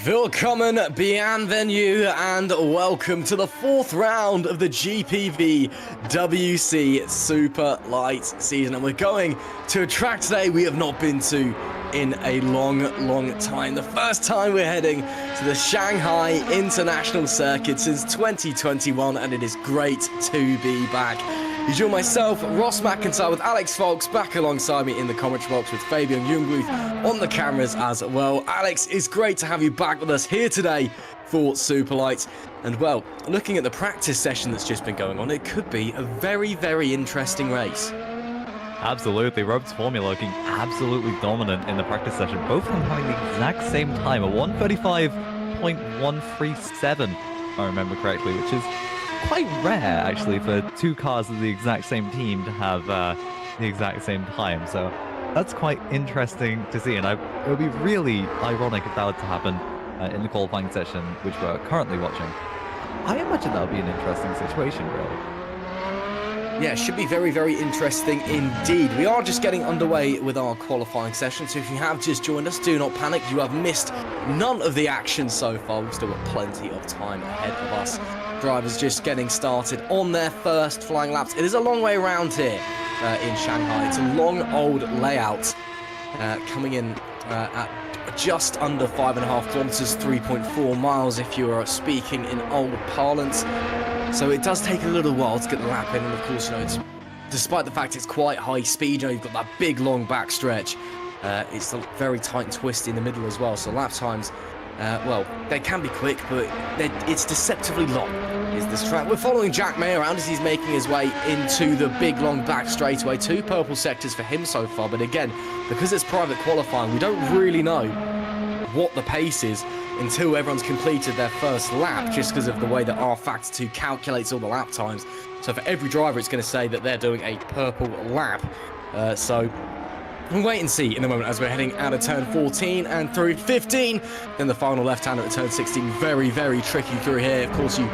Willkommen, bienvenue, and welcome to the fourth round of the GPVWC Superlights season. And we're going to a track today we have not been to in a long time. The first time we're heading to the Shanghai International Circuit since 2021, and it is great to be back. You join myself, Ross McIntyre, with Alex Foulkes back alongside me in the commentary box with Fabian Jungbluth on the cameras as well. Alex, it's great to have you back with us here today for Superlights. And well, looking at the practice session that's just been going on, it could be a very interesting race. Absolutely, Rogue's Formula looking absolutely dominant in the practice session. Both of them having the exact same time, a 1:35.137, if I remember correctly, which is quite rare actually for two cars of the exact same team to have the exact same time. So that's quite interesting to see, and it would be really ironic if that were to happen in the qualifying session, which we're currently watching. I imagine that would be an interesting situation, really. Yeah, it should be very interesting indeed. We are just getting underway with our qualifying session, so if you have just joined us, do not panic. You have missed none of the action so far. We've still got plenty of time ahead of us. Drivers just getting started on their first flying laps. It is a long way around here in Shanghai. It's a long old layout coming in at just under 5.5 kilometers, 3.4 miles if you are speaking in old parlance. So it does take a little while to get the lap in, and of course, you know, it's, despite the fact it's quite high speed, you know, you've got that big long back stretch, it's very tight and twisty in the middle as well, so lap times well, they can be quick, but it's deceptively long, is this track. We're following Jack May around as he's making his way into the big, long back straightaway. 2 purple sectors for him so far, but again, because it's private qualifying, we don't really know what the pace is until everyone's completed their first lap, just because of the way that our Factor 2 calculates all the lap times. So for every driver, it's going to say that they're doing a purple lap. So we'll wait and see in a moment as we're heading out of turn 14 and through 15. Then the final left-hander at turn 16. Very, very tricky through here. Of course, you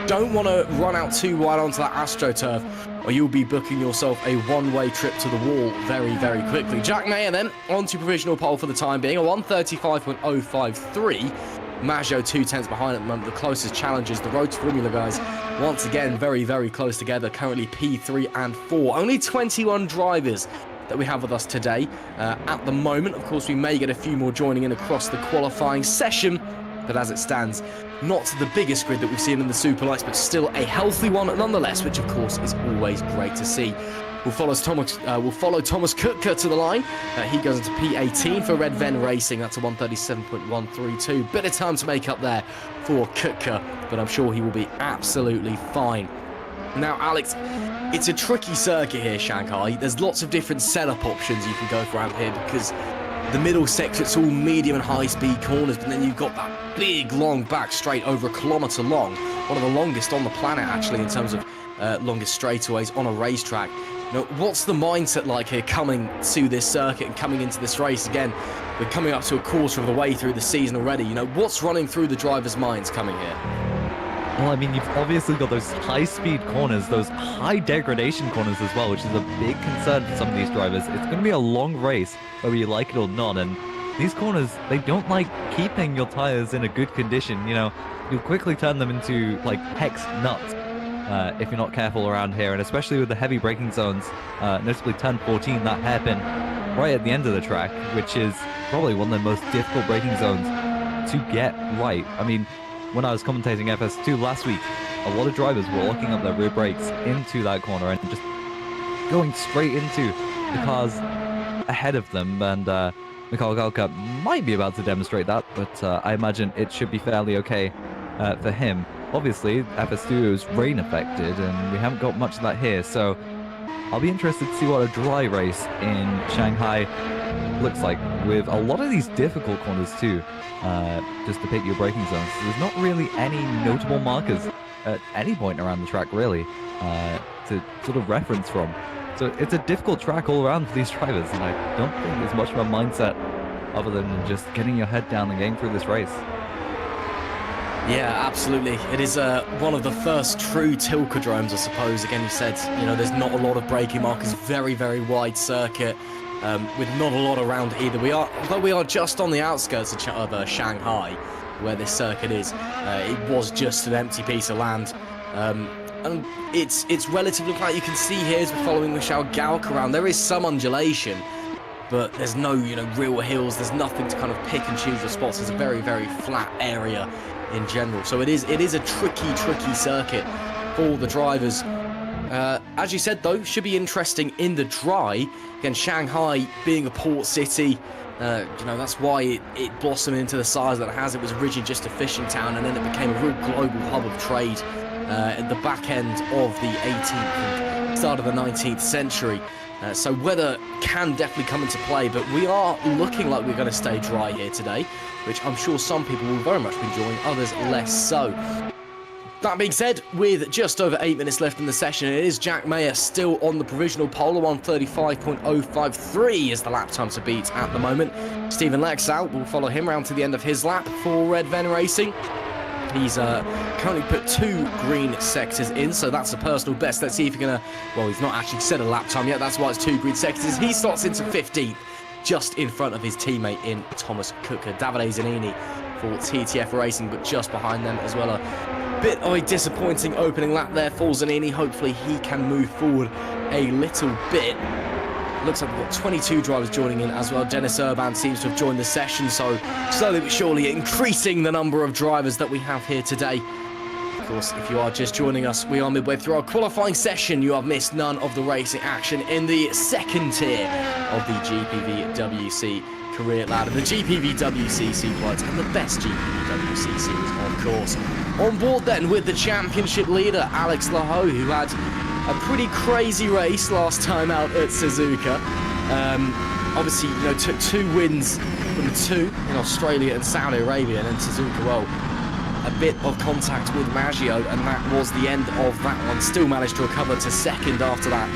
don't want to run out too wide onto that AstroTurf, or you'll be booking yourself a one-way trip to the wall very, very quickly. Jack Mayer then onto provisional pole for the time being, a 1:35.053. Maggio 2/10 behind at the moment. The closest challengers, the Road to Formula guys, once again very, very close together. Currently P3 and 4. Only 21 drivers that we have with us today at the moment. Of course, we may get a few more joining in across the qualifying session, but as it stands, not the biggest grid that we've seen in the Superlights, but still a healthy one nonetheless, which of course is always great to see. We'll follow Thomas Kutka to the line. He goes into P18 for Red Ven Racing. That's a 1:37.132. Bit of time to make up there for Kutka, but I'm sure he will be absolutely fine. Now, Alex, it's a tricky circuit here, Shanghai. There's lots of different setup options you can go for out here, because the middle sector, it's all medium and high-speed corners, but then you've got that big, long back straight over a kilometre long. One of the longest on the planet, actually, in terms of longest straightaways on a racetrack. Now, what's the mindset like here coming to this circuit and coming into this race? Again, we're coming up to a quarter of the way through the season already. You know, what's running through the drivers' minds coming here? Well, I mean, you've obviously got those high-speed corners, those high-degradation corners as well, which is a big concern for some of these drivers. It's going to be a long race, whether you like it or not, and these corners, they don't like keeping your tires in a good condition. You know, you'll quickly turn them into, like, hex nuts if you're not careful around here, and especially with the heavy braking zones, notably turn 14, that hairpin right at the end of the track, which is probably one of the most difficult braking zones to get right. I mean, when I was commentating FS2 last week, a lot of drivers were locking up their rear brakes into that corner and just going straight into the cars ahead of them, and Mikhail Galka might be about to demonstrate that, but I imagine it should be fairly okay for him. Obviously, FS2 is rain affected, and we haven't got much of that here, so I'll be interested to see what a dry race in Shanghai looks like, with a lot of these difficult corners too, just to pick your braking zones. There's not really any notable markers at any point around the track, really, to sort of reference from. So it's a difficult track all around for these drivers, and I don't think there's much of a mindset other than just getting your head down and getting through this race. Yeah, absolutely. It is one of the first true Tilkodromes, I suppose. Again, you said, you know, there's not a lot of braking markers, very, very wide circuit, with not a lot around either. Although we are just on the outskirts of Shanghai, where this circuit is, it was just an empty piece of land. And it's relatively flat. You can see here as we're following Michelle Galk around, there is some undulation, but there's no, you know, real hills. There's nothing to kind of pick and choose your spots. It's a very, very flat area in general. So it is a tricky circuit for the drivers. As you said, though, should be interesting in the dry. Again, Shanghai being a port city, you know, that's why it blossomed into the size that it has. It was originally just a fishing town, and then it became a real global hub of trade at the back end of the 18th and start of the 19th century. So weather can definitely come into play, but we are looking like we're going to stay dry here today, which I'm sure some people will very much be enjoying, others less so. That being said, with just over 8 minutes left in the session, it is Jack Mayer still on the provisional pole. 1:35.053 is the lap time to beat at the moment. Stephen Lexout will follow him round to the end of his lap for Red Ven Racing. He's currently put 2 green sectors in, so that's a personal best. Let's see if he's going to... Well, he's not actually set a lap time yet. That's why it's 2 green sectors. He slots into 15th, just in front of his teammate in Thomas Kutka. Davide Zanini for TTF Racing, but just behind them as well. A bit of a disappointing opening lap there for Zanini. Hopefully he can move forward a little bit. Looks like we've got 22 drivers joining in as well. Dennis Urban seems to have joined the session, so slowly but surely increasing the number of drivers that we have here today. Of course, if you are just joining us, we are midway through our qualifying session. You have missed none of the racing action in the second tier of the GPVWC career ladder. The GPVWC Superlights and the best GPVWC series, of course. On board then with the championship leader, Alex Laho, who had a pretty crazy race last time out at Suzuka. Obviously, you know, took 2 wins from the 2 in Australia and Saudi Arabia, and then Suzuka, well, a bit of contact with Maggio, and that was the end of that one. Still managed to recover to second after that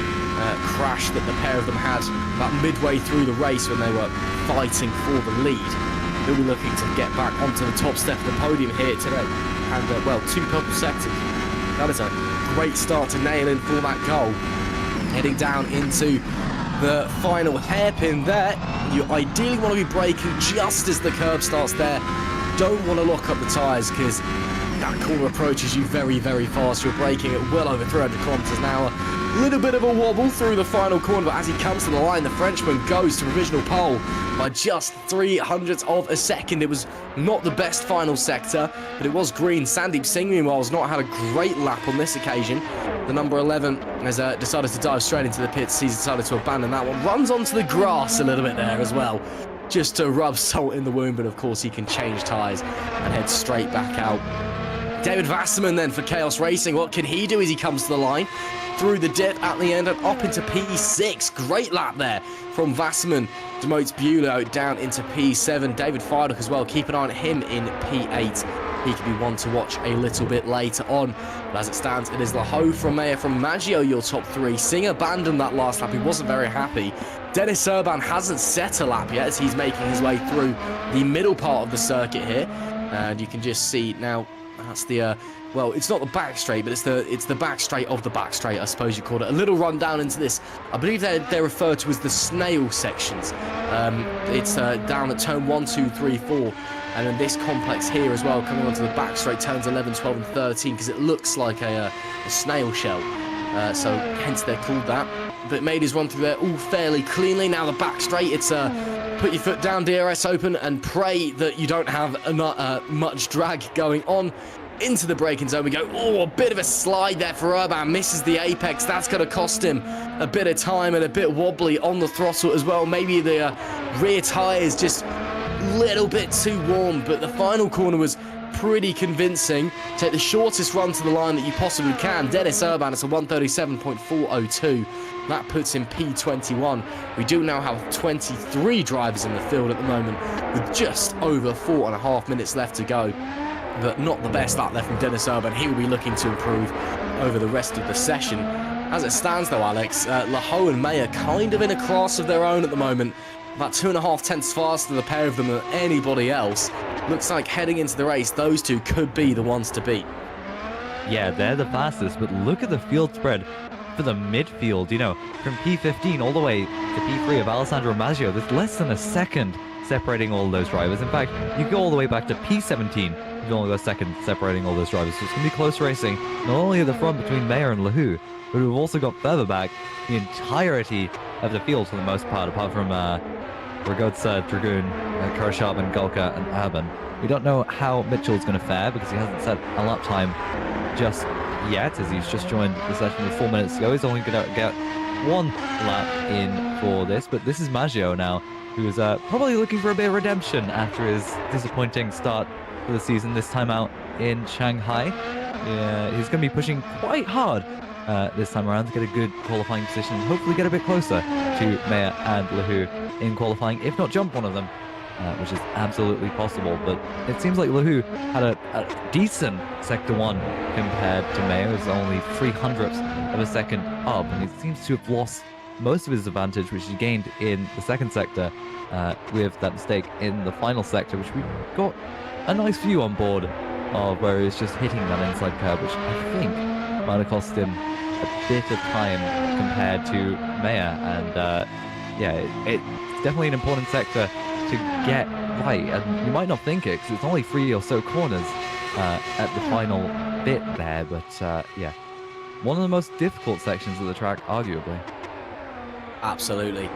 crash that the pair of them had about midway through the race when they were fighting for the lead. They'll be looking to get back onto the top step of the podium here today. And, well, 2 purple sectors. That is a great start to nail in for that goal. Heading down into the final hairpin there. You ideally want to be braking just as the curb starts there. Don't want to lock up the tyres because that corner approaches you very, very fast. You're braking at well over 300 kilometers an hour. A little bit of a wobble through the final corner, but as he comes to the line, the Frenchman goes to provisional pole by just 300ths of a second. It was not the best final sector, but it was green. Sandeep Singh, meanwhile, has not had a great lap on this occasion. The number 11 has decided to dive straight into the pits. He's decided to abandon that one. Runs onto the grass a little bit there as well, just to rub salt in the wound, but of course he can change tyres and head straight back out. David Wasserman then for Chaos Racing. What can he do as he comes to the line? Through the dip at the end and up into P6. Great lap there from Wasserman. Demotes Bulow down into P7. David Foulkes as well. Keep an eye on him in P8. He could be one to watch a little bit later on. But as it stands, it is Laho from Mayer from Maggio, your top 3. Singh abandoned that last lap. He wasn't very happy. Dennis Urban hasn't set a lap yet as he's making his way through the middle part of the circuit here. And you can just see now, that's the, well, it's not the back straight, but it's the back straight of the back straight, I suppose you call it. A little run down into this. I believe they're referred to as the snail sections. It's down at turn 1, 2, 3, 4. And then this complex here as well, coming onto the back straight, turns 11, 12, and 13, because it looks like a snail shell. So hence they're called that. But made his run through there all fairly cleanly. Now the back straight, it's put your foot down, DRS open, and pray that you don't have much drag going on. Into the braking zone we go. Oh, a bit of a slide there for Urban. Misses the apex. That's going to cost him a bit of time and a bit wobbly on the throttle as well. Maybe the rear tyre is just a little bit too warm, but the final corner was pretty convincing. Take the shortest run to the line that you possibly can. Dennis Urban, it's a 1:37.402. That puts him P21. We do now have 23 drivers in the field at the moment with just over 4.5 minutes left to go. But not the best lap there from Dennis Urban. He will be looking to improve over the rest of the session. As it stands though, Alex, Laho and May are kind of in a class of their own at the moment. About 2.5 tenths faster, the pair of them, than anybody else. Looks like heading into the race, those two could be the ones to beat. Yeah, they're the fastest, but look at the field spread for the midfield. You know, from P15 all the way to P3 of Alessandro Maggio, there's less than a second separating all those drivers. In fact, you go all the way back to P17, you only go a second separating all those drivers. So it's going to be close racing, not only at the front between Mayer and Lahu, but we've also got further back the entirety of the field for the most part, apart from Ragozza, Dragoon, Karashabin, Golka, and Urban. We don't know how Mitchell's going to fare because he hasn't set a lap time just yet, as he's just joined the session with 4 minutes to go. He's only going to get 1 lap in for this, but this is Maggio now, who's probably looking for a bit of redemption after his disappointing start for the season, this time out in Shanghai. He's going to be pushing quite hard this time around to get a good qualifying position and hopefully get a bit closer to Mayer and Lahu in qualifying, if not jump one of them, which is absolutely possible. But it seems like Lahu had a decent Sector 1 compared to Mayer. It's only 300ths of a second up, and he seems to have lost most of his advantage, which he gained in the second sector with that mistake in the final sector, which we got a nice view on board of, where he was just hitting that inside curb, which I think might have cost him a bit of time compared to Mayer. And yeah, it's definitely an important sector to get right, and you might not think it because it's only 3 or so corners at the final bit there, but yeah, one of the most difficult sections of the track, arguably. Absolutely.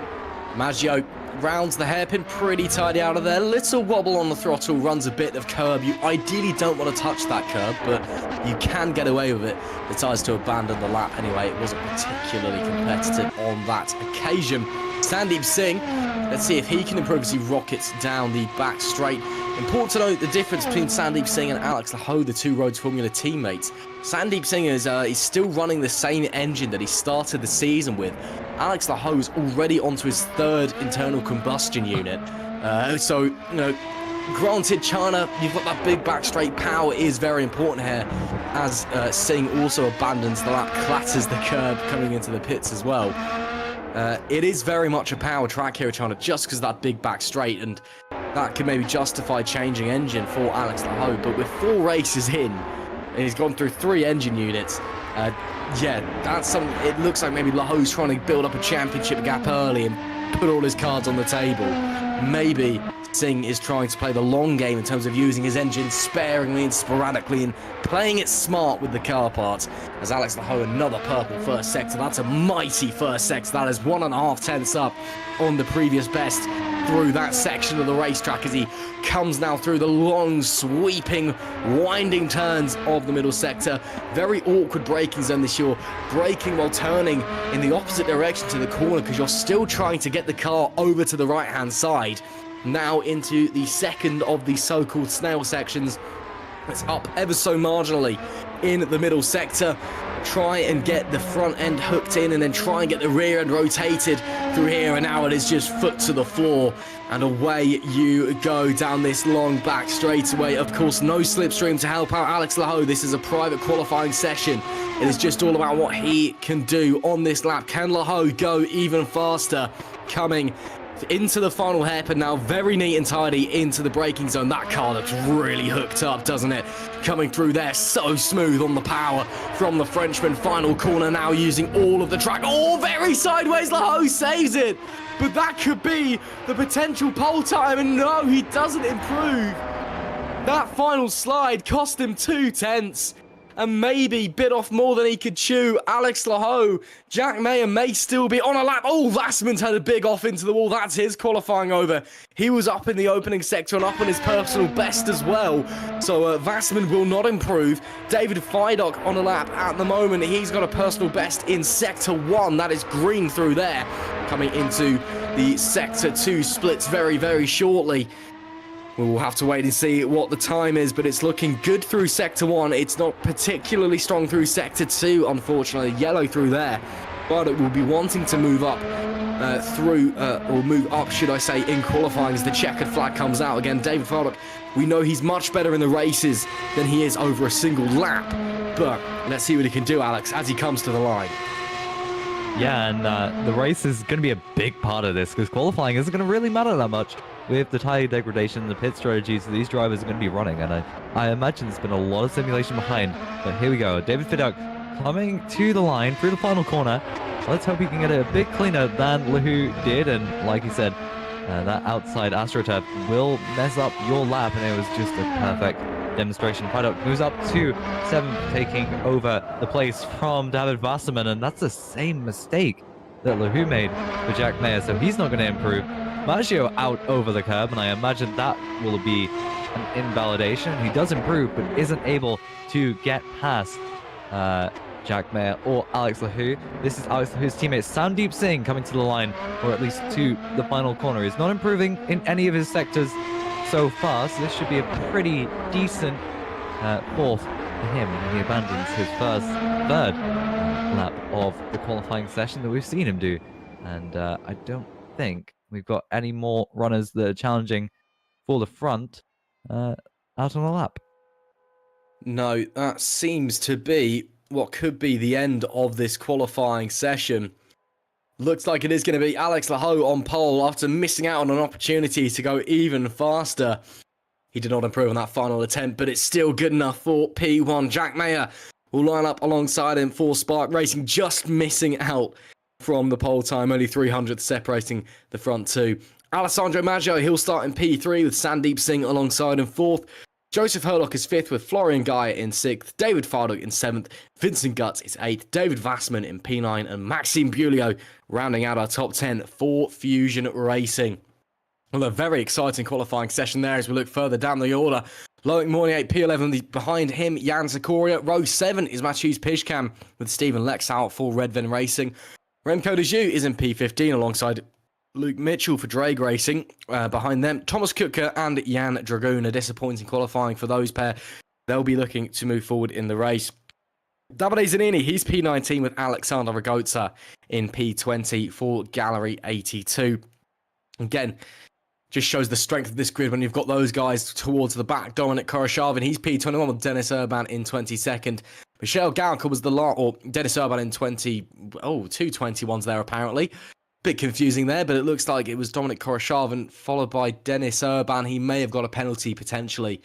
Maggio rounds the hairpin pretty tidy out of there. Little wobble on the throttle, runs a bit of curb. You ideally don't want to touch that curb, but you can get away with it. Decides to abandon the lap anyway. It wasn't particularly competitive on that occasion. Sandeep Singh, let's see if he can improve as he rockets down the back straight. Important to note the difference between Sandeep Singh and Alex Laho, the two Rhodes Formula teammates. Sandeep Singh is he's still running the same engine that he started the season with. Alex Laho is already onto his third internal combustion unit. So, you know, granted, China, you've got that big back straight. Power is very important here, as Singh also abandons the lap, clatters the curb coming into the pits as well. It is very much a power track here at China, just because of that big back straight, and that could maybe justify changing engine for Alex Laho. But with 4 races in, and he's gone through 3 engine units, yeah, that's something. It looks like maybe Laho's trying to build up a championship gap early and put all his cards on the table. Maybe Singh is trying to play the long game in terms of using his engine sparingly and sporadically and playing it smart with the car parts. As Alex Laho, another purple first sector. That's a mighty first sector. That is 1.5 tenths up on the previous best through that section of the racetrack, as he comes now through the long, sweeping, winding turns of the middle sector. Very awkward braking zone this year. Braking while turning in the opposite direction to the corner, because you're still trying to get the car over to the right-hand side. Now into the second of the so-called snail sections. It's up ever so marginally in the middle sector. Try and get the front end hooked in, and then try and get the rear end rotated through here, and now it is just foot to the floor, and away you go down this long back straightaway. Of course, no slipstream to help out Alex Laho. This is a private qualifying session. It is just all about what he can do on this lap. Can Laho go even faster? Coming into the final hairpin now, very neat and tidy into the braking zone. That car looks really hooked up, doesn't it? Coming through there, so smooth on the power from the Frenchman. Final corner now, using all of the track. Oh, very sideways, Laho saves it. But that could be the potential pole time, and no, he doesn't improve. That final slide cost him 2 tenths. And maybe bit off more than he could chew. Alex Laho, Jack Mayer may still be on a lap. Oh, Vassman's had a big off into the wall. That's his qualifying over. He was up in the opening sector and up on his personal best as well. So Vassman will not improve. David Feidock on a lap at the moment. He's got a personal best in sector 1. That is green through there. Coming into the sector 2 splits very, very shortly. We will have to wait and see what the time is, but it's looking good through Sector 1. It's not particularly strong through Sector 2, unfortunately. Yellow through there. But it will be wanting to move up or move up, should I say, in qualifying as the checkered flag comes out again. David Fardok, we know he's much better in the races than he is over a single lap. But let's see what he can do, Alex, as he comes to the line. Yeah, and the race is going to be a big part of this, because qualifying isn't going to really matter that much. With the tyre degradation, the pit strategies that these drivers are going to be running, and I imagine there's been a lot of simulation behind. But here we go, David Fidduck coming to the line through the final corner. Let's hope he can get it a bit cleaner than Lahu did, and like he said, that outside AstroTurf will mess up your lap, and it was just a perfect demonstration. Fidduck moves up to 7th, taking over the place from David Wasserman, and that's the same mistake that Lahu made for Jack Mayer, so he's not going to improve. Maggio out over the curb, and I imagine that will be an invalidation. He does improve, but isn't able to get past Jack Mayer or Alex Lahu. This is Alex Lahu's teammate Sandeep Singh coming to the line, or at least to the final corner. He's not improving in any of his sectors so far, so this should be a pretty decent 4th for him, and he abandons his third lap of the qualifying session that we've seen him do. And I don't think we've got any more runners that are challenging for the front out on a lap. No, that seems to be what could be the end of this qualifying session. Looks like it is going to be Alex Laho on pole after missing out on an opportunity to go even faster. He did not improve on that final attempt, but it's still good enough for P1. Jack Mayer will line up alongside him for Spark Racing, just missing out from the pole time, only 300th separating the front two. Alessandro Maggio, he'll start in P3 with Sandeep Singh alongside him 4th. Joseph Herlock is 5th with Florian Geyer in 6th, David Farduk in 7th, Vincent Guts is 8th, David Vassman in P9, and Maxime Bulio rounding out our top 10 for Fusion Racing. Well, a very exciting qualifying session there as we look further down the order. Loic Mornier, P11, behind him, Jan Zakoria. Row 7 is Matthews Pishkam with Stephen Lexout for Redven Racing. Remco de Joux is in P15 alongside Luke Mitchell for Drake Racing. Behind them, Thomas Kutka and Jan Dragoon. A disappointing qualifying for those pair. They'll be looking to move forward in the race. Davide Zanini, he's P19 with Alexander Ragotza in P20 for Gallery 82. Again, just shows the strength of this grid when you've got those guys towards the back. Dominic Koroshavin, he's P21 with Dennis Urban in 22nd. Michelle Galka was the or Dennis Urban in 2 21s there apparently. Bit confusing there, but it looks like it was Dominic Koroshavin followed by Dennis Urban. He may have got a penalty potentially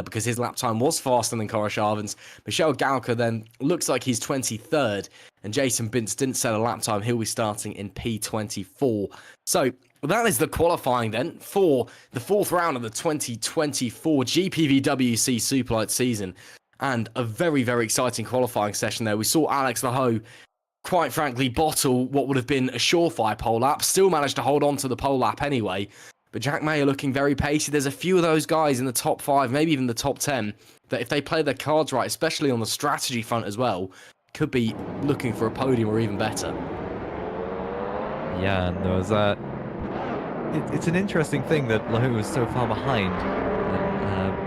because his lap time was faster than Koroshavin's. Michelle Galka then looks like he's 23rd, and Jason Bintz didn't set a lap time. He'll be starting in P24. So that is the qualifying then for the 4th round of the 2024 GPVWC Superlights season. And a very, very exciting qualifying session there. We saw Alex Laho, quite frankly, bottle what would have been a surefire pole lap. Still managed to hold on to the pole lap anyway. But Jack Mayer looking very pacey. There's a few of those guys in the top 5, maybe even the top 10, that if they play their cards right, especially on the strategy front as well, could be looking for a podium or even better. Yeah, and there was it's an interesting thing that Lahu was so far behind,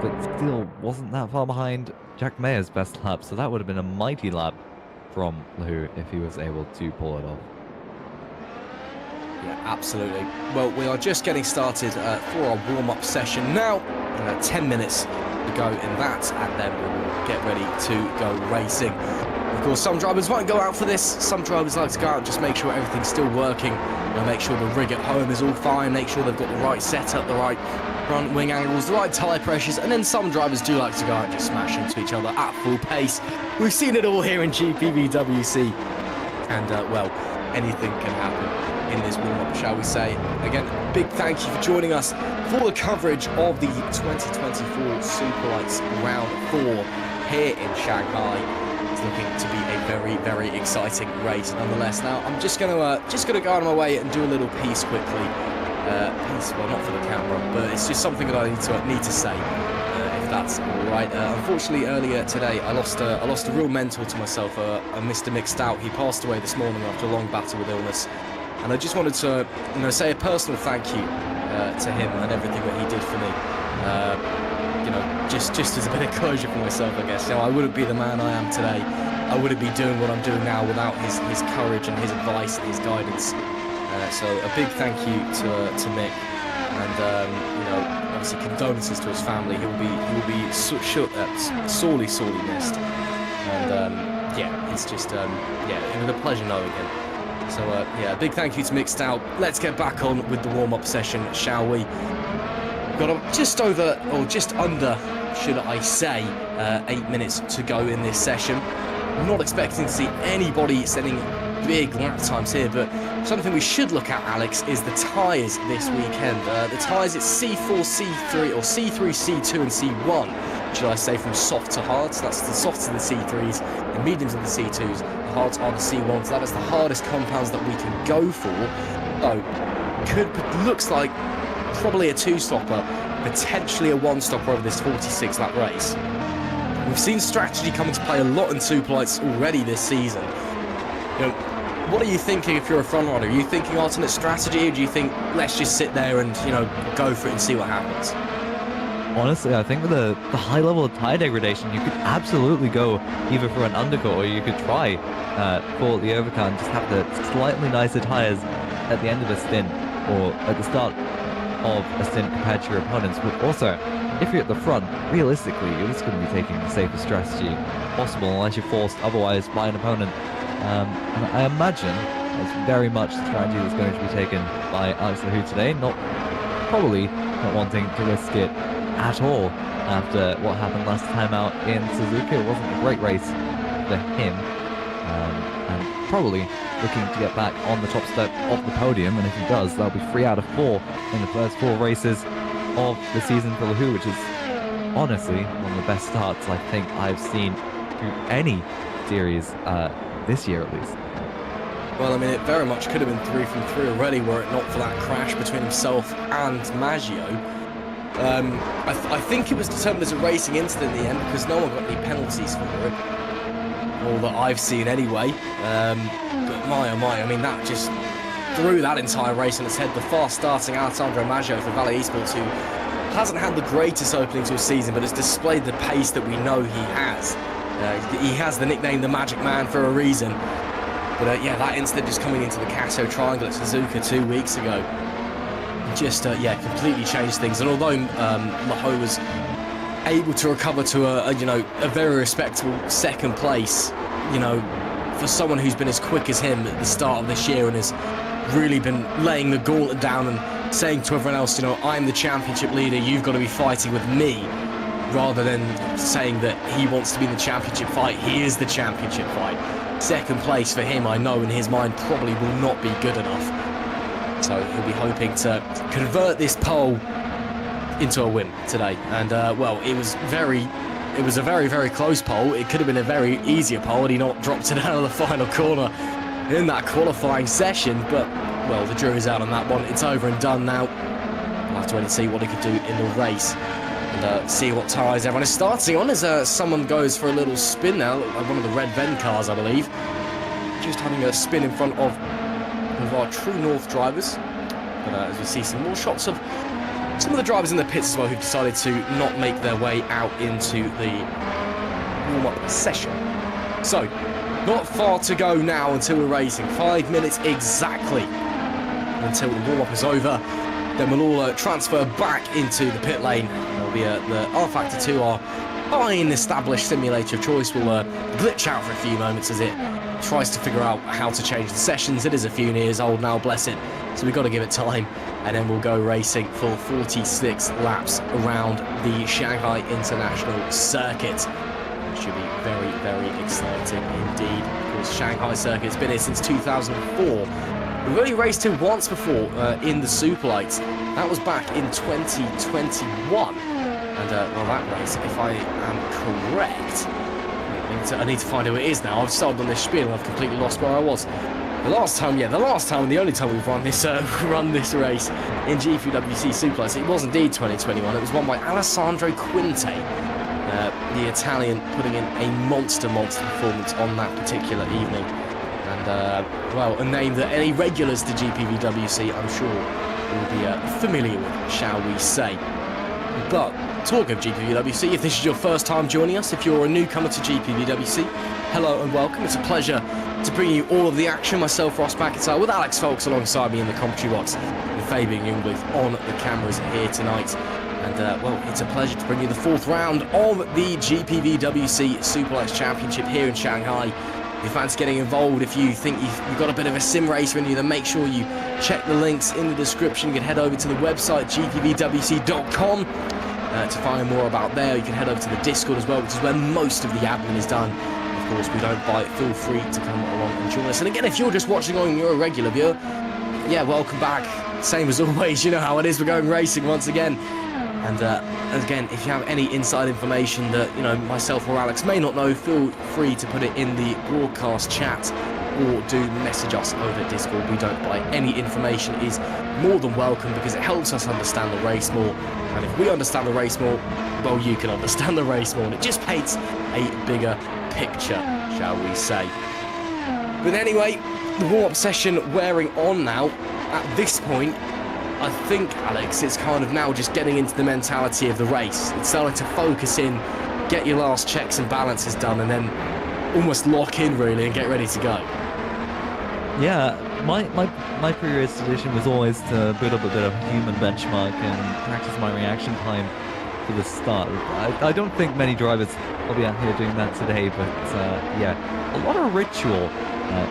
but still wasn't that far behind Jack Mayer's best lap, so that would have been a mighty lap from Lahu if he was able to pull it off. Yeah, absolutely. Well, we are just getting started for our warm-up session now. 10 minutes to go in that, and then we will get ready to go racing. Of course, some drivers won't go out for this. Some drivers like to go out and just make sure everything's still working. Make sure the rig at home is all fine. Make sure they've got the right setup, the right front wing angles, the right tyre pressures. And then some drivers do like to go out and just smash into each other at full pace. We've seen it all here in GPVWC. And, well, anything can happen in this warm-up, shall we say. Again, big thank you for joining us for the coverage of the 2024 Superlights Round 4 here in Shanghai. It's looking to be a very, very exciting race nonetheless. Now, I'm just gonna go out of my way and do a little piece quickly. Well, not for the camera, but it's just something that I need to say, if that's all right. Unfortunately, earlier today, I lost a real mentor to myself, Mr. Mick Stout. He passed away this morning after a long battle with illness, and I just wanted to, say a personal thank you to him and everything that he did for me. Just as a bit of closure for myself, I guess. I wouldn't be the man I am today. I wouldn't be doing what I'm doing now without his courage and his advice and his guidance. So a big thank you to Mick, and obviously condolences to his family. He will be sorely missed. And it's just it was a pleasure knowing him. So a big thank you to Mick Stout. Let's get back on with the warm-up session, shall we? We've got just over, or just under, should I say, 8 minutes to go in this session. I'm not expecting to see anybody setting big lap times here, but something we should look at, Alex, is the tyres this weekend. The tyres, it's C4, C3, or C3, C2, and C1, should I say, from soft to hard. So that's the softs of the C3s, the mediums of the C2s, the hards are the C1s. That is the hardest compounds that we can go for. So, looks like probably a 2-stopper, potentially a 1-stopper over this 46-lap race. We've seen strategy come into play a lot in Superlights already this season. What are you thinking if you're a front runner? Are you thinking alternate strategy, or do you think let's just sit there and go for it and see what happens? Honestly, I think with the high level of tire degradation, you could absolutely go either for an undercut, or you could try for the overcut and just have the slightly nicer tires at the end of a stint, or at the start of a stint compared to your opponents. But also, if you're at the front, realistically, you're just going to be taking the safest strategy possible unless you're forced otherwise by an opponent. And I imagine that's very much the strategy that's going to be taken by Alex Lahu today, probably not wanting to risk it at all after what happened last time out in Suzuka. It wasn't a great race for him, and probably looking to get back on the top step of the podium, and if he does, that'll be 3 out of 4 in the first 4 races of the season for Lahu, which is honestly one of the best starts I think I've seen through any series this year at least. Well, I mean, it very much could have been 3 from 3 already were it not for that crash between himself and Maggio. I think it was determined as a racing incident in the end because no one got any penalties for it. All that I've seen anyway. But my oh my, I mean, that just threw that entire race on its head. The fast-starting Alessandro Maggio for Vale Esports, who hasn't had the greatest opening to a season, but has displayed the pace that we know he has. He has the nickname the Magic Man for a reason. But yeah, that incident just coming into the Casso Triangle at Suzuka 2 weeks ago just, yeah, completely changed things. And although Laho was able to recover to a very respectable second place, you know, for someone who's been as quick as him at the start of this year and has really been laying the gauntlet down and saying to everyone else, you know, I'm the championship leader, you've got to be fighting with me, rather than saying that he wants to be in the championship fight, he is the championship fight. Second place for him, I know in his mind, probably will not be good enough. So he'll be hoping to convert this pole into a win today. And, well, it was a very, very close pole. It could have been a very easier pole had he not dropped it out of the final corner in that qualifying session. But, well, the jury's out on that one. It's over and done now. We'll have to wait and see what he could do in the race. And see what tyres everyone is starting on as someone goes for a little spin now. One of the red Ven cars, I believe. Just having a spin in front of one of our True North drivers. But as we see some more shots of some of the drivers in the pits as well who've decided to not make their way out into the warm-up session. So, not far to go now until we're racing. 5 minutes exactly until the warm-up is over. Then we'll all transfer back into the pit lane. There'll be the R-Factor 2, our fine established simulator of choice, will glitch out for a few moments as it tries to figure out how to change the sessions. It is a few years old now, bless it. So we've got to give it time, and then we'll go racing for 46 laps around the Shanghai International Circuit. It should be very, very exciting indeed. Of course, Shanghai Circuit's been here since 2004. We've only raced here once before in the Superlights. That was back in 2021. And, well, that race, if I am correct, I need to find who it is now. I've started on this spiel and I've completely lost where I was. The last time and the only time we've run this race in GPVWC Superlights, it was indeed 2021. It was won by Alessandro Quinte, the Italian, putting in a monster performance on that particular evening. And, well, a name that any regulars to GPVWC, I'm sure, will be familiar with, shall we say. But, talk of GPVWC, if this is your first time joining us, if you're a newcomer to GPVWC, hello and welcome. It's a pleasure to bring you all of the action. Myself, Ross McIntyre, with Alex Foulkes alongside me in the commentary box, and Fabian Jungbluth on the cameras here tonight. And, well, it's a pleasure to bring you the fourth round of the GPVWC Superlights Championship here in Shanghai. If you fancy getting involved, if you think you've got a bit of a sim racer in you, then make sure you check the links in the description. You can head over to the website, gpvwc.com, to find more about there. You can head over to the Discord as well, which is where most of the admin is done. Of course, we don't bite. Feel free to come along and join us. And again, if you're just watching on and you're a regular viewer, yeah, welcome back. Same as always, you know how it is. We're going racing once again. And again, if you have any inside information that, you know, myself or Alex may not know, feel free to put it in the broadcast chat or do message us over at Discord. We don't bite. Any information is more than welcome because it helps us understand the race more. And if we understand the race more, well, you can understand the race more. And it just paints a bigger picture, shall we say. But anyway, the warm-up session wearing on now. At this point, I think, Alex, it's kind of now just getting into the mentality of the race. It's starting to focus in, get your last checks and balances done, and then almost lock in, really, and get ready to go. Yeah, my previous tradition was always to build up a bit of human benchmark and practice my reaction time for the start. I don't think many drivers will be out here doing that today, but yeah, a lot of ritual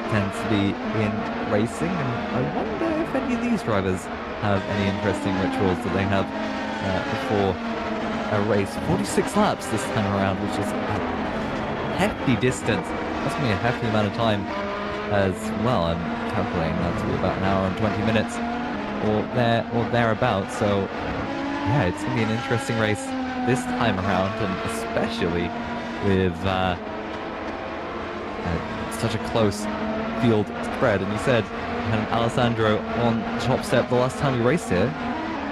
tends to be in racing, and I wonder if any of these drivers have any interesting rituals that they have before a race. 46 laps this time around, which is a hefty distance. That's going to be a hefty amount of time as well. I'm calculating that to be about an hour and 20 minutes or thereabouts. So yeah, it's going to be an interesting race this time around, and especially with such a close field spread. And you said you had an Alessandro on the top step the last time we raced here.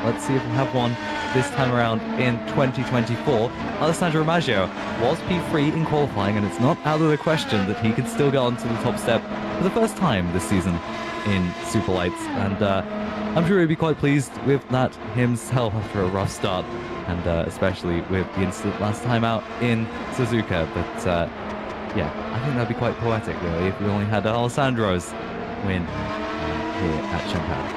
Let's see if we have one this time around in 2024. Alessandro Maggio was P3 in qualifying, and it's not out of the question that he could still get onto the top step for the first time this season in Superlights. And I'm sure he'd be quite pleased with that himself after a rough start, and especially with the incident last time out in Suzuka. But yeah, I think that'd be quite poetic, really, if we only had Alessandro's win here at Shanghai.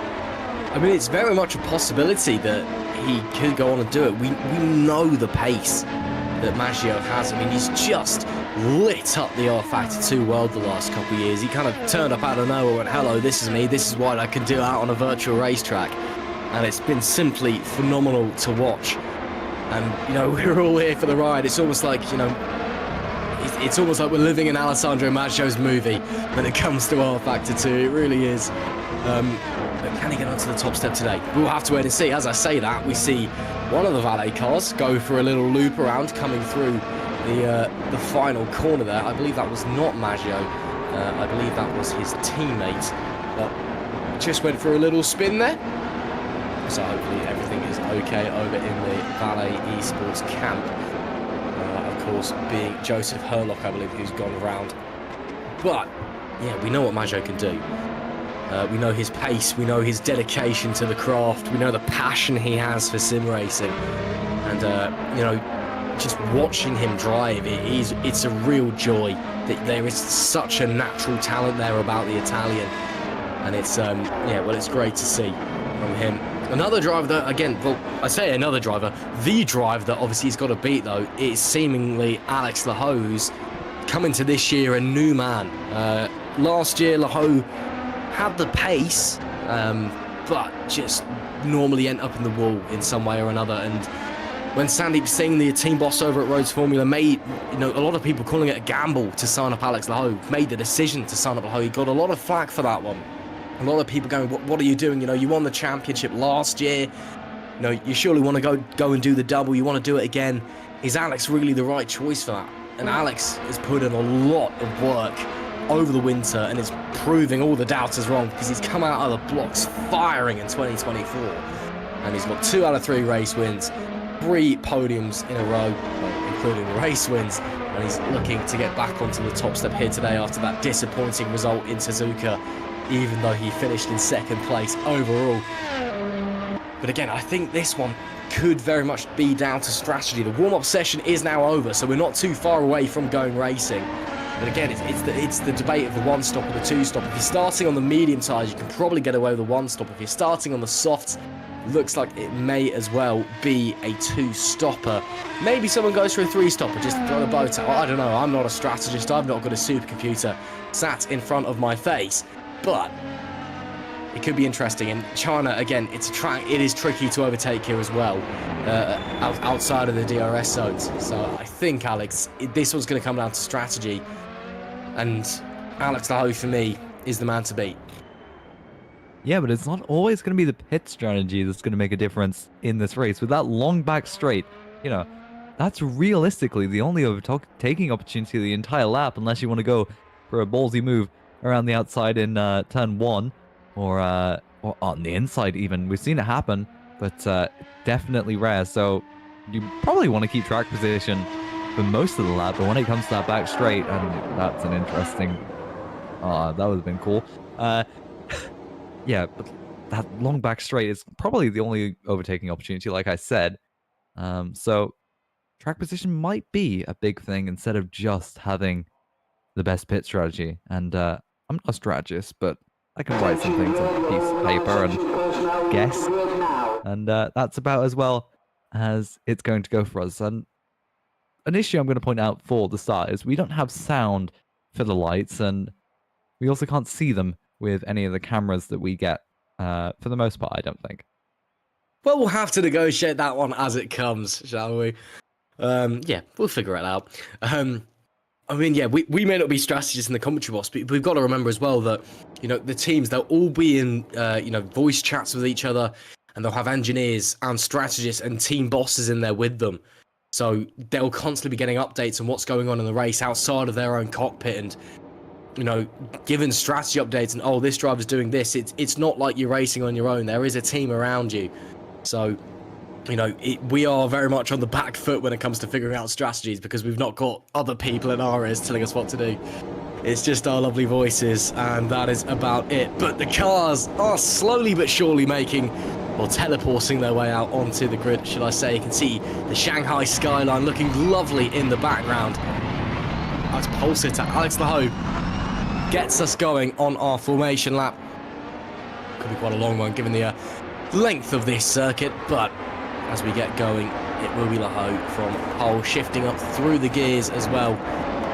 I mean, it's very much a possibility that he could go on and do it. We know the pace that Maggio has. I mean, he's just lit up the R Factor 2 world the last couple of years. He kind of turned up out of nowhere and went, hello, this is me, this is what I can do out on a virtual racetrack. And it's been simply phenomenal to watch. And, you know, we're all here for the ride. It's almost like, you know, it's almost like we're living in Alessandro Maggio's movie when it comes to R Factor 2. It really is. But can he get onto the top step today? We'll have to wait and see. As I say that, we see one of the valet cars go for a little loop around coming through the final corner there. I believe that was not Maggio. I believe that was his teammate. But just went for a little spin there. So hopefully everything is okay over in the Valet Esports camp. Of course, being Joseph Herlock, I believe, who's gone around. But, yeah, we know what Maggio can do. We know his pace, we know his dedication to the craft, we know the passion he has for sim racing. And, you know, just watching him drive, it's a real joy. There is such a natural talent there about the Italian. And it's, yeah, well, it's great to see from him. Another driver that, again, well, I say another driver, the driver that obviously he's got to beat, though, is seemingly Alex Laho, who's coming to this year a new man. Last year, Laho had the pace, but just normally end up in the wall in some way or another. And when Sandeep Singh, the team boss over at Rhodes Formula, made, you know, a lot of people calling it a gamble to sign up Alex Laho, made the decision to sign up Laho. He got a lot of flack for that one. A lot of people going, what are you doing? You know, you won the championship last year. You know, you surely want to go and do the double. You want to do it again. Is Alex really the right choice for that? And Alex has put in a lot of work over the winter and is proving all the doubters wrong, because he's come out of the blocks firing in 2024. And he's got 2 out of 3 race wins, 3 podiums in a row, including the race wins. And he's looking to get back onto the top step here today after that disappointing result in Suzuka, even though he finished in 2nd place overall. But again, I think this one could very much be down to strategy. The warm-up session is now over, so we're not too far away from going racing. But again, it's the debate of the 1-stop or the 2-stop. If you're starting on the medium tires, you can probably get away with the 1-stop. If you're starting on the softs, looks like it may as well be a 2-stopper. Maybe someone goes for a 3-stopper just to throw the boat out. I don't know. I'm not a strategist. I've not got a supercomputer sat in front of my face. But it could be interesting. In China, again, it's a track. It is tricky to overtake here as well, outside of the DRS zones. So I think, Alex, this one's going to come down to strategy. And Alex Laho, for me, is the man to beat. Yeah, but it's not always going to be the pit strategy that's going to make a difference in this race. With that long back straight, you know, that's realistically the only overtaking opportunity of the entire lap, unless you want to go for a ballsy move around the outside in turn 1, or on the inside even. We've seen it happen, but definitely rare. So you probably want to keep track position for most of the lap, but when it comes to that back straight, and that's an interesting... that would have been cool. Yeah, but that long back straight is probably the only overtaking opportunity, like I said. So track position might be a big thing instead of just having the best pit strategy. And I'm not a strategist, but I can write some things on a piece of paper and guess. And that's about as well as it's going to go for us. And an issue I'm going to point out for the start is we don't have sound for the lights, and we also can't see them with any of the cameras that we get, for the most part, I don't think. Well, we'll have to negotiate that one as it comes, shall we? Yeah, we'll figure it out. I mean, yeah, we may not be strategists in the commentary box, but we've got to remember as well that, you know, the teams, they'll all be in, you know, voice chats with each other, and they'll have engineers and strategists and team bosses in there with them. So they'll constantly be getting updates on what's going on in the race outside of their own cockpit, and given strategy updates and, oh, this driver's doing this. It's not like you're racing on your own. There is a team around you. So, we are very much on the back foot when it comes to figuring out strategies, because we've not got other people in our ears telling us what to do. It's just our lovely voices, and that is about it. But the cars are slowly but surely teleporting their way out onto the grid, should I say. You can see the Shanghai skyline looking lovely in the background. That's pole sitter Alex Laho gets us going on our formation lap. Could be quite a long one given the length of this circuit, but as we get going, it will be Laho from pole, shifting up through the gears as well,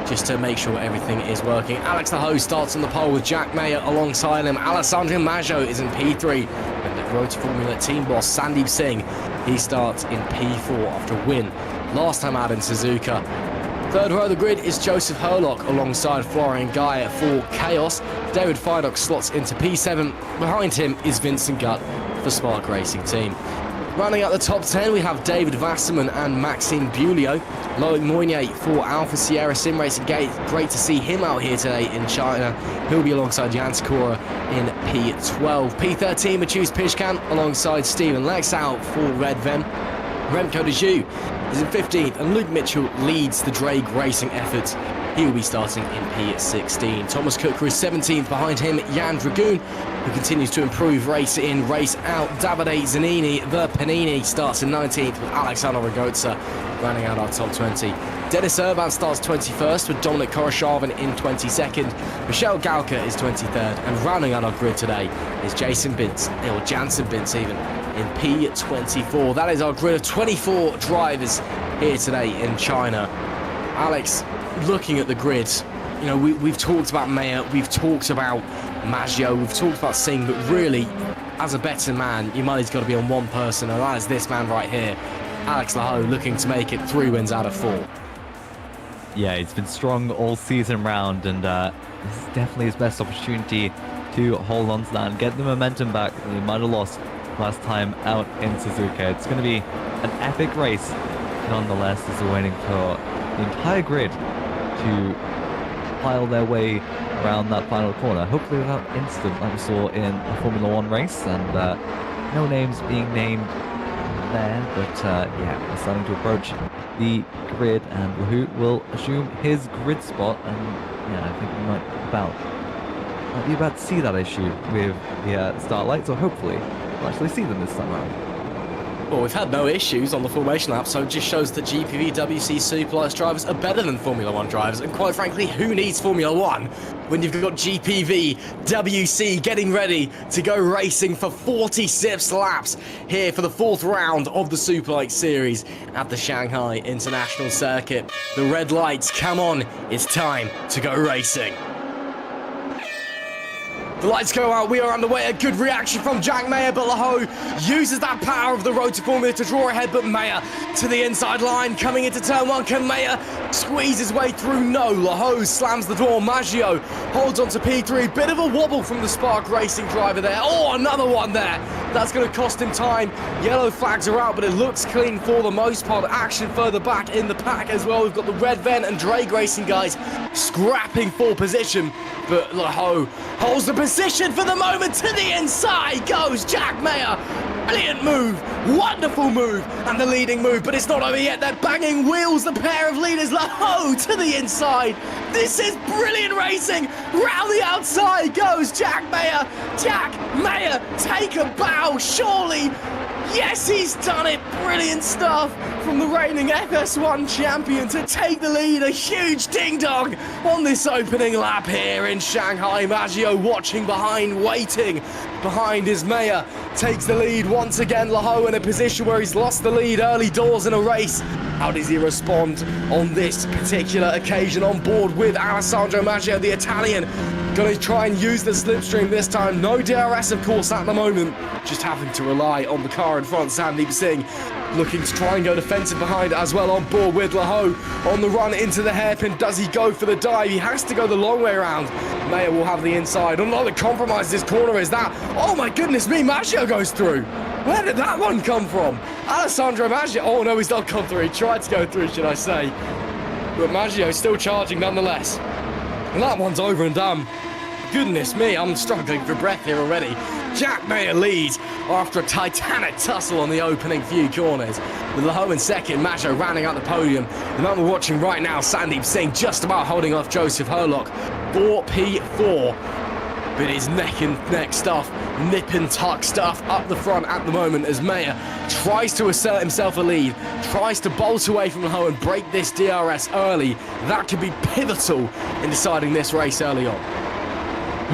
just to make sure everything is working. Alex Laho starts on the pole with Jack Mayer alongside him. Alessandro Maggio is in P3, and the Road to Formula team boss Sandeep Singh, he starts in P4 after a win last time out in Suzuka. Third row of the grid is Joseph Herlock alongside Florian Guy for Chaos. David Feidock slots into P7. Behind him is Vincent Gutt for Spark Racing Team. Running out the top 10, we have David Wasserman and Maxime Bulio. Loic Moynier for Alpha Sierra Sim Racing Gate. Great to see him out here today in China. He'll be alongside Jan Sikora in P12. P13, Matthews Pishkan alongside Stephen Lexout for Red Ven. Remco de Joux is in 15th, and Luke Mitchell leads the Drake Racing efforts. He will be starting in P16. Thomas Cook is 17th, behind him Jan Dragoon, who continues to improve race in, race out. Davide Zanini, the Panini, starts in 19th with Alexander Ragozza rounding out our top 20. Dennis Urban starts 21st with Dominic Koroshavin in 22nd. Michelle Galka is 23rd, and rounding out our grid today is Jason Bintz, or Jansen Bintz even, in P24. That is our grid of 24 drivers here today in China. Alex, looking at the grid, we've talked about Mayer, we've talked about Maggio, we've talked about Singh, but really, as a betting man, your money's got to be on one person, and that is this man right here, Alex Laho, looking to make it 3 wins out of 4. Yeah, he's been strong all season round, and this is definitely his best opportunity to hold on to that and get the momentum back that he might have lost last time out in Suzuka. It's going to be an epic race nonetheless, as we're waiting for the entire grid to pile their way around that final corner, hopefully without incident like we saw in the Formula 1 race, and no names being named there, but yeah, we're starting to approach the grid, and Wahoo will assume his grid spot, and yeah, I think we might be about to see that issue with the start lights, or hopefully we'll actually see them this time around. Well, we've had no issues on the formation lap, so it just shows that GPVWC Superlights drivers are better than Formula 1 drivers, and quite frankly, who needs Formula 1 when you've got GPVWC getting ready to go racing for 46 laps here for the 4th round of the Superlights series at the Shanghai International Circuit. The red lights, come on, it's time to go racing. The lights go out, we are underway. A good reaction from Jack Mayer, but Laho uses that power of the road to Formula to draw ahead, but Mayer to the inside line, coming into turn 1. Can Mayer squeeze his way through? No, Laho slams the door. Maggio holds on to P3. Bit of a wobble from the Spark Racing driver there. Oh, another one there. That's going to cost him time. Yellow flags are out, but it looks clean for the most part. Action further back in the pack as well. We've got the Red Ven and Drake Racing guys scrapping for position, but Laho holds the position for the moment. To the inside goes Jack Mayer. Brilliant move, wonderful move, and the leading move, but it's not over yet. They're banging wheels, the pair of leaders. Laho to the inside. This is brilliant racing. Round the outside goes Jack Mayer. Jack Mayer, take a bow, surely. Yes, he's done it. Brilliant stuff from the reigning FS1 champion to take the lead. A huge ding-dong on this opening lap here in Shanghai. Maggio watching behind, waiting behind his Mayer. Takes the lead once again. Laho in a position where he's lost the lead early doors in a race. How does he respond on this particular occasion? On board with Alessandro Maggio, the Italian. Going to try and use the slipstream this time. No DRS, of course, at the moment. Just having to rely on the car in front, Sandeep Singh. looking to try and go defensive behind as well, on board with Laho on the run into the hairpin. Does he go for the dive? He has to go the long way around. Mayer will have the inside. Another compromise this corner is that. Oh my goodness me, Maggio goes through. Where did that one come from? Alessandro Maggio. Oh no, he's not come through. He tried to go through, should I say. But Maggio still charging nonetheless. And that one's over and done. Goodness me, I'm struggling for breath here already. Jack Mayer leads after a titanic tussle on the opening few corners. With Laho in second, Maggio rounding out the podium. The man we're watching right now, Sandeep Singh, just about holding off Joseph Herlock. 4P4. But it's neck and neck stuff, nip and tuck stuff up the front at the moment as Mayer tries to assert himself a lead, tries to bolt away from Laho and break this DRS early. That could be pivotal in deciding this race early on.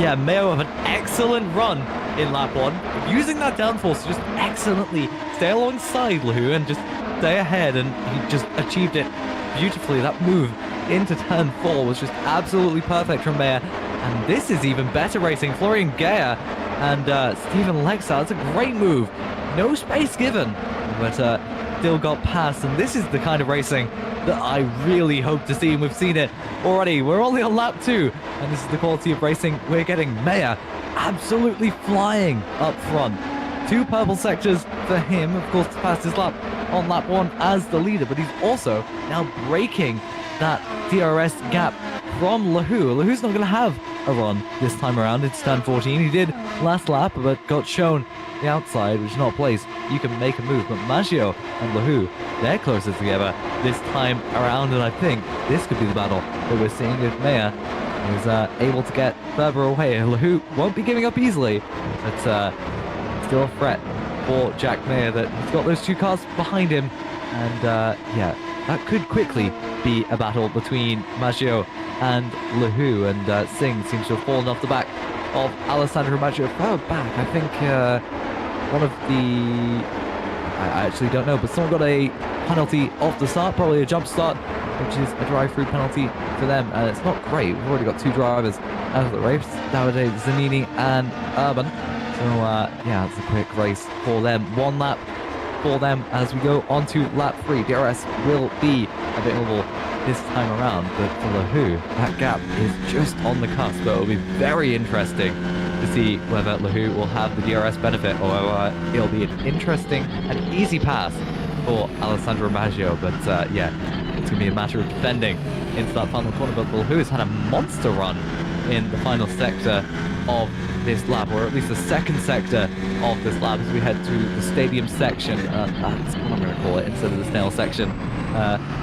Yeah, Mayo have an excellent run in lap 1, using that downforce to just excellently stay alongside Laho and just stay ahead, and he just achieved it beautifully. That move into turn 4 was just absolutely perfect from Mayer, and this is even better racing. Florian Geyer and Stephen Lexar, it's a great move. No space given, but still got past, and this is the kind of racing that I really hope to see, and we've seen it already. We're only on lap 2, and this is the quality of racing we're getting. Mayer absolutely flying up front. 2 purple sectors for him, of course, to pass his lap on lap 1 as the leader, but he's also now breaking that DRS gap from Laho. Laho's not going to have a run this time around. It's turn 14. He did last lap, but got shown the outside, which is not a place you can make a move. But Maggio and Laho, they're closer together this time around, and I think this could be the battle that we're seeing if Mayer is able to get further away. Laho won't be giving up easily, but still a threat for Jack Mayer that he's got those 2 cars behind him, and yeah, that could quickly be a battle between Maggio and Laho, and Singh seems to have fallen off the back of Alessandro Maggio. Further back, I think one of the... I actually don't know, but someone got a penalty off the start, probably a jump start, which is a drive-through penalty for them, and it's not great. We've already got 2 drivers out of the race nowadays, Zanini and Urban. So yeah, it's a quick race for them. 1 lap for them as we go on to lap 3. DRS will be available this time around, but for Laho, that gap is just on the cusp. But it'll be very interesting to see whether Laho will have the DRS benefit, or it'll be an interesting and easy pass for Alessandro Maggio. But yeah, it's going to be a matter of defending into that final corner. But Laho has had a monster run in the final sector of this lap, or at least the second sector of this lap, as we head to the stadium section. That's what I'm going to call it instead of the snail section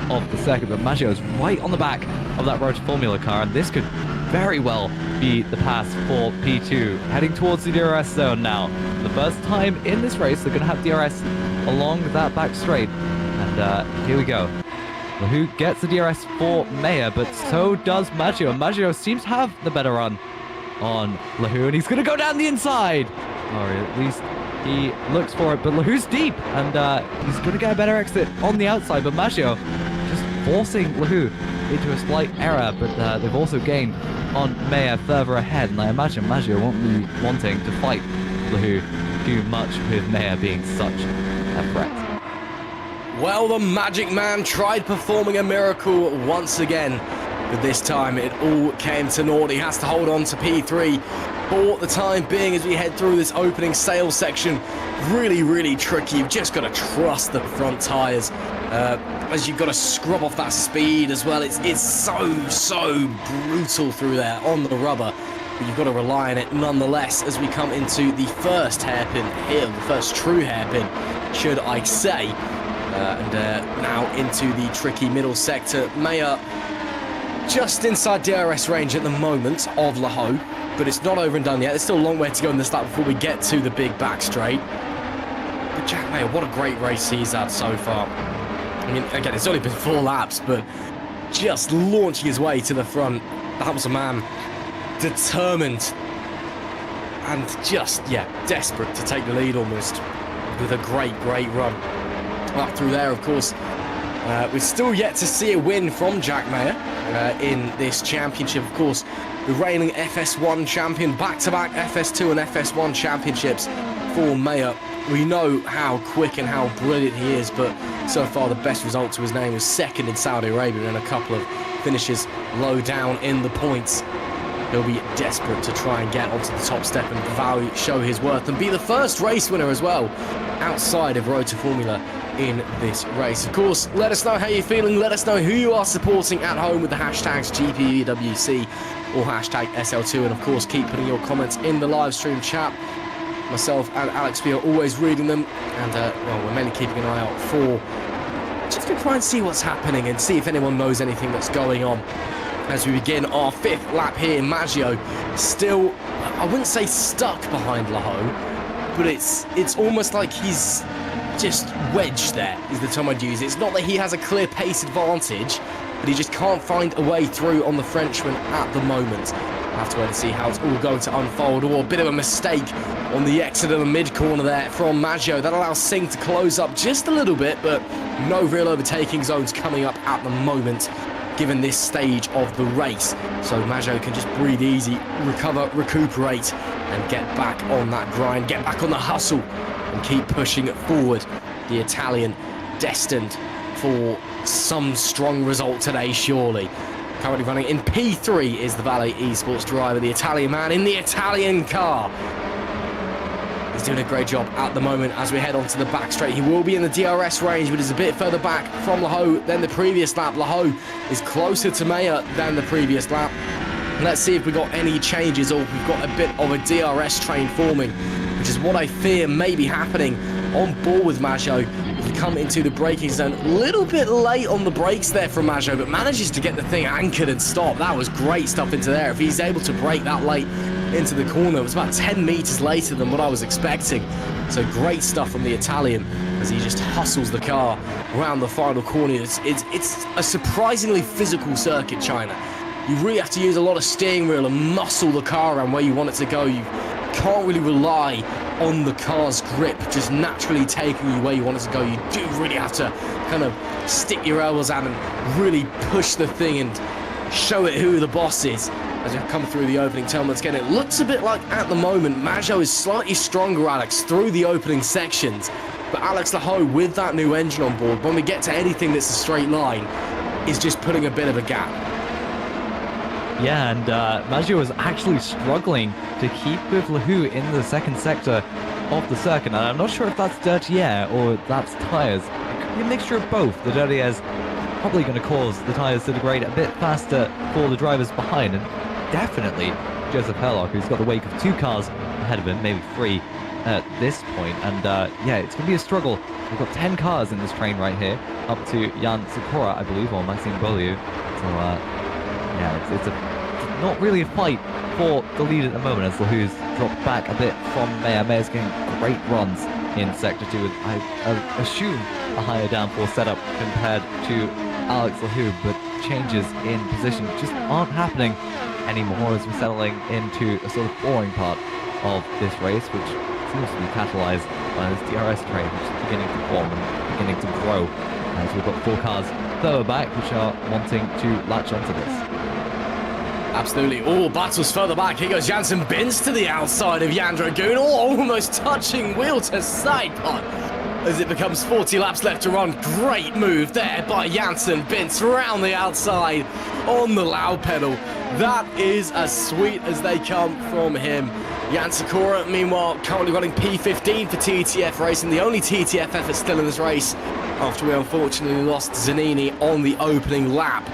of the second. But Maggio is right on the back of that Road to Formula car, and this could very well be the pass for P2, heading towards the DRS zone now. The first time in this race they're going to have DRS along that back straight, and here we go. Laho gets the DRS for Mayer, but so does Maggio. Maggio seems to have the better run on Laho, and he's going to go down the inside, or at least he looks for it, but Laho's deep, and he's going to get a better exit on the outside. But Maggio just forcing Laho into a slight error, but they've also gained on Mayer further ahead, and I imagine Maggio won't be wanting to fight Laho too much with Mayer being such a threat. Well, the Magic Man tried performing a miracle once again, but this time it all came to naught. He has to hold on to P3 for the time being as we head through this opening sales section. Really, really tricky. You've just got to trust the front tyres, as you've got to scrub off that speed as well. It's so brutal through there on the rubber, but you've got to rely on it nonetheless as we come into the first hairpin here, the first true hairpin, should I say. And now into the tricky middle sector. Mayer just inside DRS range at the moment of Laho, but it's not over and done yet. There's still a long way to go in this lap before we get to the big back straight. But Jack Mayer, what a great race he's had so far. I mean, again, it's only been 4 laps, but just launching his way to the front. That was a man determined and just, yeah, desperate to take the lead almost, with a great run up through there. Of course, we're still yet to see a win from Jack Mayer in this championship. Of course, the reigning FS1 champion, back-to-back FS2 and FS1 championships for Mayer. We know how quick and how brilliant he is, but so far the best result to his name was second in Saudi Arabia and a couple of finishes low down in the points. He'll be desperate to try and get onto the top step and show his worth and be the first race winner as well outside of Road to Formula in this race. Of course, let us know how you're feeling. Let us know who you are supporting at home with the hashtags GPVWC or hashtag SL2. And of course, keep putting your comments in the live stream chat. Myself and Alex, we are always reading them. And well, we're mainly keeping an eye out for just to try and see what's happening and see if anyone knows anything that's going on. As we begin our 5th lap here, Maggio still, I wouldn't say stuck behind Laho, but it's almost like he's just wedged there, is the term I'd use. It's not that he has a clear pace advantage, but he just can't find a way through on the Frenchman at the moment. We'll have to wait and see how it's all going to unfold. Or a bit of a mistake on the exit of the mid-corner there from Maggio. That allows Singh to close up just a little bit, but no real overtaking zones coming up at the moment, given this stage of the race. So Maggio can just breathe easy, recover, recuperate, and get back on that grind, get back on the hustle, and keep pushing it forward. The Italian destined for some strong result today, surely. Currently running in P3 is the Valet Esports driver, the Italian man in the Italian car. He's doing a great job at the moment as we head onto the back straight. He will be in the DRS range, but is a bit further back from Laho than the previous lap. Laho is closer to Mayer than the previous lap. Let's see if we've got any changes or we've got a bit of a DRS train forming, which is what I fear may be happening on board with Maggio. If we come into the braking zone, a little bit late on the brakes there from Maggio, but manages to get the thing anchored and stop. That was great stuff into there. If he's able to brake that late into the corner, it was about 10 meters later than what I was expecting. So great stuff from the Italian as he just hustles the car around the final corner. It's a surprisingly physical circuit, China. You really have to use a lot of steering wheel and muscle the car around where you want it to go. You can't really rely on the car's grip just naturally taking you where you want it to go. You do really have to kind of stick your elbows out and really push the thing and show it who the boss is as we come through the opening turn. Once again, it looks a bit like at the moment Maggio is slightly stronger, Alex, through the opening sections, but Alex Laho, with that new engine on board, when we get to anything that's a straight line, is just putting a bit of a gap. Yeah, and Maggio was actually struggling to keep with Laho in the second sector of the circuit, and I'm not sure if that's dirty air or that's tyres. It could be a mixture of both. The dirty air's probably going to cause the tyres to degrade a bit faster for the drivers behind, and definitely Joseph Herlock, who's got the wake of 2 cars ahead of him, maybe 3 at this point, and yeah, it's going to be a struggle. We've got 10 cars in this train right here, up to Jan Sikora, I believe, or Maxime Beaulieu, so yeah, it's not really a fight for the lead at the moment as Laho's dropped back a bit from Mayer. Mayer's getting great runs in Sector 2 with, I assume, a higher downforce setup compared to Alex Laho, but changes in position just aren't happening anymore as we're settling into a sort of boring part of this race, which seems to be catalyzed by this DRS train, which is beginning to form and beginning to grow as we've got 4 cars further back which are wanting to latch onto this. Absolutely. Oh, battles further back. Here goes Jansen Bins to the outside of Jan Dragoon. Oh, almost touching wheel to side pod as it becomes 40 laps left to run. Great move there by Jansen Bins around the outside on the loud pedal. That is as sweet as they come from him. Jan Sikora, meanwhile, currently running P15 for TTF Racing, the only TTF effort still in this race after we unfortunately lost Zanini on the opening lap.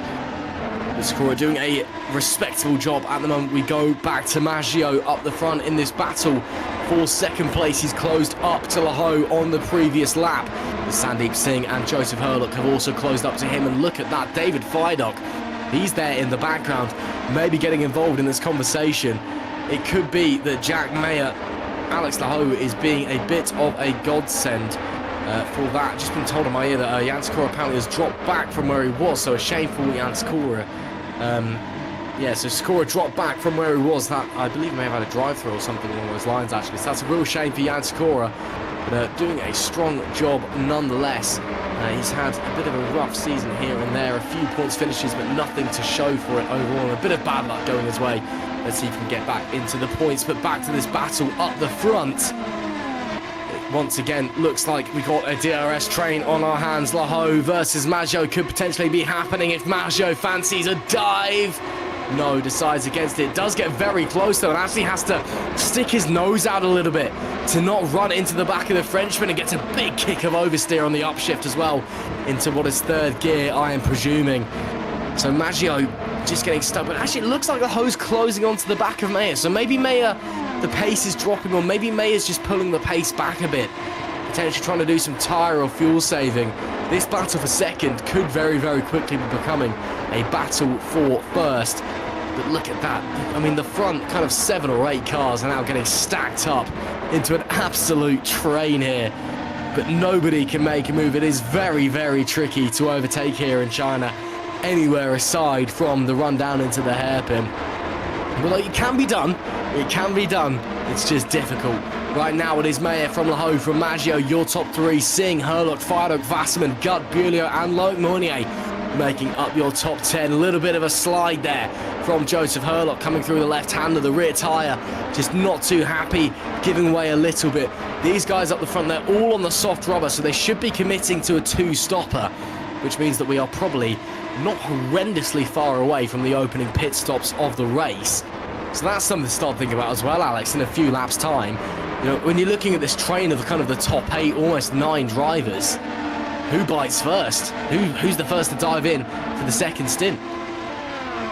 Sikora doing a respectable job at the moment. We go back to Maggio up the front in this battle for second place. He's closed up to Laho on the previous lap. Sandeep Singh and Joseph Herlock have also closed up to him, and look at that, David Feidock. He's there in the background, maybe getting involved in this conversation. It could be that Jack Mayer, Alex Laho, is being a bit of a godsend for that. Just been told in my ear that Jan Sikora apparently has dropped back from where he was, so a shame for Jan Sikora. Yeah, so Sikora dropped back from where he was. That, I believe, may have had a drive-through or something along those lines, actually. So that's a real shame for Jan Sikora, but doing a strong job nonetheless. He's had a bit of a rough season here and there, a few points finishes, but nothing to show for it overall. A bit of bad luck going his way. Let's see if he can get back into the points, but back to this battle up the front. Once again, looks like we got a DRS train on our hands. Laho versus Maggio could potentially be happening if Maggio fancies a dive. No, decides against it. Does get very close though, and actually has to stick his nose out a little bit to not run into the back of the Frenchman, and gets a big kick of oversteer on the upshift as well into what is third gear, I am presuming. So Maggio just getting stuck, but actually it looks like the hose closing onto the back of Meyer. So maybe Meyer, the pace is dropping, or maybe Meyer's just pulling the pace back a bit, potentially trying to do some tyre or fuel saving. This battle for second could very, very quickly be becoming a battle for first. But look at that. I mean, the front kind of 7 or 8 cars are now getting stacked up into an absolute train here. But nobody can make a move. It is very, very tricky to overtake here in China, anywhere aside from the run down into the hairpin. Well, it can be done. It can be done. It's just difficult. Right now it is Meyer from Laho, from Maggio, your top 3, Singh, Herlock, Farouk, Wasserman, Gut, Bulio and Loic Mournier making up your top 10. A little bit of a slide there from Joseph Herlock coming through the left hand of the rear tyre. Just not too happy, giving way a little bit. These guys up the front, they're all on the soft rubber, so they should be committing to a 2-stopper, which means that we are probably not horrendously far away from the opening pit stops of the race. So that's something to start thinking about as well, Alex, in a few laps' time. You know, when you're looking at this train of kind of the top 8, almost 9 drivers, who bites first? Who's the first to dive in for the second stint?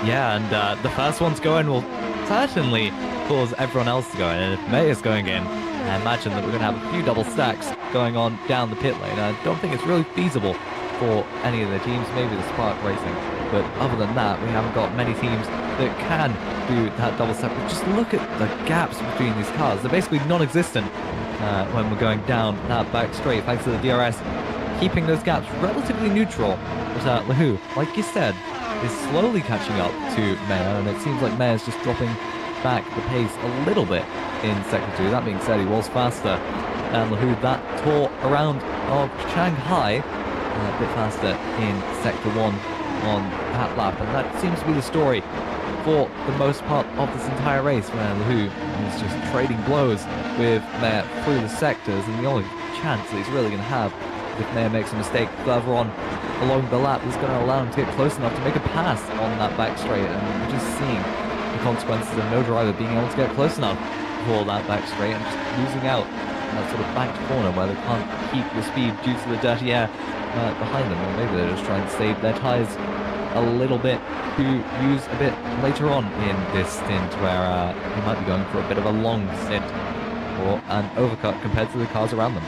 Yeah, and the first one to go in will certainly cause everyone else to go in. And if May is going in, I imagine that we're going to have a few double stacks going on down the pit lane. I don't think it's really feasible for any of the teams, maybe the Spark Racing. But other than that, we haven't got many teams that can do that double stack. But just look at the gaps between these cars. They're basically non-existent when we're going down that back straight, thanks to the DRS keeping those gaps relatively neutral. But Lahu, like you said, is slowly catching up to Meyer, and it seems like Meyer's just dropping back the pace a little bit in Sector 2. That being said, he was faster than Lahu that tour around of Shanghai, a bit faster in Sector 1 on that lap, and that seems to be the story for the most part of this entire race, where Lahu is just trading blows with Meyer through the sectors, and the only chance that he's really going to have if Meyer makes a mistake further on along the lap is going to allow him to get close enough to make a pass on that back straight, and we're just seeing the consequences of no driver being able to get close enough for that back straight and just losing out in that sort of backed corner where they can't keep the speed due to the dirty air behind them, or maybe they're just trying to save their tyres a little bit to use a bit later on in this stint, where they might be going for a bit of a long stint or an overcut compared to the cars around them.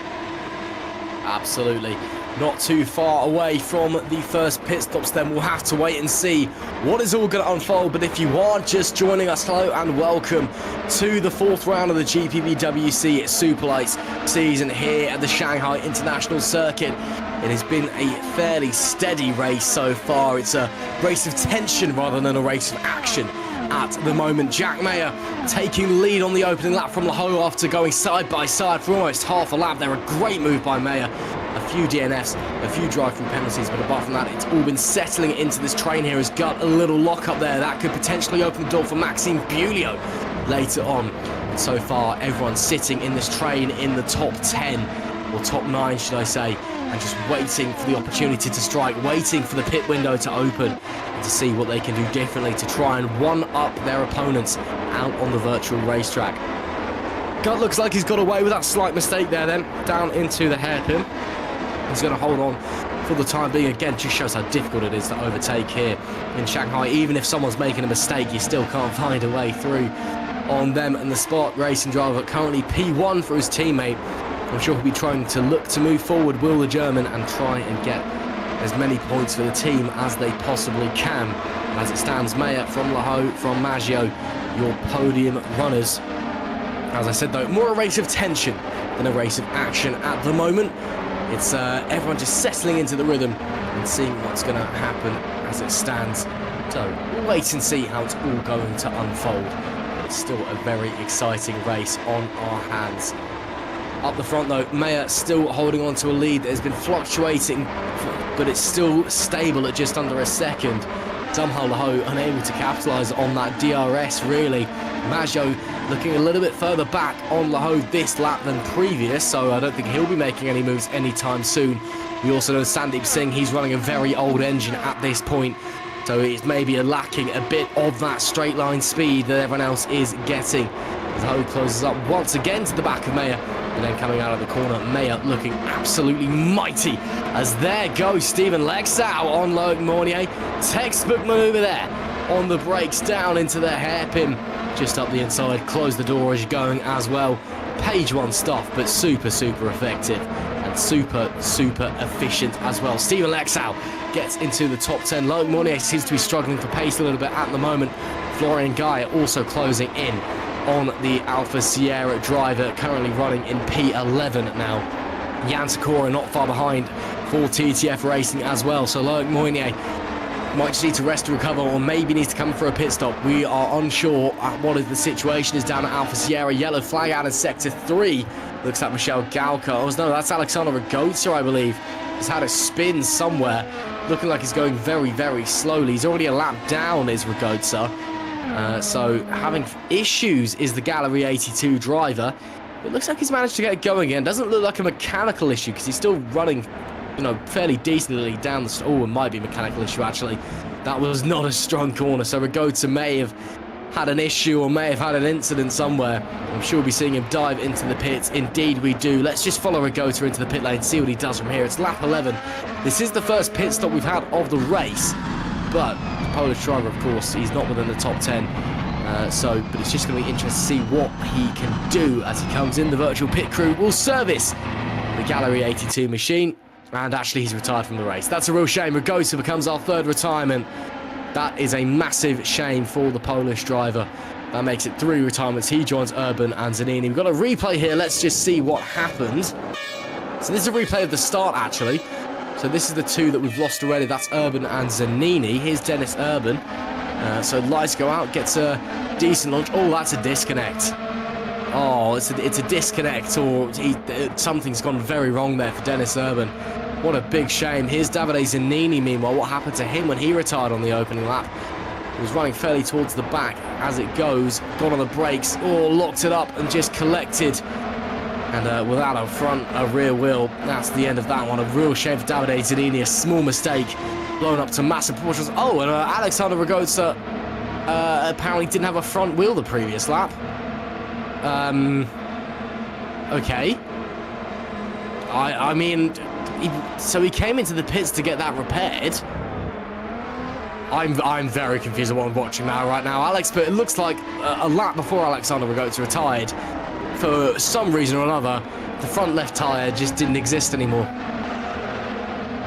Absolutely. Not too far away from the first pit stops then. We'll have to wait and see what is all going to unfold. But if you are just joining us, hello and welcome to the 4th round of the GPVWC Superlights season here at the Shanghai International Circuit. It has been a fairly steady race so far. It's a race of tension rather than a race of action at the moment. Jack Meyer taking the lead on the opening lap from Laho after going side by side for almost half a lap there. A great move by Meyer. A few DNFs, a few drive-through penalties, but apart from that, it's all been settling into this train here. Has got a little lock up there. That could potentially open the door for Maxime Bulio later on. And so far, everyone's sitting in this train in the top 10, or top 9, should I say, and just waiting for the opportunity to strike, waiting for the pit window to open and to see what they can do differently to try and one-up their opponents out on the virtual racetrack. Gut looks like he's got away with that slight mistake there then, down into the hairpin. He's going to hold on for the time being. Again, just shows how difficult it is to overtake here in Shanghai. Even if someone's making a mistake, you still can't find a way through on them. And the Spark Racing driver currently P1 for his teammate. I'm sure he'll be trying to look to move forward, Will the German, and try and get as many points for the team as they possibly can. As it stands, Meyer from Laho, from Maggio, your podium runners. As I said though, more a race of tension than a race of action at the moment. It's everyone just settling into the rhythm and seeing what's going to happen as it stands. So we'll wait and see how it's all going to unfold. It's still a very exciting race on our hands. Up the front though, Meyer still holding on to a lead that has been fluctuating, but it's still stable at just under a second. Somehow Laho unable to capitalise on that DRS, really. Maggio looking a little bit further back on Laho this lap than previous, so I don't think he'll be making any moves anytime soon. We also know Sandeep Singh, he's running a very old engine at this point, so it's maybe lacking a bit of that straight line speed that everyone else is getting. As Laho closes up once again to the back of Mayer, and then coming out of the corner, Mayer looking absolutely mighty. As there goes Stephen Lexau on Loic Mournier. Textbook manoeuvre there on the brakes, down into the hairpin. Just up the inside, close the door as you're going as well. Page one stuff, but super effective. And super efficient as well. Stephen Lexau gets into the top 10. Loic Mournier seems to be struggling for pace a little bit at the moment. Florian Guy also closing in on the Alpha Sierra driver, currently running in P11 now. Jan Sakura not far behind for TTF Racing as well, so Loic Mournier might just need to rest and recover, or maybe needs to come for a pit stop. We are unsure what the situation is down at Alpha Sierra. Yellow flag out in Sector 3. Looks like Michelle Galka. Oh no, that's Alexander Ragotsa, I believe. He's had a spin somewhere. Looking like he's going very slowly. He's already a lap down, is Ragotsa. So having issues is the Gallery 82 driver. It looks like he's managed to get it going again. Doesn't look like a mechanical issue because he's still running, you know, fairly decently down the... Oh, it might be a mechanical issue, actually. That was not a strong corner, so Ragotsa may have had an issue or may have had an incident somewhere. I'm sure we'll be seeing him dive into the pits. Indeed we do. Let's just follow Ragotsa into the pit lane, see what he does from here. It's lap 11. This is the first pit stop we've had of the race, but the Polish driver, of course, he's not within the top 10. But it's just going to be interesting to see what he can do as he comes in. The virtual pit crew will service the Gallery 82 machine, and actually he's retired from the race. That's a real shame. Ragotsa becomes our third retirement. That is a massive shame for the Polish driver. That makes it 3 retirements. He joins Urban and Zanini. We've got a replay here. Let's just see what happened. So this is a replay of the start, actually. So this is the 2 that we've lost already. That's Urban and Zanini. Here's Dennis Urban. So lights go out, gets a decent launch. Oh, that's a disconnect. Oh, it's a disconnect, or something's gone very wrong there for Dennis Urban. What a big shame. Here's Davide Zanini, meanwhile. What happened to him when he retired on the opening lap? He was running fairly towards the back as it goes. Got on the brakes. Oh, locked it up and just collected. And without a rear wheel, that's the end of that one. A real shame for Davide Zanini. A small mistake. Blown up to massive proportions. Oh, and Alexander Ragotsa apparently didn't have a front wheel the previous lap. Okay. I mean, so he came into the pits to get that repaired. I'm very confused at what I'm watching now right now, Alex, but it looks like a lap before Alexander Ragotsa retired, for some reason or another, the front left tyre just didn't exist anymore.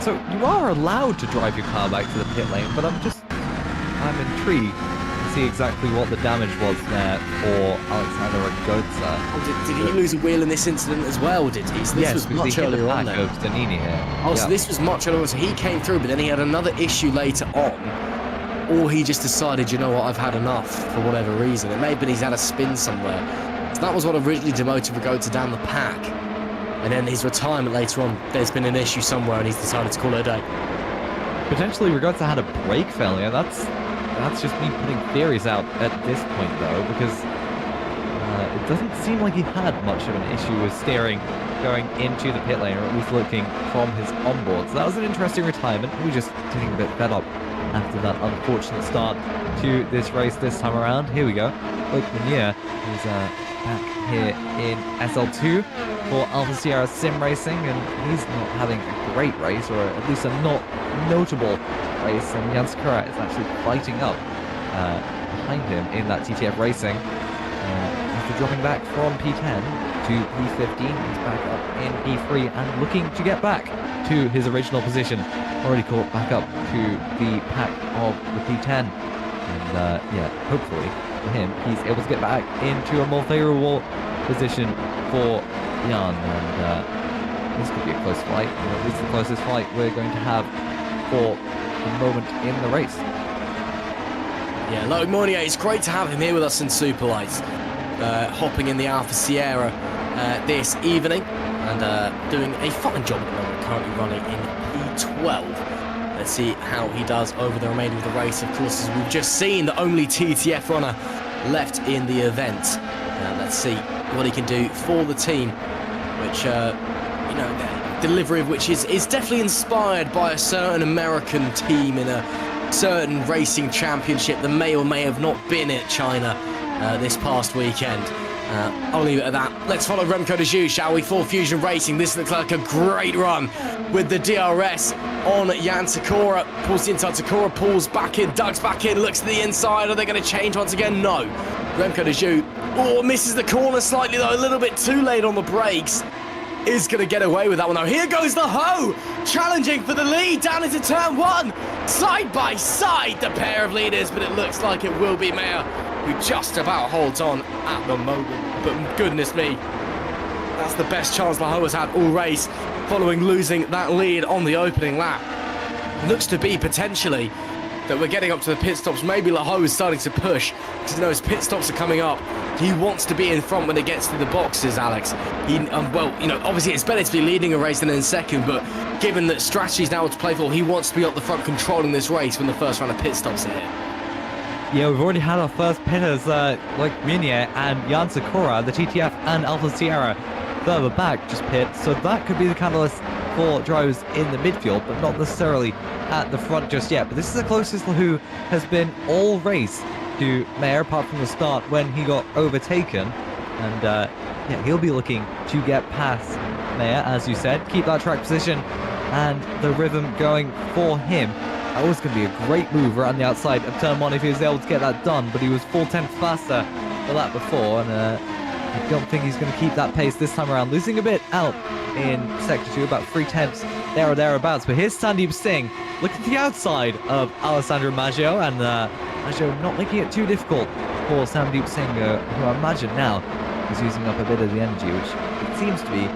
So you are allowed to drive your car back to the pit lane, but I'm intrigued to see exactly what the damage was there for Alexander Ragotsa. Oh, did he lose a wheel in this incident as well, did he? So this was much earlier on then. Oh, so this was much earlier on. So he came through, but then he had another issue later on. Or he just decided, you know what, I've had enough for whatever reason. It may have been he's had a spin somewhere. So that was what originally demoted Ragotsa down the pack. And then his retirement later on, there's been an issue somewhere and he's decided to call it a day. Potentially Ragotsa had a brake failure. That's just me putting theories out at this point, though, because it doesn't seem like he had much of an issue with steering going into the pit lane, or at least looking from his onboard. So that was an interesting retirement. We were just getting a bit fed up after that unfortunate start to this race this time around. Here we go. Loic Mournier is back here in SL2 for Alpha Sierra Sim Racing, and he's not having a great race, or at least a not notable race, and Jan Sakura is actually fighting up behind him in that TTF Racing. After dropping back from P10 to P15, he's back up in P3 and looking to get back to his original position. Already caught back up to the pack of the P10. And yeah, hopefully for him, he's able to get back into a more favourable position for Jan. And this could be a close fight, or at least the closest fight we're going to have for the moment in the race. Yeah, Loic Mournier, it's great to have him here with us in Superlights, hopping in the Alpha Sierra this evening, and doing a fine job at the moment, currently running in P12. Let's see how he does over the remainder of the race. Of course, as we've just seen, the only TTF runner left in the event. Let's see what he can do for the team, which, you know, the delivery of which is definitely inspired by a certain American team in a certain racing championship that may or may have not been at China this past weekend. I'll leave it at that. Let's follow Remco de Joux, shall we? For Fusion Racing, this looks like a great run with the DRS on Jan Takura. Pulls the inside, Takura pulls back in, Doug's back in, looks to the inside. Are they going to change once again? No. Remco de Joux, oh, misses the corner slightly though, a little bit too late on the brakes. Is going to get away with that one though. Here goes the Ho, challenging for the lead down into turn one. Side by side, the pair of leaders, but it looks like it will be Mayer who just about holds on at the moment. But goodness me, that's the best chance the Ho has had all race, following losing that lead on the opening lap. Looks to be potentially that we're getting up to the pit stops. Maybe Laho is starting to push because he knows pit stops are coming up. He wants to be in front when it gets to the boxes, Alex. Well, you know, obviously it's better to be leading a race than in second, but given that strategy is now to play for, he wants to be up the front controlling this race when the first round of pit stops are here. Yeah, we've already had our first pitters like Munier and Jan Sakura, the TTF and Alpha Sierra further back just pit, so that could be the catalyst for drivers in the midfield, but not necessarily at the front just yet. But this is the closest Lahu has been all race to Mayer, apart from the start when he got overtaken. And yeah, he'll be looking to get past Mayer, as you said, keep that track position and the rhythm going for him. That was going to be a great move around the outside of turn one if he was able to get that done, but he was 4/10 faster the lap before, and I don't think he's going to keep that pace this time around. Losing a bit out in sector 2, about 3/10 there or thereabouts. But here's Sandeep Singh looking at the outside of Alessandro Maggio, and Maggio not making it too difficult for Sandeep Singh, who I imagine now is using up a bit of the energy, which it seems to be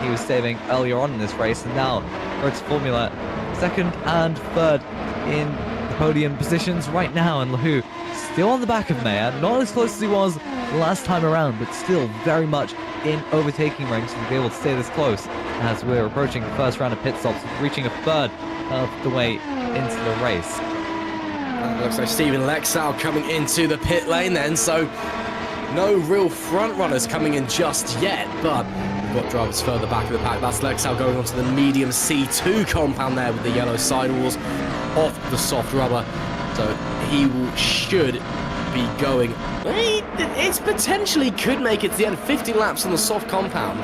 he was saving earlier on in this race, and now Road's Formula second and third in the podium positions right now, and Lahu still on the back of Mayer, not as close as he was last time around, but still very much in overtaking ranks to be able to stay this close as we're approaching the first round of pit stops, reaching a third of the way into the race. Looks like Stephen Lexau coming into the pit lane then, so no real front runners coming in just yet, but we've got drivers further back in the pack. That's Lexau going onto the medium C2 compound there with the yellow sidewalls off the soft rubber, so he should be going. It's potentially could make it to the end. 50 laps on the soft compound.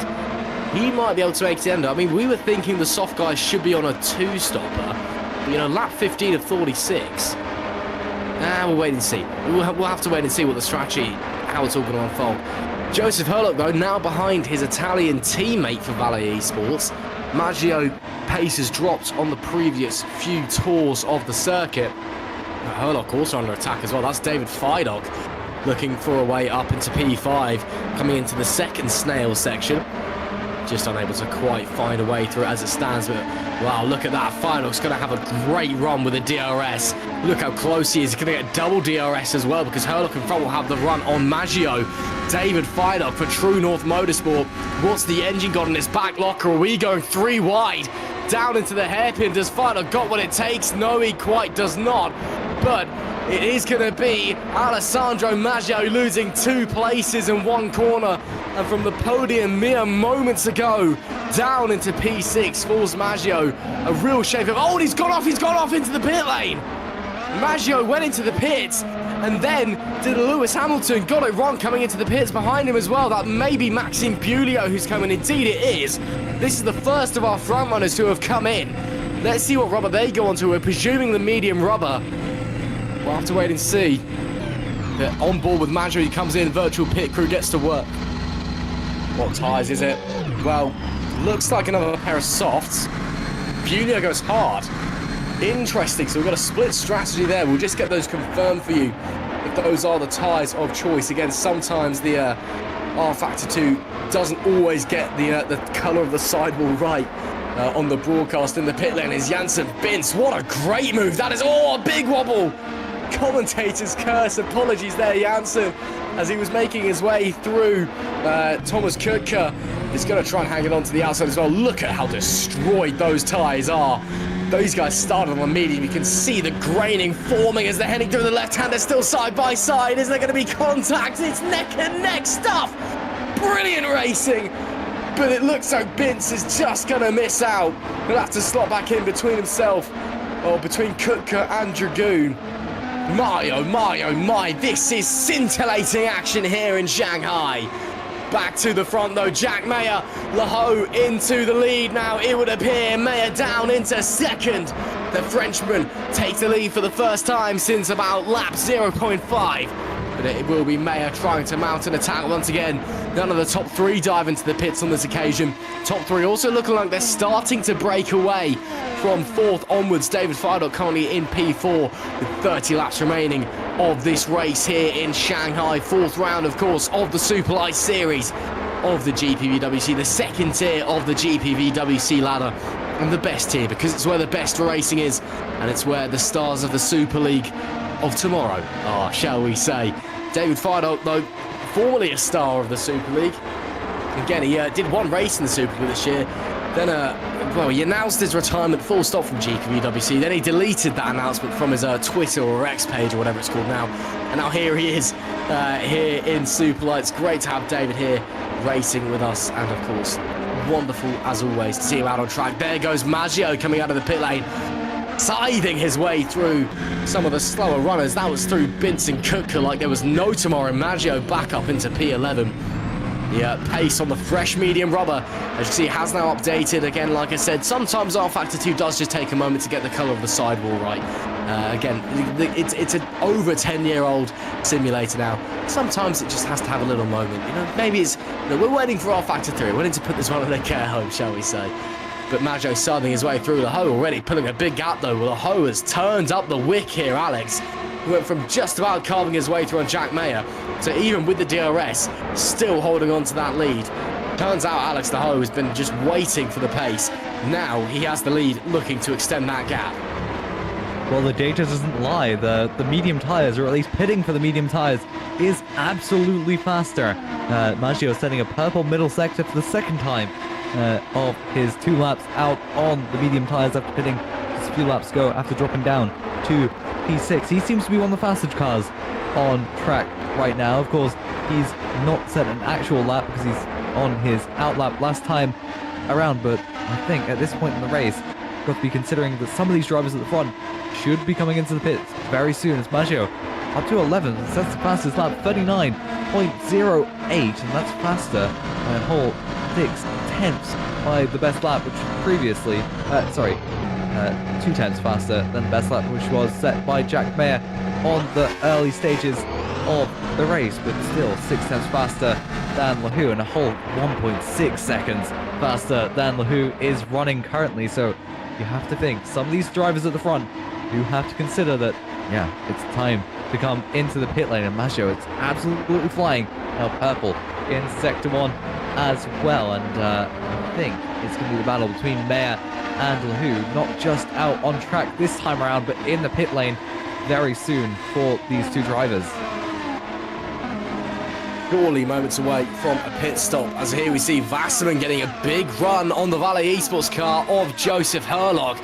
He might be able to make it to the end. I mean, we were thinking the soft guys should be on a two-stopper. You know, lap 15 of 46. We'll wait and see. We'll have to wait and see what the strategy, how it's all going to unfold. Joseph Hurlock, though, now behind his Italian teammate for Valle Esports. Maggio pace has dropped on the previous few tours of the circuit. Hurlock also under attack as well. That's David Feidock looking for a way up into P5, coming into the second snail section. Just unable to quite find a way through it as it stands, but wow, look at that. Feidock's going to have a great run with a DRS. Look how close he is. He's going to get double DRS as well, because Hurlock in front will have the run on Maggio. David Feidock for True North Motorsport. What's the engine got in his back locker? Are we going three wide down into the hairpin? Does Feidock got what it takes? No, he quite does not. But it is going to be Alessandro Maggio losing 2 places in 1 corner. And from the podium mere moments ago, down into P6 falls Maggio. A real shame. Oh, and he's gone off into the pit lane. Maggio went into the pits, and then did Lewis Hamilton, got it wrong coming into the pits behind him as well. That may be Maxime Bulio who's coming. Indeed it is. This is the first of our front runners who have come in. Let's see what rubber they go onto. We're presuming the medium rubber. We'll have to wait and see. They're on board with Maggio. He comes in, virtual pit crew gets to work. What tyres is it? Well, looks like another pair of softs. Bulio goes hard. Interesting, so we've got a split strategy there. We'll just get those confirmed for you if those are the tyres of choice. Again, sometimes the R Factor 2 doesn't always get the colour of the sidewall right on the broadcast. In the pit lane is Janssen Binz. What a great move. That is, a big wobble. Commentator's curse. Apologies there, Janssen, as he was making his way through. Thomas Kutka is going to try and hang it on to the outside as well. Look at how destroyed those tyres are. Those guys started on the medium. You can see the graining forming as they're heading through the left-hand. They're still side by side. Is there going to be contact? It's neck and neck stuff. Brilliant racing. But it looks like Binz is just going to miss out. He'll have to slot back in between himself, or between Kutka and Dragoon. My, oh my, oh my. This is scintillating action here in Shanghai. Back to the front though, Jack Mayer, Laho into the lead now, it would appear. Mayer down into second. The Frenchman takes the lead for the first time since about lap 0.5. But it will be Mayer trying to mount an attack once again. None of the top three dive into the pits on this occasion. Top three also looking like they're starting to break away from fourth onwards. David Foulkes currently in P4 with 30 laps remaining of this race here in Shanghai. Fourth round, of course, of the Superlights series of the GPVWC, the second tier of the GPVWC ladder, and the best tier because it's where the best racing is, and it's where the stars of the Super League of tomorrow are, shall we say. David Foulkes, though, formerly a star of the Super League. Again, he did one race in the Super League this year. Then, well, he announced his retirement full stop from GPVWC. Then he deleted that announcement from his Twitter or X page or whatever it's called now. And now here he is, here in Superlights. Great to have David here racing with us. And, of course, wonderful, as always, to see him out on track. There goes Maggio coming out of the pit lane, scything his way through some of the slower runners. That was through Binz and Kutka like there was no tomorrow. Maggio back up into P11. The pace on the fresh medium rubber, as you see, has now updated. Again, like I said, sometimes R-Factor 2 does just take a moment to get the colour of the sidewall right. Again, it's an over 10-year-old simulator now. Sometimes it just has to have a little moment. You know, maybe it's, you know, we're waiting for R-Factor 3. We're waiting to put this one in their care home, shall we say. But Maggio scything his way through Laho already, pulling a big gap though. Well, Laho has turned up the wick here, Alex. He went from just about carving his way through on Jack Mayer to even with the DRS, still holding on to that lead. Turns out Alex Laho has been just waiting for the pace. Now he has the lead, looking to extend that gap. Well, the data doesn't lie. The medium tyres, or at least pitting for the medium tyres, is absolutely faster. Maggio setting a purple middle sector for the second time of his 2 laps out on the medium tyres after pitting just a few laps ago after dropping down to P6. He seems to be one of the fastest cars on track right now. Of course, he's not set an actual lap because he's on his out lap last time around, but I think at this point in the race, we've got to be considering that some of these drivers at the front should be coming into the pits very soon. As Maggio up to 11, that's the fastest lap, 39.08, and that's faster by a whole 6/10 by the best lap, which was previously, 2/10 faster than the best lap, which was set by Jack Mayer on the early stages of the race, but still 6/10 faster than Laho, and a whole 1.6 seconds faster than Laho is running currently. So you have to think, some of these drivers at the front do have to consider that, yeah, it's time to come into the pit lane. And Maggio, it's absolutely flying. Now purple in sector 1 as well, and I think it's going to be the battle between Mayer and Laho, not just out on track this time around, but in the pit lane very soon for these two drivers. Surely moments away from a pit stop, as here we see Wasserman getting a big run on the Valet Esports car of Joseph Herlock.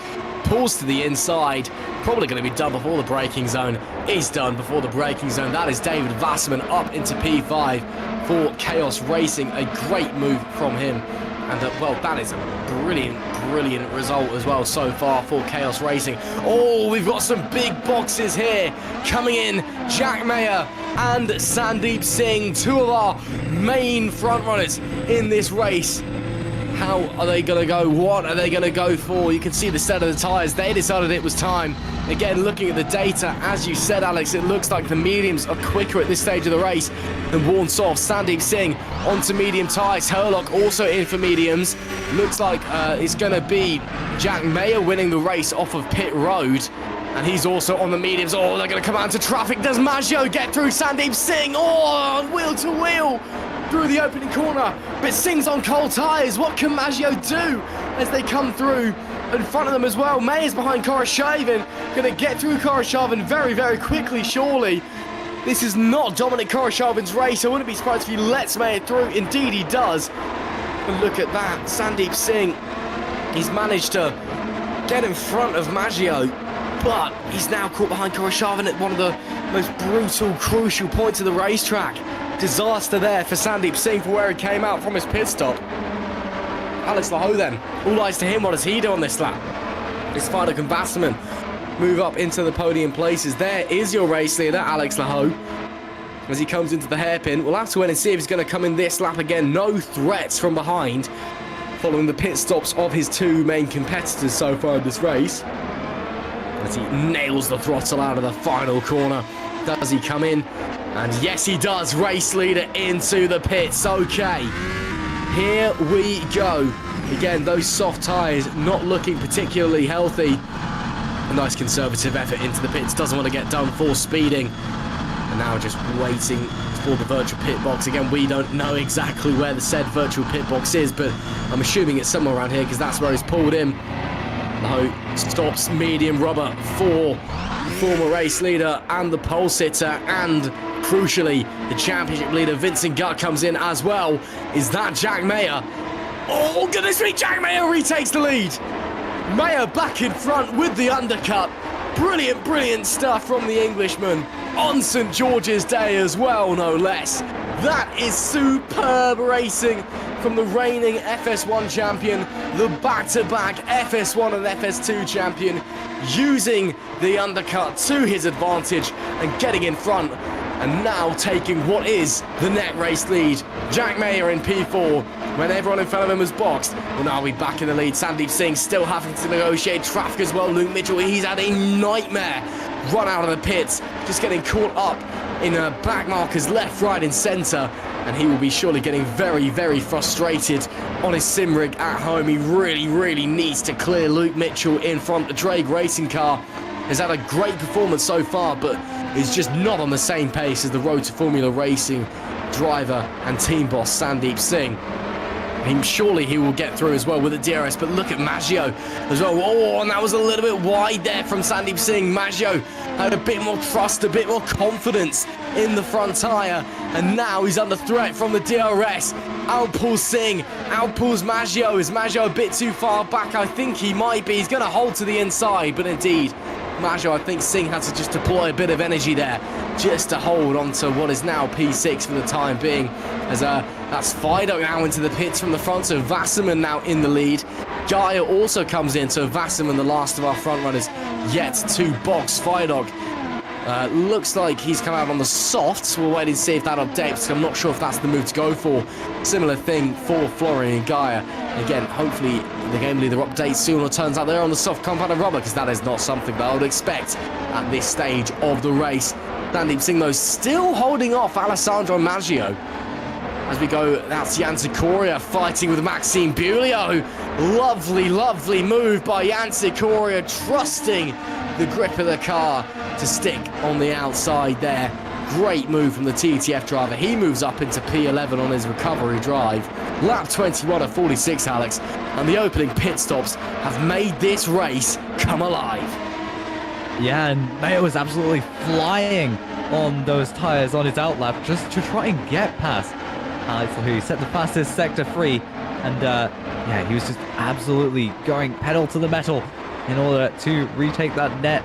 Pulls to the inside, probably going to be done before the braking zone is done. Before the braking zone, that is David Wasserman up into P5 for Chaos Racing. A great move from him, and well, that is a brilliant result as well so far for Chaos Racing. Oh, we've got some big boxes here coming in. Jack Mayer and Sandeep Singh, 2 of our main front runners in this race. How are they going to go? What are they going to go for? You can see the set of the tyres. They decided it was time. Again, looking at the data, as you said, Alex, it looks like the mediums are quicker at this stage of the race than Warnsoft. Sandeep Singh onto medium tyres. Herlock also in for mediums. Looks like it's going to be Jack Mayer winning the race off of pit road. And he's also on the mediums. Oh, they're going to come out into traffic. Does Maggio get through Sandeep Singh? Oh, wheel to wheel through the opening corner. But Singh's on cold tyres. What can Maggio do as they come through in front of them as well? Mayer's behind Koroshavin. Going to get through Koroshavin very quickly, surely. This is not Dominic Koroshavin's race. I wouldn't be surprised if he lets Mayer through. Indeed, he does. And look at that. Sandeep Singh, he's managed to get in front of Maggio, but he's now caught behind Koroshavin at one of the most brutal, crucial points of the racetrack. Disaster there for Sandeep Singh for where he came out from his pit stop. Alex Laho then, all eyes to him. What does he do on this lap? It's Fabian and Wasserman move up into the podium places. There is your race leader, Alex Laho. As he comes into the hairpin, we'll have to wait and see if he's going to come in this lap again. No threats from behind, following the pit stops of his two main competitors so far in this race. As he nails the throttle out of the final corner. Does he come in? And yes, he does. Race leader into the pits. Okay, here we go. Again, those soft tyres not looking particularly healthy. A nice conservative effort into the pits. Doesn't want to get done for speeding. And now just waiting for the virtual pit box. Again, we don't know exactly where the said virtual pit box is, but I'm assuming it's somewhere around here because that's where he's pulled in. No, stops medium rubber for the former race leader and the pole sitter, and crucially, the championship leader Vincent Gutt comes in as well. Is that Jack Mayer? Oh, goodness me, Jack Mayer retakes the lead. Mayer back in front with the undercut. Brilliant, brilliant stuff from the Englishman on St George's Day as well, no less. That is superb racing from the reigning FS1 champion, the back-to-back FS1 and FS2 champion, using the undercut to his advantage and getting in front, and now taking what is the net race lead. Jack Mayer in P4 when everyone in front of him was boxed. Well, now we're back in the lead. Sandeep Singh still having to negotiate traffic as well. Luke Mitchell, he's had a nightmare run out of the pits, just getting caught up in back markers left, right and centre, and he will be surely getting very, very frustrated on his sim rig at home. He really needs to clear Luke Mitchell in front. The Drake racing car has had a great performance so far, but is just not on the same pace as the Road to Formula Racing driver and team boss Sandeep Singh. Surely he will get through as well with the DRS, but look at Maggio as well. Oh, and that was a little bit wide there from Sandeep Singh. Maggio had a bit more trust, a bit more confidence in the front tyre, and now he's under threat from the DRS. Outpulls Singh, outpulls Maggio. Is Maggio a bit too far back? I think he might be. He's going to hold to the inside, but indeed, Maggio, I think Singh had to just deploy a bit of energy there just to hold on to what is now P6 for the time being, as that's Fido now into the pits from the front, so Wasserman now in the lead. Gaia also comes in, so Wasserman, the last of our front runners, yet to box Fido. Looks like he's come out on the softs. We'll wait and see if that updates. I'm not sure if that's the move to go for. Similar thing for Florian Gaia. Again, hopefully the game leader updates soon, or turns out they're on the soft compounded rubber, because that is not something that I would expect at this stage of the race. Sandeep Singh, though, still holding off Alessandro Maggio. As we go, that's Jan Sikoria fighting with Maxime Bulio. Lovely move by Jan Sikoria, trusting the grip of the car to stick on the outside there. Great move from the TTF driver. He moves up into P11 on his recovery drive. Lap 21 of 46, Alex. And the opening pit stops have made this race come alive. Yeah, and Mayer was absolutely flying on those tyres on his outlap just to try and get past Alex Laho. He set the fastest sector free, and yeah, he was just absolutely going pedal to the metal in order to retake that net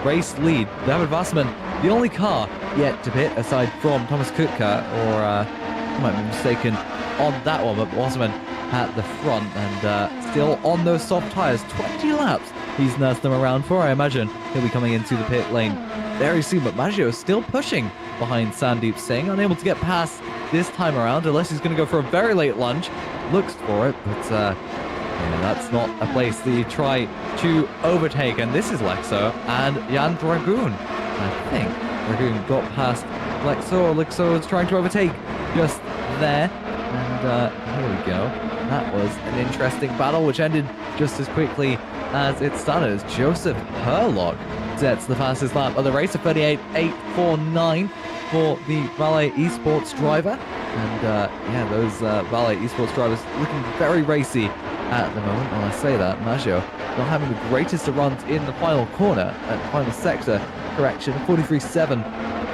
race lead. David Wasserman, the only car yet to pit aside from Thomas Kutka, or I might be mistaken on that one, but Wasserman at the front and still on those soft tyres. 20 laps he's nursed them around for. I imagine he'll be coming into the pit lane very soon, but Maggio is still pushing behind Sandeep Singh, unable to get past this time around unless he's going to go for a very late lunge. Looks for it, but yeah, that's not a place that you try to overtake. And this is Lexo and Jan Dragoon. I think Dragoon got past Lexo, or Lexo was trying to overtake just there. And here we go. That was an interesting battle, which ended just as quickly as it started, as Joseph Herlock sets the fastest lap of the race, a 38.849 for the Valet Esports driver. And yeah, those Valet Esports drivers looking very racy at the moment. When I say that, Maggio not having the greatest of runs in the final corner and final sector correction. 43.7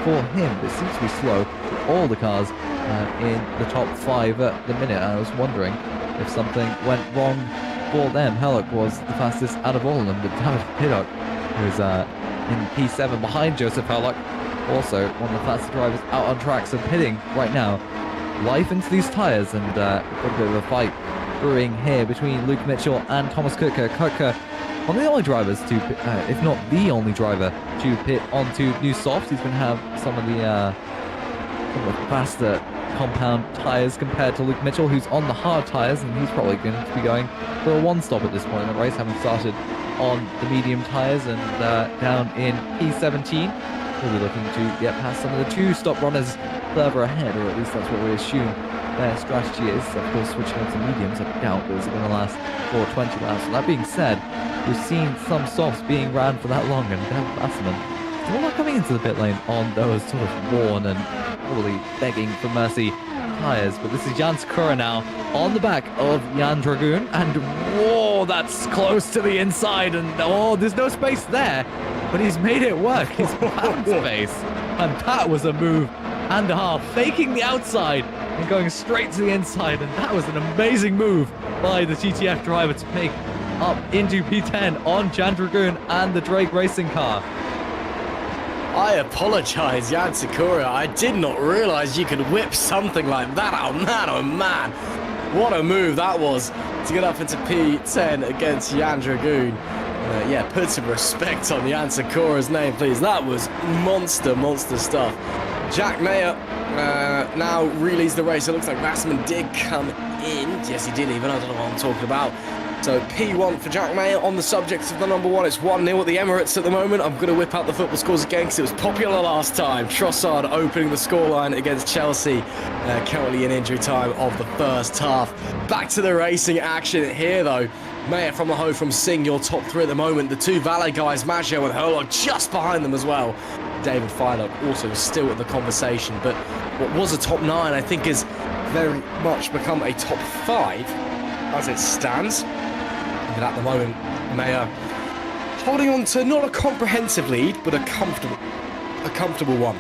for him. It seems to be slow for all the cars in the top 5 at the minute. I was wondering if something went wrong for them. Hellock was the fastest out of all of them, but David Piddock, who's in P7 behind Joseph Hellock, also one of the fastest drivers out on track. So pitting right now, life into these tyres, and got a bit of a fight brewing here between Luke Mitchell and Thomas Kutka. Kutka, one of the only drivers to, if not the only driver, to pit onto new softs. He's going to have some of the faster compound tyres compared to Luke Mitchell, who's on the hard tyres, and he's probably going to be going for a one-stop at this point in the race, having started on the medium tyres and down in P17. We'll be looking to get past some of the two-stop runners further ahead, or at least that's what we assume their strategy is. Of course, switching on to mediums, I doubt those are going to last for 20 laps. So that being said, we've seen some softs being ran for that long, and Dan Basserman still not coming into the pit lane on those sort of worn and probably begging for mercy tyres. But this is Jan Sakura now on the back of Jan Dragoon, and whoa, that's close to the inside, and oh, there's no space there, but he's made it work. He's found space, and that was a move and a half, faking the outside and going straight to the inside, and that was an amazing move by the TTF driver to make up into P10 on Jan Dragoon and the Drake racing car. I apologize, Jan Sakura. I did not realize you could whip something like that. Oh man, oh man. What a move that was to get up into P10 against Jan Dragoon. Yeah, put some respect on Jan Sakura's name, please. That was monster stuff. Jack Mayer now relays the race. It looks like Rassman did come in. Yes, he did even. I don't know what I'm talking about. So P1 for Jack Mayer on the subject of the number one. It's 1-0 at the Emirates at the moment. I'm going to whip out the football scores again because it was popular last time. Trossard opening the scoreline against Chelsea. Currently in injury time of the first half. Back to the racing action here though. Mayer from the hoe from Singh, your top three at the moment. The two valet guys, Maggio and Herlock, just behind them as well. David Feilock also still in the conversation. But what was a top 9 I think has very much become a top 5 as it stands. And at the moment, Mayer holding on to not a comprehensive lead, but a comfortable one.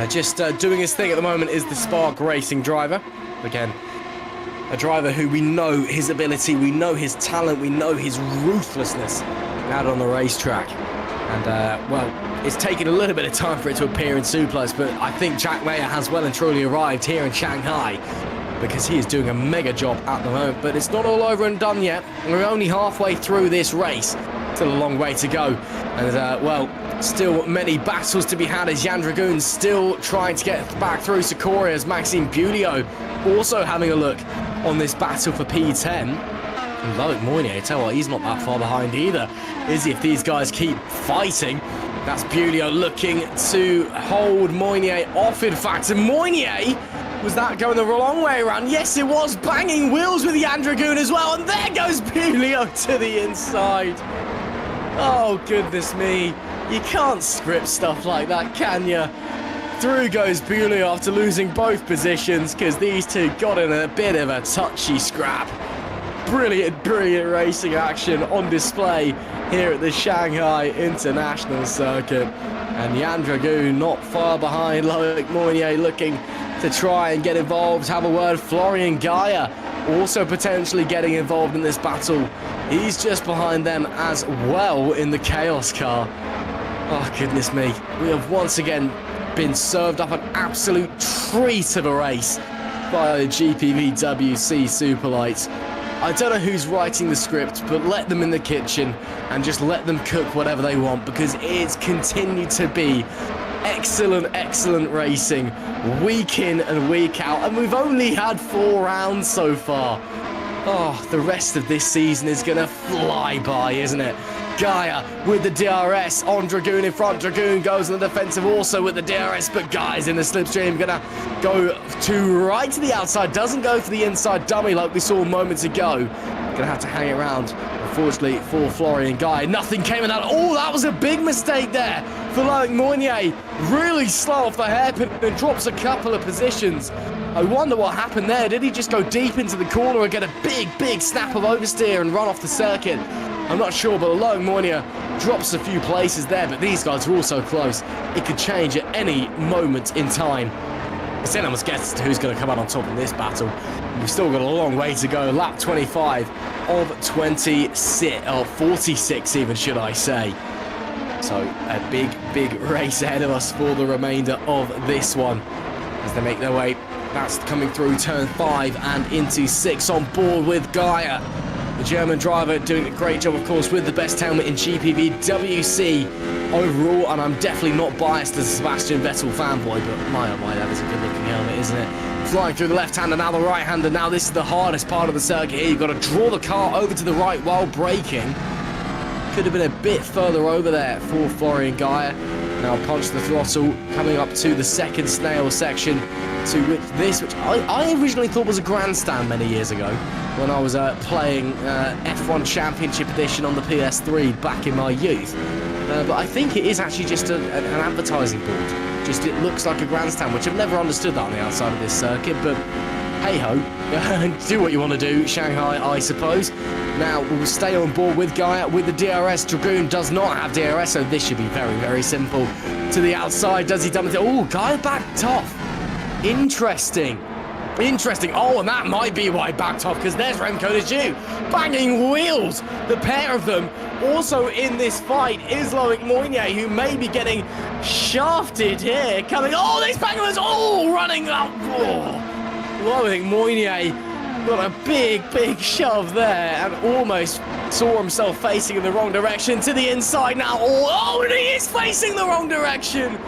Just doing his thing at the moment is the Spark Racing driver. Again, a driver who we know his ability, we know his talent, we know his ruthlessness out on the racetrack. And, well, it's taken a little bit of time for it to appear in Superlights, but I think Jack Mayer has well and truly arrived here in Shanghai, because he is doing a mega job at the moment. But it's not all over and done yet. We're only halfway through this race. Still a long way to go. And, well, still many battles to be had as Jan Dragoon still trying to get back through Sakura, as Maxime Bulio also having a look on this battle for P10. And Loic Moynier, tell you what, he's not that far behind either, is he, if these guys keep fighting? That's Bulio looking to hold Moynier off, in fact. And Moynier, was that going the wrong way around? Yes, it was. Banging wheels with Jan Dragoon as well. And there goes Bulio to the inside. Oh, goodness me. You can't script stuff like that, can you? Through goes Bulio after losing both positions, because these two got in a bit of a touchy scrap. Brilliant racing action on display here at the Shanghai International Circuit. And Jan Dragoon not far behind. Loic Moynier looking to try and get involved, have a word. Florian Gaia also potentially getting involved in this battle. He's just behind them as well in the Chaos car. Oh, goodness me. We have once again been served up an absolute treat of a race by the GPVWC Superlights. I don't know who's writing the script, but let them in the kitchen and just let them cook whatever they want, because it's continued to be excellent racing week in and week out, and we've only had 4 rounds so far. Oh, the rest of this season is gonna fly by, isn't it? Gaia with the DRS on Dragoon in front. Dragoon goes on the defensive also with the DRS, but Gaia's in the slipstream, gonna go to right to the outside, doesn't go for the inside dummy like we saw moments ago. Gonna have to hang it around, unfortunately, for Florian Gaia. Nothing came in that. Oh, that was a big mistake there for Loic Moynier. Really slow off the hairpin and drops a couple of positions. I wonder what happened there. Did he just go deep into the corner and get a big snap of oversteer and run off the circuit? I'm not sure, but Loic Moynier drops a few places there, but these guys are also close. It could change at any moment in time. It's anybody's guess as to who's going to come out on top in this battle. We've still got a long way to go. Lap 25 of 26, or 46 even, should I say. So a big race ahead of us for the remainder of this one as they make their way. That's coming through turn 5 and into 6 on board with Gaia. The German driver doing a great job, of course, with the best helmet in GPVWC overall, and I'm definitely not biased as a Sebastian Vettel fanboy, but my oh my, that is a good-looking helmet, isn't it? Flying through the left-hander, now the right-hander. Now this is the hardest part of the circuit here. You've got to draw the car over to the right while braking. Could have been a bit further over there for Florian Gaia. Now punch the throttle, coming up to the second snail section, to which I originally thought was a grandstand many years ago when I was playing F1 Championship Edition on the PS3 back in my youth. But I think it is actually just an advertising board. Just it looks like a grandstand, which I've never understood that on the outside of this circuit, but hey-ho, do what you want to do, Shanghai, I suppose. Now, we'll stay on board with Gaia with the DRS. Dragoon does not have DRS, so this should be very, very simple. To the outside, does he dump it? Oh, Gaia backed off. Interesting. Oh, and that might be why backed off, because there's Remco de Jew. Banging wheels. The pair of them also in this fight is Loic Moynier, who may be getting shafted here. Coming, oh, these banging wheels, oh, running out. Oh. Loic Moynier got a big shove there and almost saw himself facing in the wrong direction to the inside now. Oh, and he is facing the wrong direction.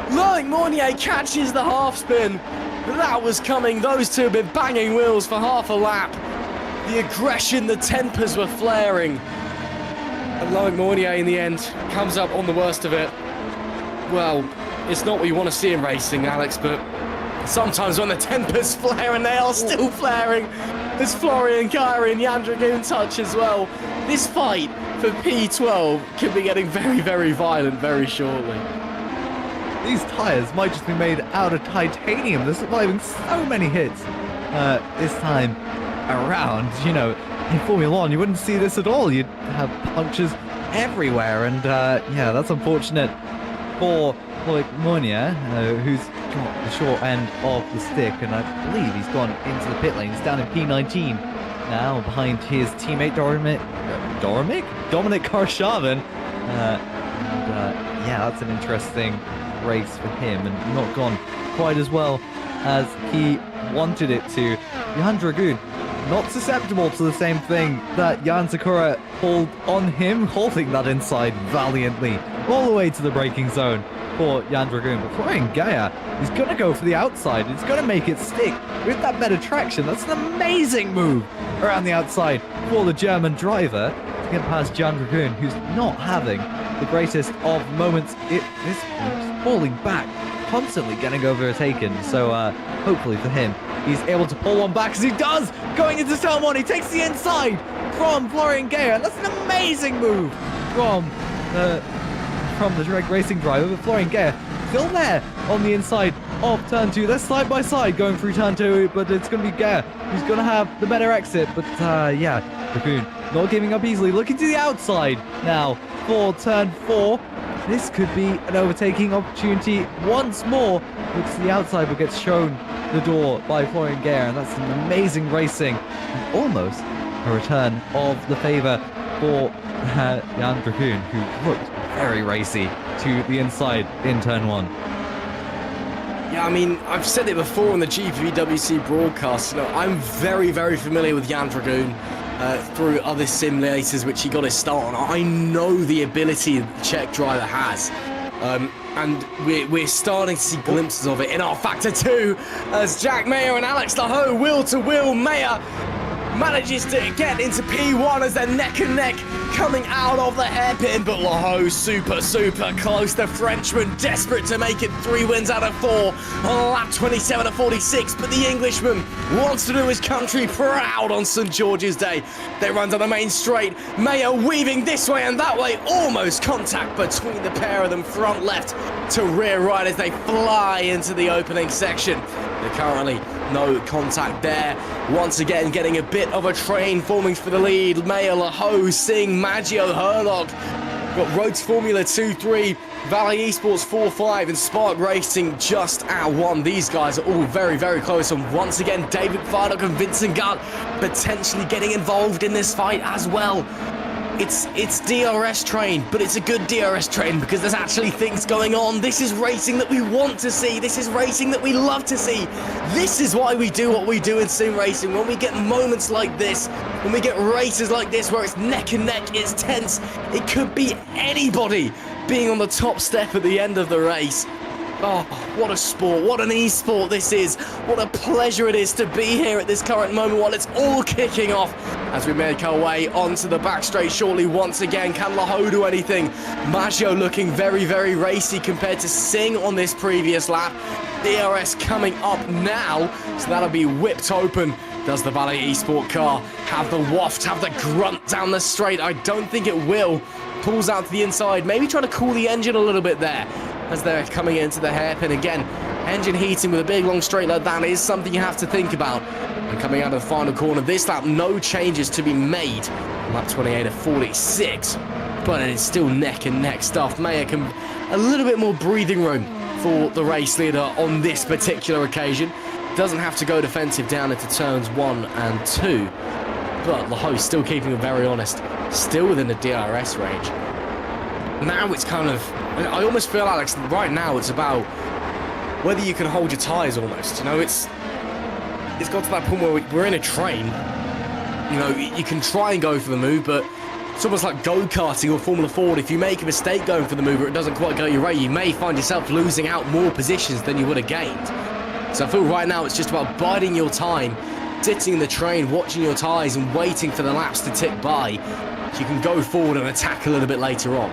Loic Moynier catches the half spin. That was coming. Those two have been banging wheels for half a lap. The aggression, the tempers were flaring. And Loic Moynier in the end comes up on the worst of it. Well, it's not what you want to see in racing, Alex, but sometimes when the tempers flare, and they are still flaring, as Florian Gaia and Jan Dragoon touch as well. This fight for P12 could be getting very, very violent very shortly. These tyres might just be made out of titanium. They're surviving so many hits this time around. You know, in Formula 1, you wouldn't see this at all. You'd have punctures everywhere. And yeah, that's unfortunate for Loic Moynier, who's got the short end of the stick. And I believe he's gone into the pit lane. He's down in P19 now behind his teammate Dominic Karshaven. Yeah, that's an interesting race for him and not gone quite as well as he wanted it to. Jan Dragoon not susceptible to the same thing that Jan Sakura pulled on him, holding that inside valiantly all the way to the braking zone for Jan Dragoon. But Florian Gaia is going to go for the outside. It's going to make it stick with that better traction. That's an amazing move around the outside for the German driver to get past Jan Dragoon, who's not having the greatest of moments at this point, falling back, constantly getting overtaken. So hopefully for him, he's able to pull one back, as he does, going into turn 1. He takes the inside from Florian Gaia. That's an amazing move from the drag racing driver, but Florian Gaia still there on the inside of turn 2. They're side by side going through turn 2, but it's going to be Gaia who's going to have the better exit. But yeah, Dragoon not giving up easily, looking to the outside now for turn 4. This could be an overtaking opportunity once more. Looks to the outside, but gets shown the door by Florian Gaia, and that's some amazing racing and almost a return of the favour for Jan Dragoon, who looked very racy to the inside in turn 1. Yeah, I mean, I've said it before on the GPVWC broadcast. You know, I'm very, very familiar with Jan Dragoon through other simulators which he got his start on. I know the ability the Czech driver has. And we're starting to see glimpses of it in our Factor 2 as Jack Mayer and Alex Laho wheel to wheel. Mayer manages to get into P1 as they're neck and neck coming out of the hairpin, but Laho super close. The Frenchman desperate to make it 3 wins out of 4 on lap 27 of 46, but the Englishman wants to do his country proud on St. George's Day. They run down the main straight, Mayer weaving this way and that way, almost contact between the pair of them, front left to rear right as they fly into the opening section. They're currently no contact there. Once again, getting a bit of a train forming for the lead. Mayer, Laho, Singh, Maggio, Herlog Got Roads Formula 2-3, Valley Esports 4-5, and Spark Racing just at 1. These guys are all very, very close. And once again, David Fardock and Vincent Gart potentially getting involved in this fight as well. It's DRS train, but it's a good DRS train because there's actually things going on. This is racing that we want to see. This is racing that we love to see. This is why we do what we do in sim racing. When we get moments like this, when we get races like this where it's neck and neck, it's tense. It could be anybody being on the top step at the end of the race. Oh, what a sport, what an e-sport this is. What a pleasure it is to be here at this current moment while it's all kicking off. As we make our way onto the back straight shortly once again, can Laho do anything? Maggio looking very, very racy compared to Singh on this previous lap. DRS coming up now, so that'll be whipped open. Does the Valley Esport car have the waft, have the grunt down the straight? I don't think it will. Pulls out to the inside, maybe trying to cool the engine a little bit there as they're coming into the hairpin again. Engine heating with a big long straight like that is something you have to think about. And coming out of the final corner this lap, no changes to be made. Lap 28 at 46, but it is still neck and neck stuff. Mayer can a little bit more breathing room for the race leader on this particular occasion. Doesn't have to go defensive down into turns 1 and 2. But Laho's still keeping it very honest, still within the DRS range. Now it's kind of, I almost feel, Alex, right now it's about whether you can hold your tyres almost. You know, it's got to that point where we're in a train. You know, you can try and go for the move, but it's almost like go-karting or Formula Ford. If you make a mistake going for the move or it doesn't quite go your way, you may find yourself losing out more positions than you would have gained. So I feel right now it's just about biding your time, sitting the train, watching your tyres and waiting for the laps to tick by so you can go forward and attack a little bit later on.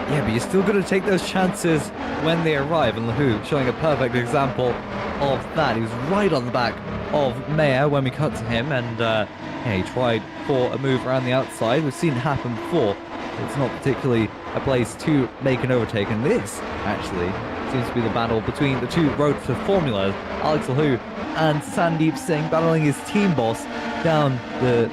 Yeah, but you're still going to take those chances when they arrive, and Lahu showing a perfect example of that. He was right on the back of Mayer when we cut to him, and yeah, he tried for a move around the outside. We've seen it happen before. It's not particularly a place to make an overtake, and this actually seems to be the battle between the two road to formulas, Alex Lahu and Sandeep Singh, battling his team boss down the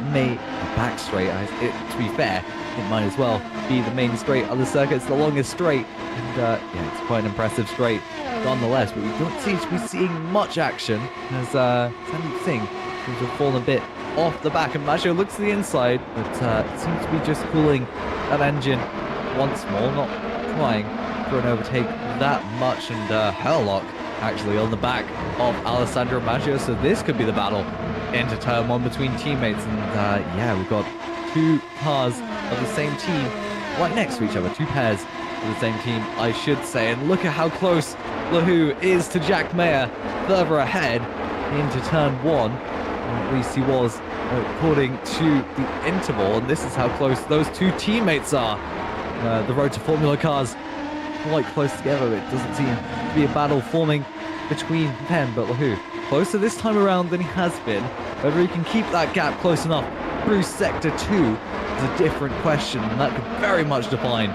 back straight. To be fair, it might as well be the main straight of the circuit. It's the longest straight, and yeah, it's quite an impressive straight nonetheless, but we don't seem to be seeing much action as Sandeep Singh seems to have fallen a bit off the back, and Maggio looks to the inside, but seems to be just cooling that engine once more, not trying for an overtake that much, and Herlock actually on the back of Alessandro Maggio, so this could be the battle into turn 1 between teammates, and yeah, we've got two cars of the same team right next to each other, two pairs of the same team, I should say, and look at how close Lahu is to Jack Mayer, further ahead into turn 1, or at least he was according to the interval, and this is how close those two teammates are. The road to Formula cars quite close together. It doesn't seem to be a battle forming between them, but Lahu closer this time around than he has been. Whether he can keep that gap close enough through Sector 2 is a different question, and that could very much define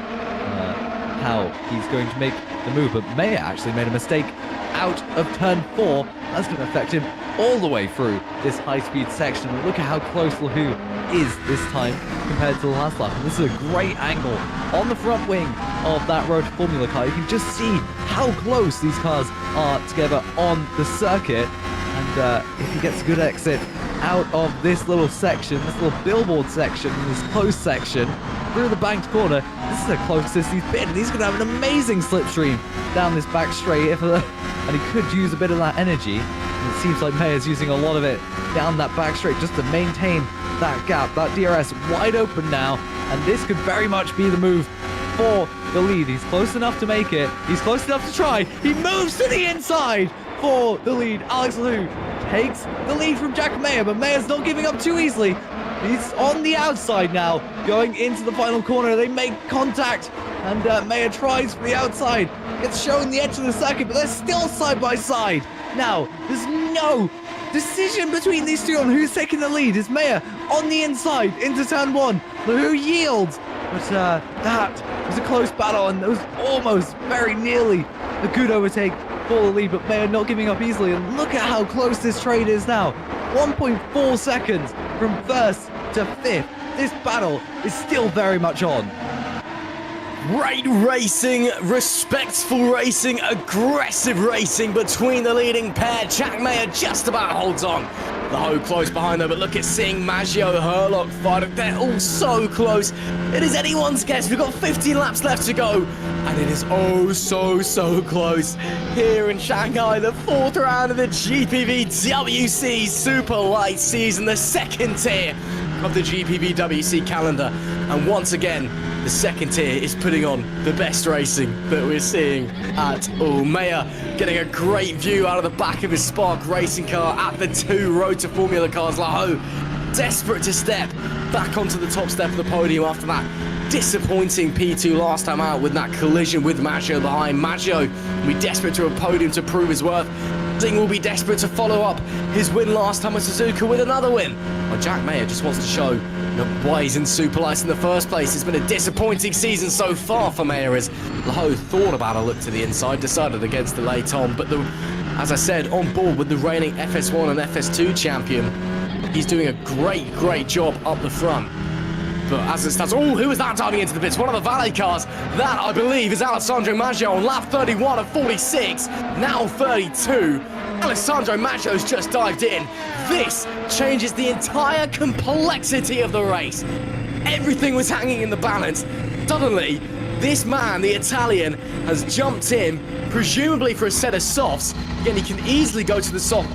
how he's going to make the move. But Mayer actually made a mistake out of turn 4. That's going to affect him all the way through this high-speed section. And look at how close Lahu is this time compared to the last lap. And this is a great angle on the front wing of that road to Formula car. You can just see how close these cars are together on the circuit. And if he gets a good exit out of this little section, this little billboard section, this closed section, through the banked corner, this is the closest he's been. He's going to have an amazing slipstream down this back straight, and he could use a bit of that energy. And it seems like Mayer's using a lot of it down that back straight just to maintain that gap. That DRS wide open now, and this could very much be the move for the lead. He's close enough to make it. He's close enough to try. He moves to the inside for the lead. Alex Lahu takes the lead from Jack Mayer, but Mayer's not giving up too easily. He's on the outside now, going into the final corner. They make contact, and Mayer tries for the outside. Gets shown the edge of the circuit, but they're still side by side. Now, there's no decision between these two on who's taking the lead. It's Mayer on the inside into turn 1. Lahu yields, but that was a close battle, and it was almost very nearly a good overtake for the lead, but Mayer not giving up easily. And look at how close this trade is now. 1.4 seconds from first to fifth. This battle is still very much on. Great racing, respectful racing, aggressive racing between the leading pair. Jack Mayer just about holds on. Laho close behind though, but look at Singh, Maggio, Herlock fighting. They're all so close. It is anyone's guess. We've got 15 laps left to go. And it is oh so close. Here in Shanghai, the 4th round of the GPVWC Superlights season, the 2nd tier of the GPVWC calendar. And once again, the 2nd tier is putting on the best racing that we're seeing at all. Mayer getting a great view out of the back of his Spark racing car at the 2 Road to Formula cars. Laho desperate to step back onto the top step of the podium after that disappointing P2 last time out with that collision with Maggio behind. Maggio will be desperate to a podium to prove his worth. Singh will be desperate to follow up his win last time at Suzuka with another win. Well, Jack Mayer just wants to show why he's in Superlights in the first place. It's been a disappointing season so far for Mayer as Laho thought about a look to the inside, decided against the late on, but as I said, on board with the reigning FS1 and FS2 champion, he's doing a great job up the front. But as it stands, oh, who was that diving into the pits? One of the valet cars. That, I believe, is Alessandro Maggio on lap 31 of 46, now 32. Alessandro Maggio's just dived in. This changes the entire complexity of the race. Everything was hanging in the balance. Suddenly, this man, the Italian, has jumped in, presumably for a set of softs. Again, he can easily go to the soft.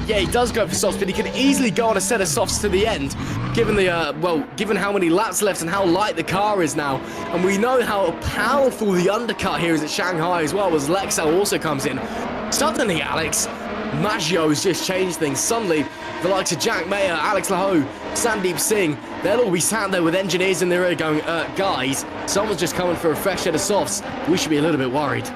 Yeah, he does go for softs, but he can easily go on a set of softs to the end, given the given how many laps left and how light the car is now. And we know how powerful the undercut here is at Shanghai as well, as Lexel also comes in. Suddenly, Alex, Maggio's just changed things. Suddenly, the likes of Jack Mayer, Alex Laho, Sandeep Singh, they'll all be sat there with engineers in their ear going, guys, someone's just coming for a fresh set of softs. We should be a little bit worried.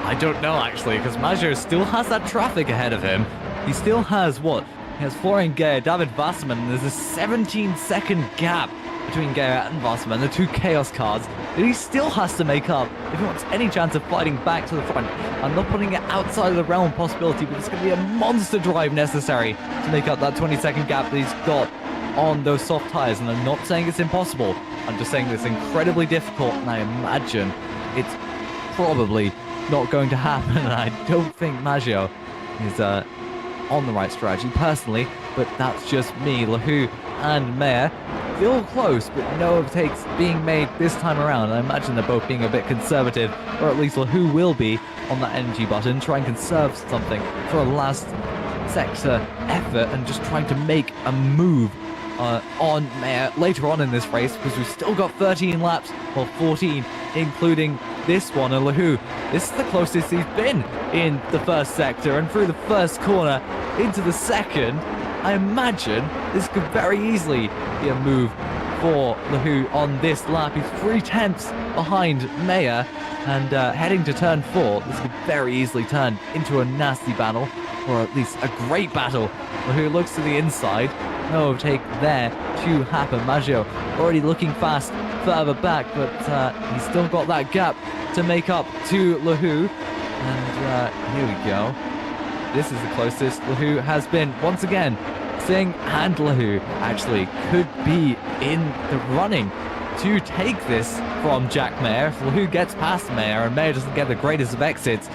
I don't know, actually, because Maggio still has that traffic ahead of him. He still has, what? He has Florian Geyer, David Wasserman, and there's a 17-second gap between Geyer and Wasserman, the 2 Chaos cars, that he still has to make up if he wants any chance of fighting back to the front. I'm not putting it outside of the realm of possibility, but it's going to be a monster drive necessary to make up that 20-second gap that he's got on those soft tyres. And I'm not saying it's impossible, I'm just saying it's incredibly difficult, and I imagine it's probably not going to happen. And I don't think Maggio is on the right strategy personally, but that's just me. Laho and Mayer still close, but no overtakes being made this time around. I imagine they're both being a bit conservative, or at least Laho will be on that energy button, try and conserve something for a last sector effort and just trying to make a move on Mayer later on in this race, because we've still got 13 laps, or 14, including this one. And Laho, this is the closest he's been in the first sector, and through the first corner into the second. I imagine this could very easily be a move for Laho on this lap. He's 3/10 behind Mayer, and heading to turn 4, this could very easily turn into a nasty battle, or at least a great battle. Laho looks to the inside, no overtake there to happen. Maggio already looking fast further back, but he's still got that gap to make up to Laho. And here we go. This is the closest Laho has been once again. Singh and Laho actually could be in the running to take this from Jack Mayer. If Laho gets past Mayer and Mayer doesn't get the greatest of exits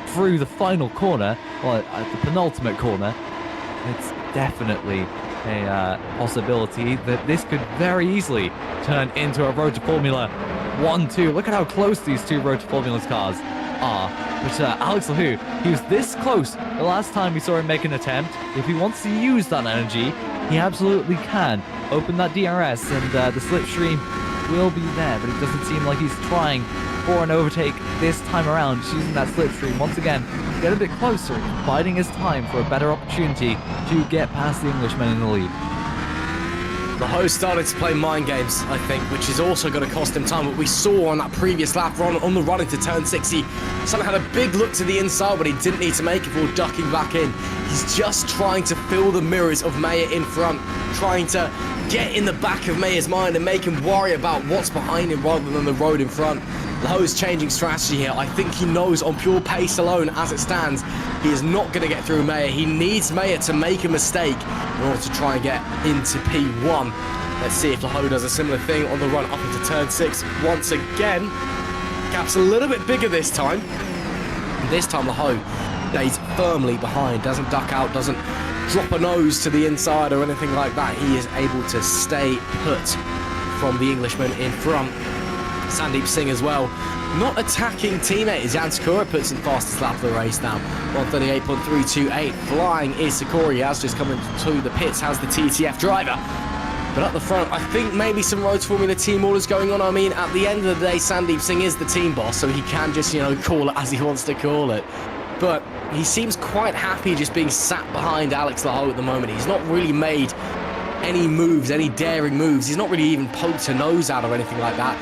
through the final corner, or the penultimate corner, it's definitely a possibility that this could very easily turn into a Road to Formula 1-2. Look at how close these 2 Road to Formulas cars are. But Alex Laho, he was this close the last time we saw him make an attempt. If he wants to use that energy, he absolutely can. Open that DRS and the slipstream will be there, but it doesn't seem like he's trying for an overtake this time around. Just using that slipstream once again to get a bit closer, biding his time for a better opportunity to get past the Englishman in the lead. The host started to play mind games, I think, which is also going to cost him time. What we saw on that previous lap on the run into turn 6, he suddenly had a big look to the inside, but he didn't need to make it before ducking back in. He's just trying to fill the mirrors of Mayer in front, trying to get in the back of Mayer's mind and make him worry about what's behind him rather than the road in front. Laho's changing strategy here. I think he knows on pure pace alone, as it stands, he is not going to get through Mayer. He needs Mayer to make a mistake in order to try and get into P1. Let's see if Laho does a similar thing on the run up into turn 6 once again. Gap's a little bit bigger this time. And this time Laho stays firmly behind, doesn't duck out, doesn't drop a nose to the inside or anything like that. He is able to stay put from the Englishman in front. Sandeep Singh as well. Not attacking teammate as Jan Sakura puts in fastest lap of the race now. 138.328. Flying is Sakura. He has just come into the pits, has the TTF driver. But up the front, I think maybe some Roads Formula team orders going on. I mean, at the end of the day, Sandeep Singh is the team boss, so he can just, you know, call it as he wants to call it. But he seems quite happy just being sat behind Alex Laho at the moment. He's not really made any moves, any daring moves. He's not really even poked a nose out or anything like that.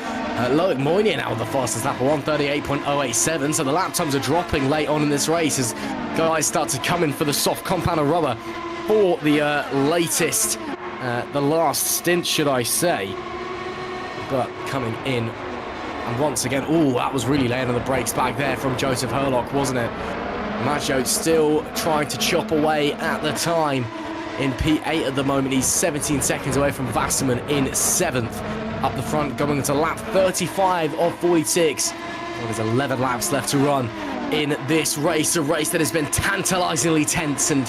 Loic Moynier now with the fastest lap, 138.087, so the lap times are dropping late on in this race as guys start to come in for the soft compound of rubber for the latest, the last stint, should I say. But coming in, and once again, oh, that was really laying on the brakes back there from Joseph Herlock, wasn't it? Maggio still trying to chop away at the time in P8 at the moment. He's 17 seconds away from Wasserman in 7th. Up the front, going into lap 35 of 46. Well, there's 11 laps left to run in this race, a race that has been tantalizingly tense and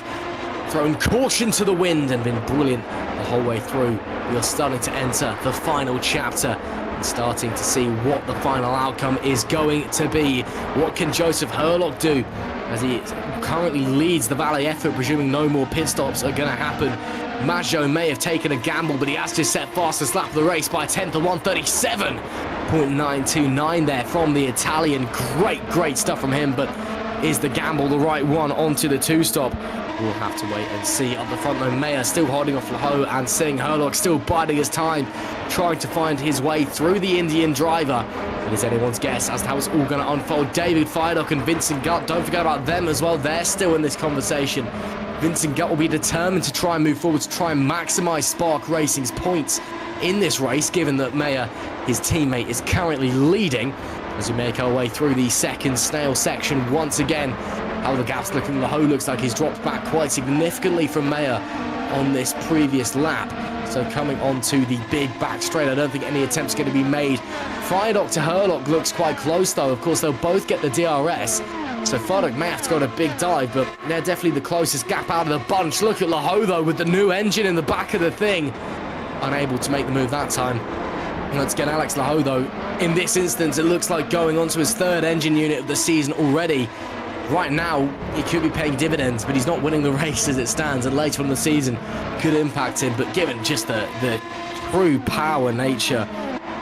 thrown caution to the wind and been brilliant the whole way through. We are starting to enter the final chapter and starting to see what the final outcome is going to be. What can Joseph Herlock do as he currently leads the Valet effort, presuming no more pit stops are going to happen? Maggio may have taken a gamble, but he has just set fastest lap of the race by a 10th of 137.929 there from the Italian. Great stuff from him, but is the gamble the right one onto the 2-stop? We'll have to wait and see. Up the front though, Mayer still holding off Laho and Singh. Herlock still biding his time, trying to find his way through the Indian driver. It is anyone's guess as to how it's all going to unfold. David Feidock and Vincent Gutt, don't forget about them as well. They're still in this conversation. Vincent Gutt will be determined to try and move forward, to try and maximise Spark Racing's points in this race, given that Mayer, his teammate, is currently leading. As we make our way through the second snail section once again, how the gap's looking. Laho looks like he's dropped back quite significantly from Mayer on this previous lap. So coming on to the big back straight, I don't think any attempts going to be made. Feidock to Herlock looks quite close though. Of course, they'll both get the DRS. So Feidock may have to go to a big dive, but they're definitely the closest gap out of the bunch. Look at Laho though with the new engine in the back of the thing. Unable to make the move that time. Let's get Alex Laho though. In this instance, it looks like going on to his 3rd engine unit of the season already. Right now, he could be paying dividends, but he's not winning the race as it stands, and later on in the season could impact him. But given just the true power nature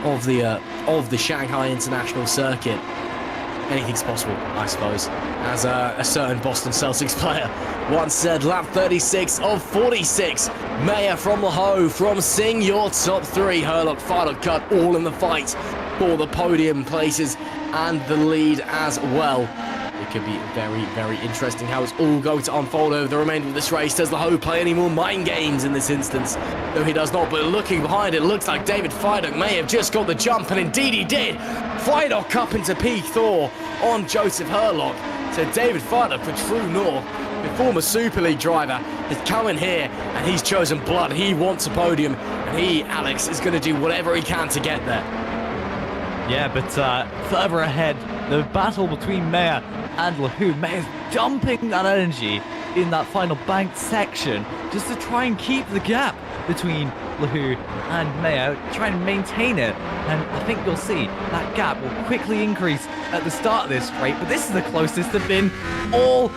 of the Shanghai International Circuit, anything's possible, I suppose. As a certain Boston Celtics player once said, lap 36 of 46. Mayer from Laho, from Singh, your top 3. Herlock, Feidock, Gutt, all in the fight for the podium places and the lead as well. It could be very interesting how it's all going to unfold over the remainder of this race. Does Laho play any more mind games in this instance? No, he does not, but looking behind, it looks like David Feidock may have just got the jump, and indeed he did. Feidock up into P4 on Joseph Herlock. So David Feidock for True North, the former Super League driver, has come in here and he's chosen blood. He wants a podium, and he, Alex, is going to do whatever he can to get there. Yeah, but further ahead, the battle between Mayer and Laho. Mayer's dumping that energy in that final banked section just to try and keep the gap between Laho and Mayer, try and maintain it. And I think you'll see that gap will quickly increase at the start of this straight, but this is the closest they've been all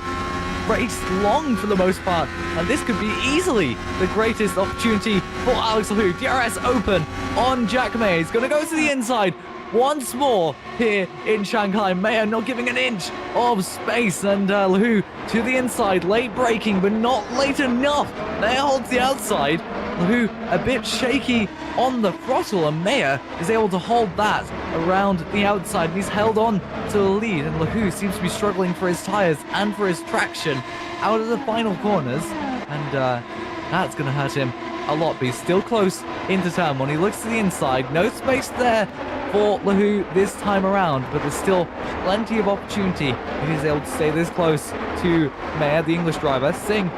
race long for the most part, and this could be easily the greatest opportunity for Alex Laho. DRS open on Jack Mayer. He's going to go to the inside once more here in Shanghai. Mayer not giving an inch of space, and Laho to the inside, late braking but not late enough. Mayer holds the outside. Laho a bit shaky on the throttle, and Mayer is able to hold that around the outside. He's held on to the lead, and Laho seems to be struggling for his tyres and for his traction out of the final corners, and that's going to hurt him a lot. But he's still close into turn one. He looks to the inside, no space there for Laho this time around, but there's still plenty of opportunity if he's able to stay this close to Mayer, the English driver. Singh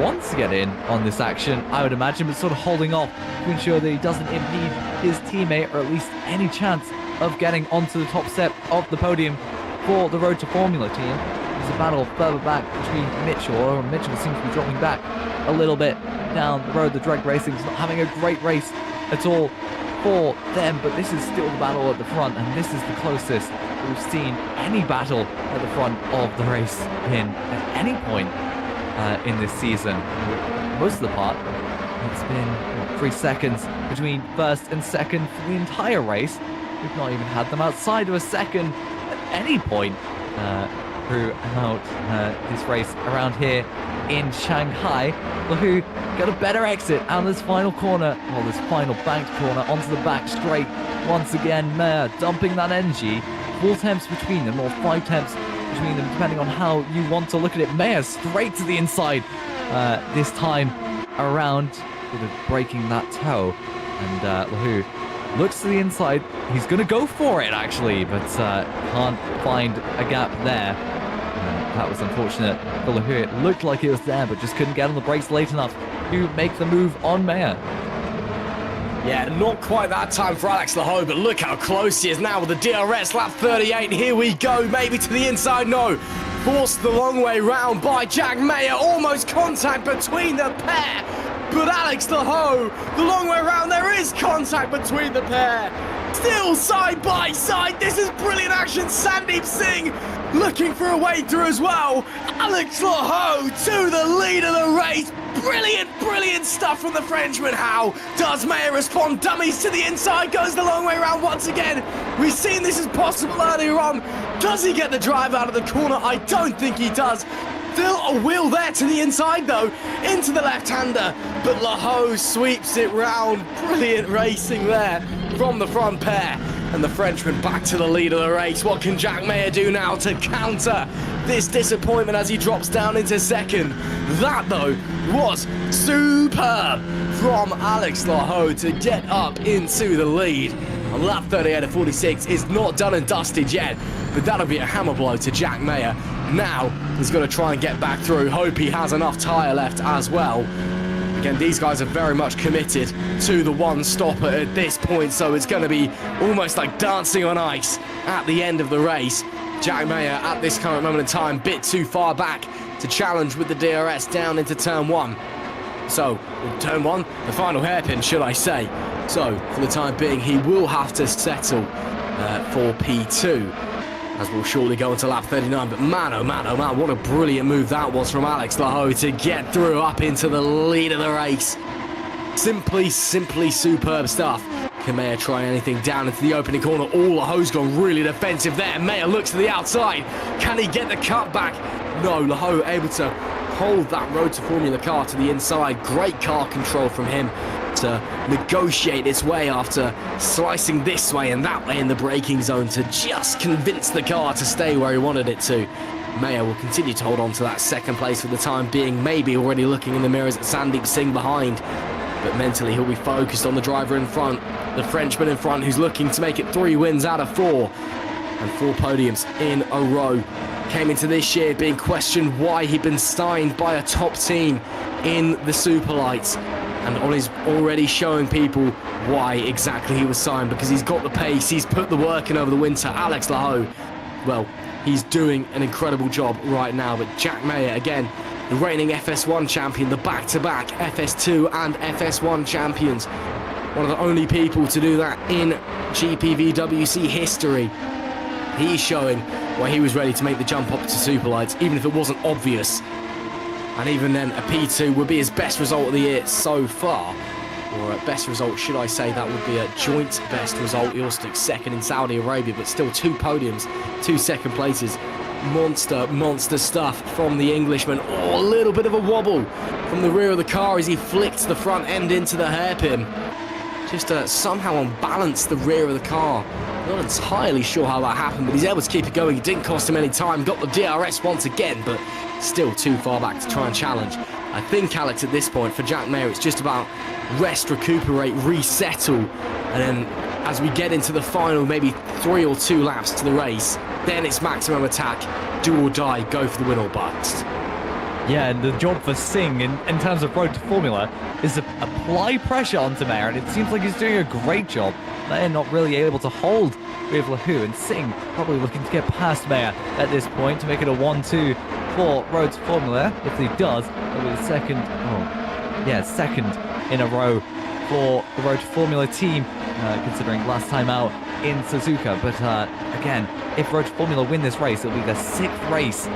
wants to get in on this action, I would imagine, but sort of holding off to ensure that he doesn't impede his teammate, or at least any chance of getting onto the top step of the podium for the Road to Formula team. There's a battle further back between Mitchell. Mitchell seems to be dropping back a little bit down the road. The drag racing is not having a great race at all for them, but this is still the battle at the front, and this is the closest we've seen any battle at the front of the race in at any point in this season. Most of the part, it's been 3 seconds between first and second for the entire race. We've not even had them outside of a second at any point throughout this race around here in Shanghai. Who got a better exit out of this final corner, or this final banked corner onto the back straight. Once again, Mayer dumping that energy. 4 temps between them, or 5 temps between them, depending on how you want to look at it. Mayer straight to the inside this time around, sort of breaking that toe. And Lahu looks to the inside. He's going to go for it, actually, but can't find a gap there. That was unfortunate for Lahu. It looked like it was there, but just couldn't get on the brakes late enough to make the move on Mayer. Yeah, not quite that time for Alex Lahu, but look how close he is now with the DRS, lap 38. Here we go, maybe to the inside, no. Forced the long way round by Jack Mayer, almost contact between the pair. But Alex Lahu, the long way round, there is contact between the pair. Still side by side, this is brilliant action. Sandeep Singh looking for a way through as well. Alex Lahu to the lead of the race. Brilliant, brilliant stuff from the Frenchman. How does Mayer respond? Dummies to the inside, goes the long way around once again. We've seen this is possible earlier on. Does he get the drive out of the corner? I don't think he does. Still a wheel there to the inside though, into the left-hander, but Lahu sweeps it round. Brilliant racing there from the front pair. And the Frenchman back to the lead of the race. What can Jack Mayer do now to counter this disappointment as he drops down into second? That, though, was superb from Alex Lahu to get up into the lead. And lap 38 of 46 is not done and dusted yet, but that'll be a hammer blow to Jack Mayer. Now he's got to try and get back through. Hope he has enough tyre left as well. Again, these guys are very much committed to the one stopper at this point, so it's going to be almost like dancing on ice at the end of the race. Jack Mayer at this current moment in time, bit too far back to challenge with the DRS down into turn 1. So, turn 1, the final hairpin, should I say. So, for the time being, he will have to settle for P2, as we'll shortly go into lap 39. But man, oh man, oh man, what a brilliant move that was from Alex Lahu to get through up into the lead of the race. Simply superb stuff. Can Mayer try anything down into the opening corner? Lahu's gone really defensive there. Mayer looks to the outside. Can he get the cut back? No, Lahu able to hold that Road to Formula car to the inside. Great car control from him to negotiate its way after slicing this way and that way in the braking zone to just convince the car to stay where he wanted it to. Mayer will continue to hold on to that second place for the time being, maybe already looking in the mirrors at Sandeep Singh behind, but mentally he'll be focused on the driver in front, the Frenchman in front, who's looking to make it 3 wins out of 4 and 4 podiums in a row. Came into this year being questioned why he'd been signed by a top team in the Superlights, and on his already showing people why exactly he was signed, because he's got the pace, he's put the work in over the winter. Alex Lahu, well, he's doing an incredible job right now. But Jack Mayer, again, the reigning FS1 champion, the back-to-back FS2 and FS1 champions, one of the only people to do that in GPVWC history. He's showing why he was ready to make the jump up to Superlights, even if it wasn't obvious. And even then, a P2 would be his best result of the year so far. Or a best result, should I say, that would be a joint best result. He also took second in Saudi Arabia, but still 2 podiums, 2 second places. Monster stuff from the Englishman. Oh, a little bit of a wobble from the rear of the car as he flicked the front end into the hairpin. Just somehow unbalanced the rear of the car. Not entirely sure how that happened, but he's able to keep it going. It didn't cost him any time. Got the DRS once again, but still too far back to try and challenge. I think, Alex, at this point, for Jack Mayer, it's just about rest, recuperate, resettle, and then as we get into the final, maybe 3 or 2 laps to the race, then it's maximum attack, do or die, go for the win or bust. Yeah, and the job for Singh in terms of road to Formula is to apply pressure onto Mayer, and it seems like he's doing a great job. They're not really able to hold with Lahu, and Singh probably looking to get past Mayer at this point to make it a 1-2 for road to Formula. If he does, it'll be the second in a row for the road to Formula team, considering last time out in Suzuka. But again, if road to Formula win this race, it'll be their 6th race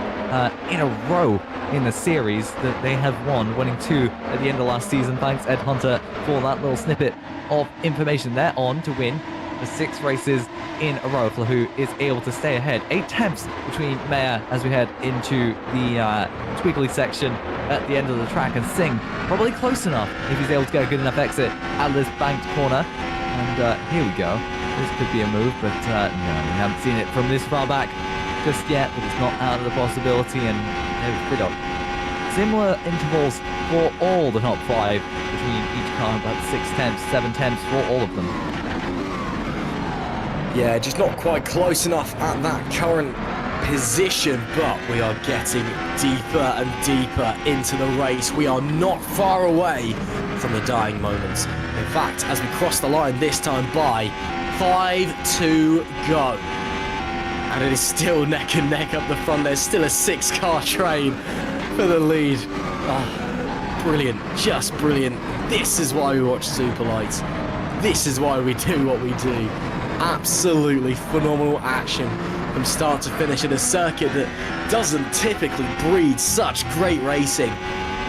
in a row in the series that they have won, winning 2 at the end of last season. Thanks, Ed Hunter, for that little snippet of information. They're on to win the 6 races in a row. Lahu is able to stay ahead. 8 tenths between Mayer as we head into the twiggly section at the end of the track, and Singh probably close enough if he's able to get a good enough exit out of this banked corner. And here we go. This could be a move, but no, we haven't seen it from this far back just yet, but it's not out of the possibility. And there's Prix. Similar intervals for all the top 5 between each car, about 6 tenths, 7 tenths for all of them. Yeah, just not quite close enough at that current position, but we are getting deeper and deeper into the race. We are not far away from the dying moments. In fact, as we cross the line this time by 5 to go. And it is still neck and neck up the front. There's still a 6-car train for the lead. Oh, brilliant, just brilliant. This is why we watch Superlights. This is why we do what we do. Absolutely phenomenal action from start to finish in a circuit that doesn't typically breed such great racing.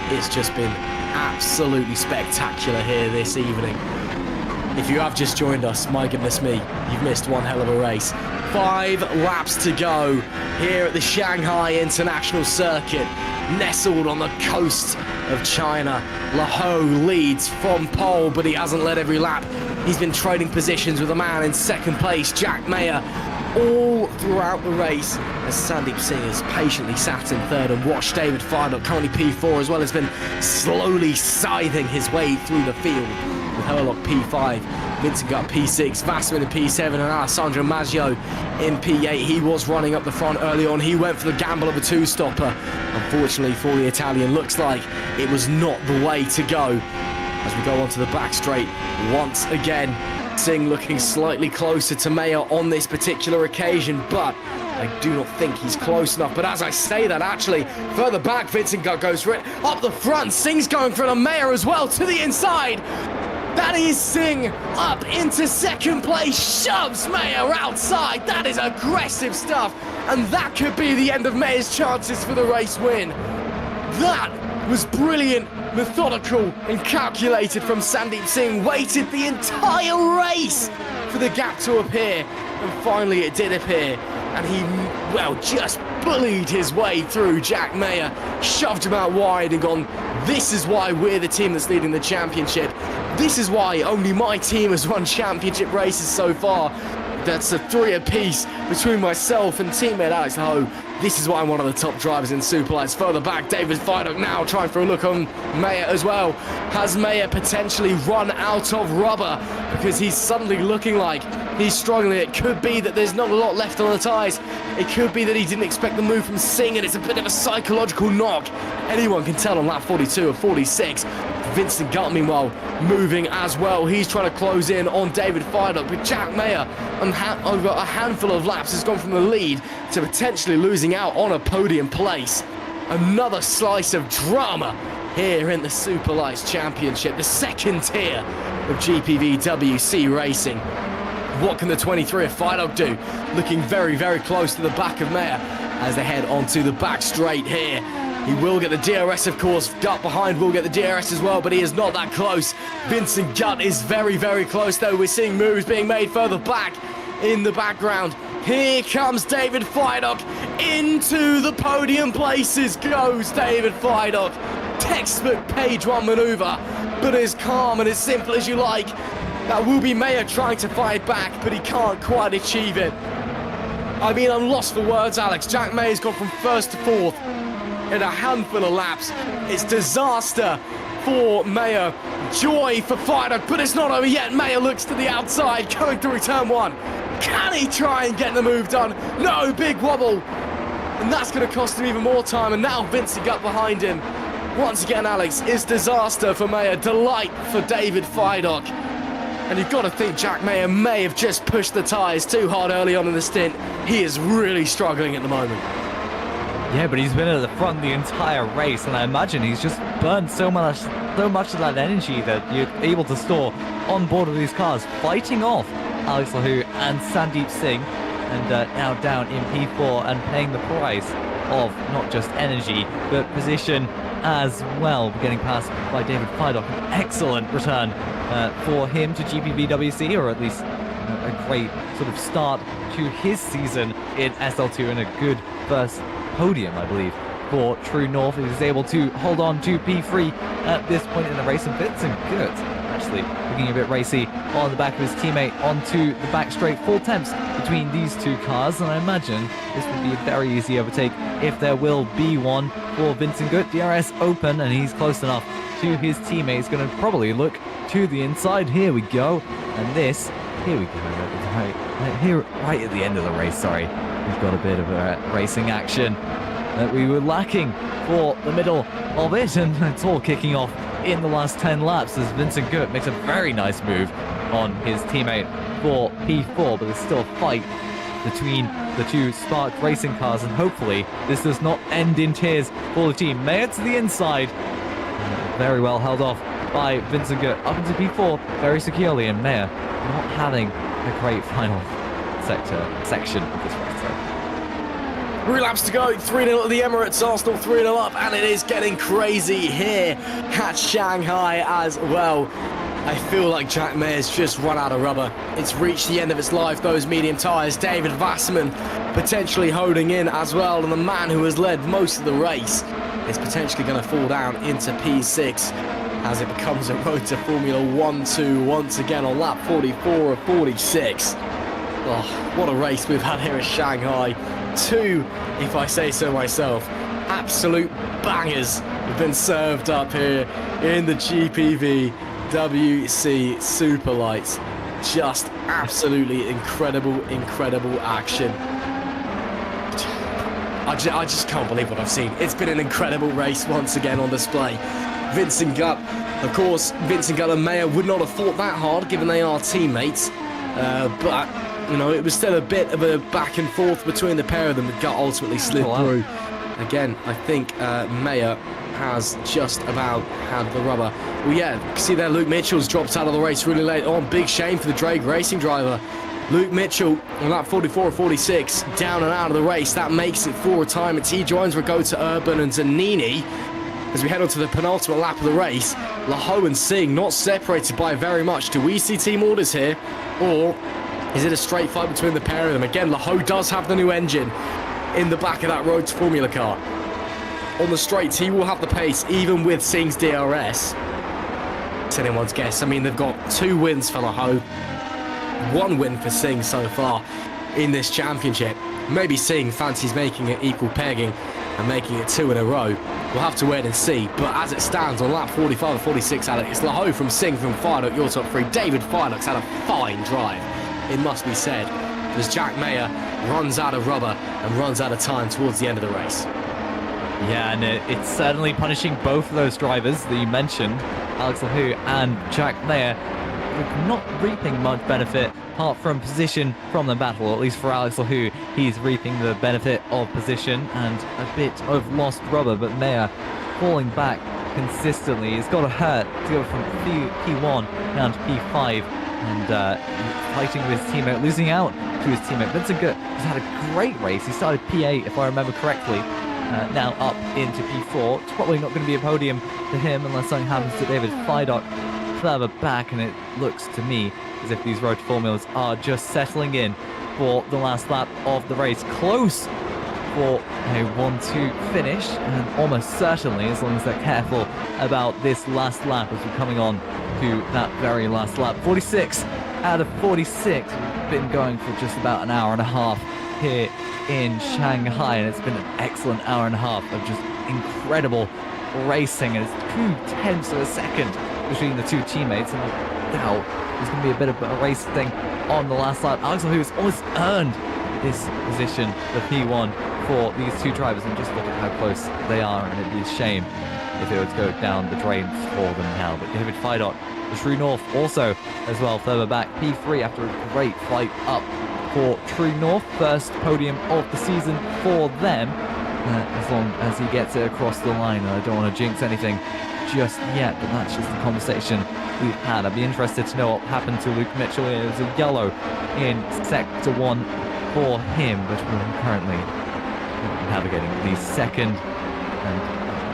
It's just been absolutely spectacular here this evening. If you have just joined us, my goodness me, you've missed one hell of a race. 5 laps to go here at the Shanghai International Circuit, nestled on the coast of China. Lahu leads from pole, but he hasn't led every lap. He's been trading positions with a man in 2nd place, Jack Mayer, all throughout the race, as Sandeep Singh has patiently sat in 3rd and watched David Fairdock, currently P4 as well, has been slowly scything his way through the field, with Herlock P5, Vincent Gutt P6, Vassman in P7, and Alessandro Maggio in P8. He was running up the front early on. He went for the gamble of a 2-stopper. Unfortunately for the Italian, looks like it was not the way to go. As we go onto the back straight once again, Singh looking slightly closer to Mayer on this particular occasion, but I do not think he's close enough. But as I say that, actually, further back, Vincent Gutt goes for it. Up the front, Singh's going for it on Mayer as well, to the inside. That is Singh up into 2nd place, shoves Mayer outside. That is aggressive stuff, and that could be the end of Mayer's chances for the race win. That was brilliant, methodical and calculated from Sandeep Singh. Waited the entire race for the gap to appear, and finally it did appear, and he, well, just bullied his way through Jack Mayer, shoved him out wide and gone, this is why we're the team that's leading the championship. This is why only my team has won championship races so far. That's a 3 apiece between myself and teammate Alex Lahu. This is why I'm one of the top drivers in Superlights. Further back, David Fairdock now trying for a look on Mayer as well. Has Mayer potentially run out of rubber? Because he's suddenly looking like he's struggling. It could be that there's not a lot left on the tyres. It could be that he didn't expect the move from Singh, and it's a bit of a psychological knock. Anyone can tell on lap 42 or 46. Vincent Gutt, meanwhile, moving as well. He's trying to close in on David Fairdock, but Jack Mayer, over a handful of laps, has gone from the lead to potentially losing out on a podium place. Another slice of drama here in the Superlights Championship, the 2nd tier of GPVWC racing. What can the 23 of Fairdock do? Looking very, very close to the back of Mayer as they head onto the back straight here. He will get the DRS, of course. Gutt behind will get the DRS as well, but he is not that close. Vincent Gutt is very, very close, though. We're seeing moves being made further back in the background. Here comes David Fairdock. Into the podium places goes David Fairdock. Textbook page 1 manoeuvre, but as calm and as simple as you like. That will be Mayer trying to fight back, but he can't quite achieve it. I mean, I'm lost for words, Alex. Jack Mayer's gone from 1st to 4th in a handful of laps. It's disaster for Mayer, joy for Fairdock, but it's not over yet. Mayer looks to the outside, coming through turn 1. Can he try and get the move done? No, big wobble. and that's going to cost him even more time, and now Vincent Gutt behind him. Once again, Alex, is disaster for Mayer, delight for David Faulkes. And you've got to think Jack Mayer may have just pushed the tyres too hard early on in the stint. He is really struggling at the moment. Yeah, but he's been at the front the entire race, and I imagine he's just burned so much of that energy that you're able to store on board of these cars, fighting off Alex Lahu and Sandeep Singh, and now down in P4 and paying the price of not just energy, but position as well. Getting passed by David Faulkes. An excellent return for him to GPVWC, or at least a great sort of start to his season in SL2, and a good first podium, I believe, for True North. He was able to hold on to P3 at this point in the race, and Vincent Gutt actually looking a bit racy on the back of his teammate onto the back straight. 4 attempts between these two cars, and I imagine this would be a very easy overtake if there will be one for Vincent Gutt. DRS open, and he's close enough to his teammate. He's going to probably look to the inside. Here we go, and this, here we go, right at the end of the race, sorry. We've got a bit of racing action that we were lacking for the middle of it, and it's all kicking off in the last 10 laps as Vincent Gutt makes a very nice move on his teammate for P4, but there's still a fight between the two Spark racing cars, and hopefully this does not end in tears for the team. Mayer to the inside, very well held off by Vincent Gutt up into P4 very securely, and Mayer not having a great final section of this race. 3 laps to go, 3-0 at the Emirates, Arsenal 3-0 up, and it is getting crazy here at Shanghai as well. I feel like Jack Mayer's just run out of rubber. It's reached the end of its life, those medium tyres. David Wasserman potentially holding in as well, and the man who has led most of the race is potentially going to fall down into P6 as it becomes a road to Formula 1-2 once again on lap 44 of 46. Oh, what a race we've had here at Shanghai. 2, if I say so myself, absolute bangers have been served up here in the GPVWC Superlights. Just absolutely incredible action. I just can't believe what I've seen. It's been an incredible race once again on display. Vincent Gutt, of course, Vincent Gutt and Mayer would not have fought that hard given they are teammates, but you know, it was still a bit of a back and forth between the pair of them. Gutt ultimately slid through. Again, I think Mayer has just about had the rubber. Well, yeah, you can see there Luke Mitchell's dropped out of the race really late on. Big shame for the Drake Racing driver. Luke Mitchell on lap 44 or 46, down and out of the race. That makes it for retirement. He joins Ragota Urban and Zanini. As we head on to the penultimate lap of the race, Laho and Singh not separated by very much. Do we see team orders here, or is it a straight fight between the pair of them? Again, Laho does have the new engine in the back of that Road to Formula car. On the straights, he will have the pace, even with Singh's DRS. It's anyone's guess. I mean, they've got 2 wins for Laho, 1 win for Singh so far in this championship. Maybe Singh fancies making it equal pegging and making it 2 in a row. We'll have to wait and see. But as it stands on lap 45 and 46, Alex, it's Laho from Singh from Faulkes, your top 3. David Faulkes had a fine drive, it must be said, as Jack Mayer runs out of rubber and runs out of time towards the end of the race. Yeah, and it's certainly punishing both of those drivers that you mentioned, Alex Lahu and Jack Mayer, not reaping much benefit apart from position from the battle. At least for Alex Lahu, he's reaping the benefit of position and a bit of lost rubber, but Mayer falling back consistently. It's got to hurt to go from P1 down to P5 and fighting with his teammate, losing out to his teammate. Vincent Gutt has had a great race. He started P8, if I remember correctly, now up into P4. It's probably not going to be a podium for him unless something happens to David Faulkes further back, and it looks to me as if these road to formulas are just settling in for the last lap of the race. Close for a 1-2 finish, and almost certainly, as long as they're careful about this last lap, as we're coming on to that very last lap. 46 out of 46. We've been going for just about an hour and a half here in Shanghai, and it's been an excellent hour and a half of just incredible racing, and it's 0.2 of a second between the two teammates, and I doubt there's going to be a bit of a race thing on the last lap. Alex Lahu has almost earned this position, the P1 for these two drivers, and just look at how close they are, and it'd be a shame if it would go down the drain for them now. But David Fidot, the True North, also as well further back, P3 after a great fight up for True North. First podium of the season for them, as long as he gets it across the line. I don't want to jinx anything just yet, but that's just the conversation we've had. I'd be interested to know what happened to Luke Mitchell. It was a yellow in Sector 1 for him, but we're currently navigating the second and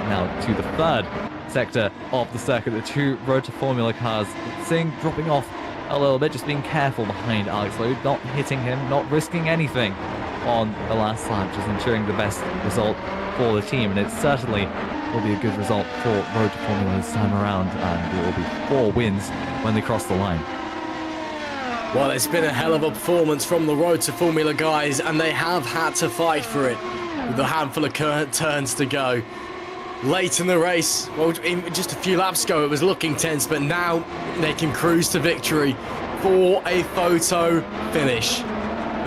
now to the third sector of the circuit. The two Road to Formula cars, Singh dropping off a little bit, just being careful behind Alex Lowe, not hitting him, not risking anything on the last lap, just ensuring the best result for the team. And it certainly will be a good result for Road to Formula this time around, and it will be 4 wins when they cross the line. Well, it's been a hell of a performance from the Road to Formula guys, and they have had to fight for it with a handful of turns to go. Late in the race, well, just a few laps ago, it was looking tense, but now they can cruise to victory for a photo finish.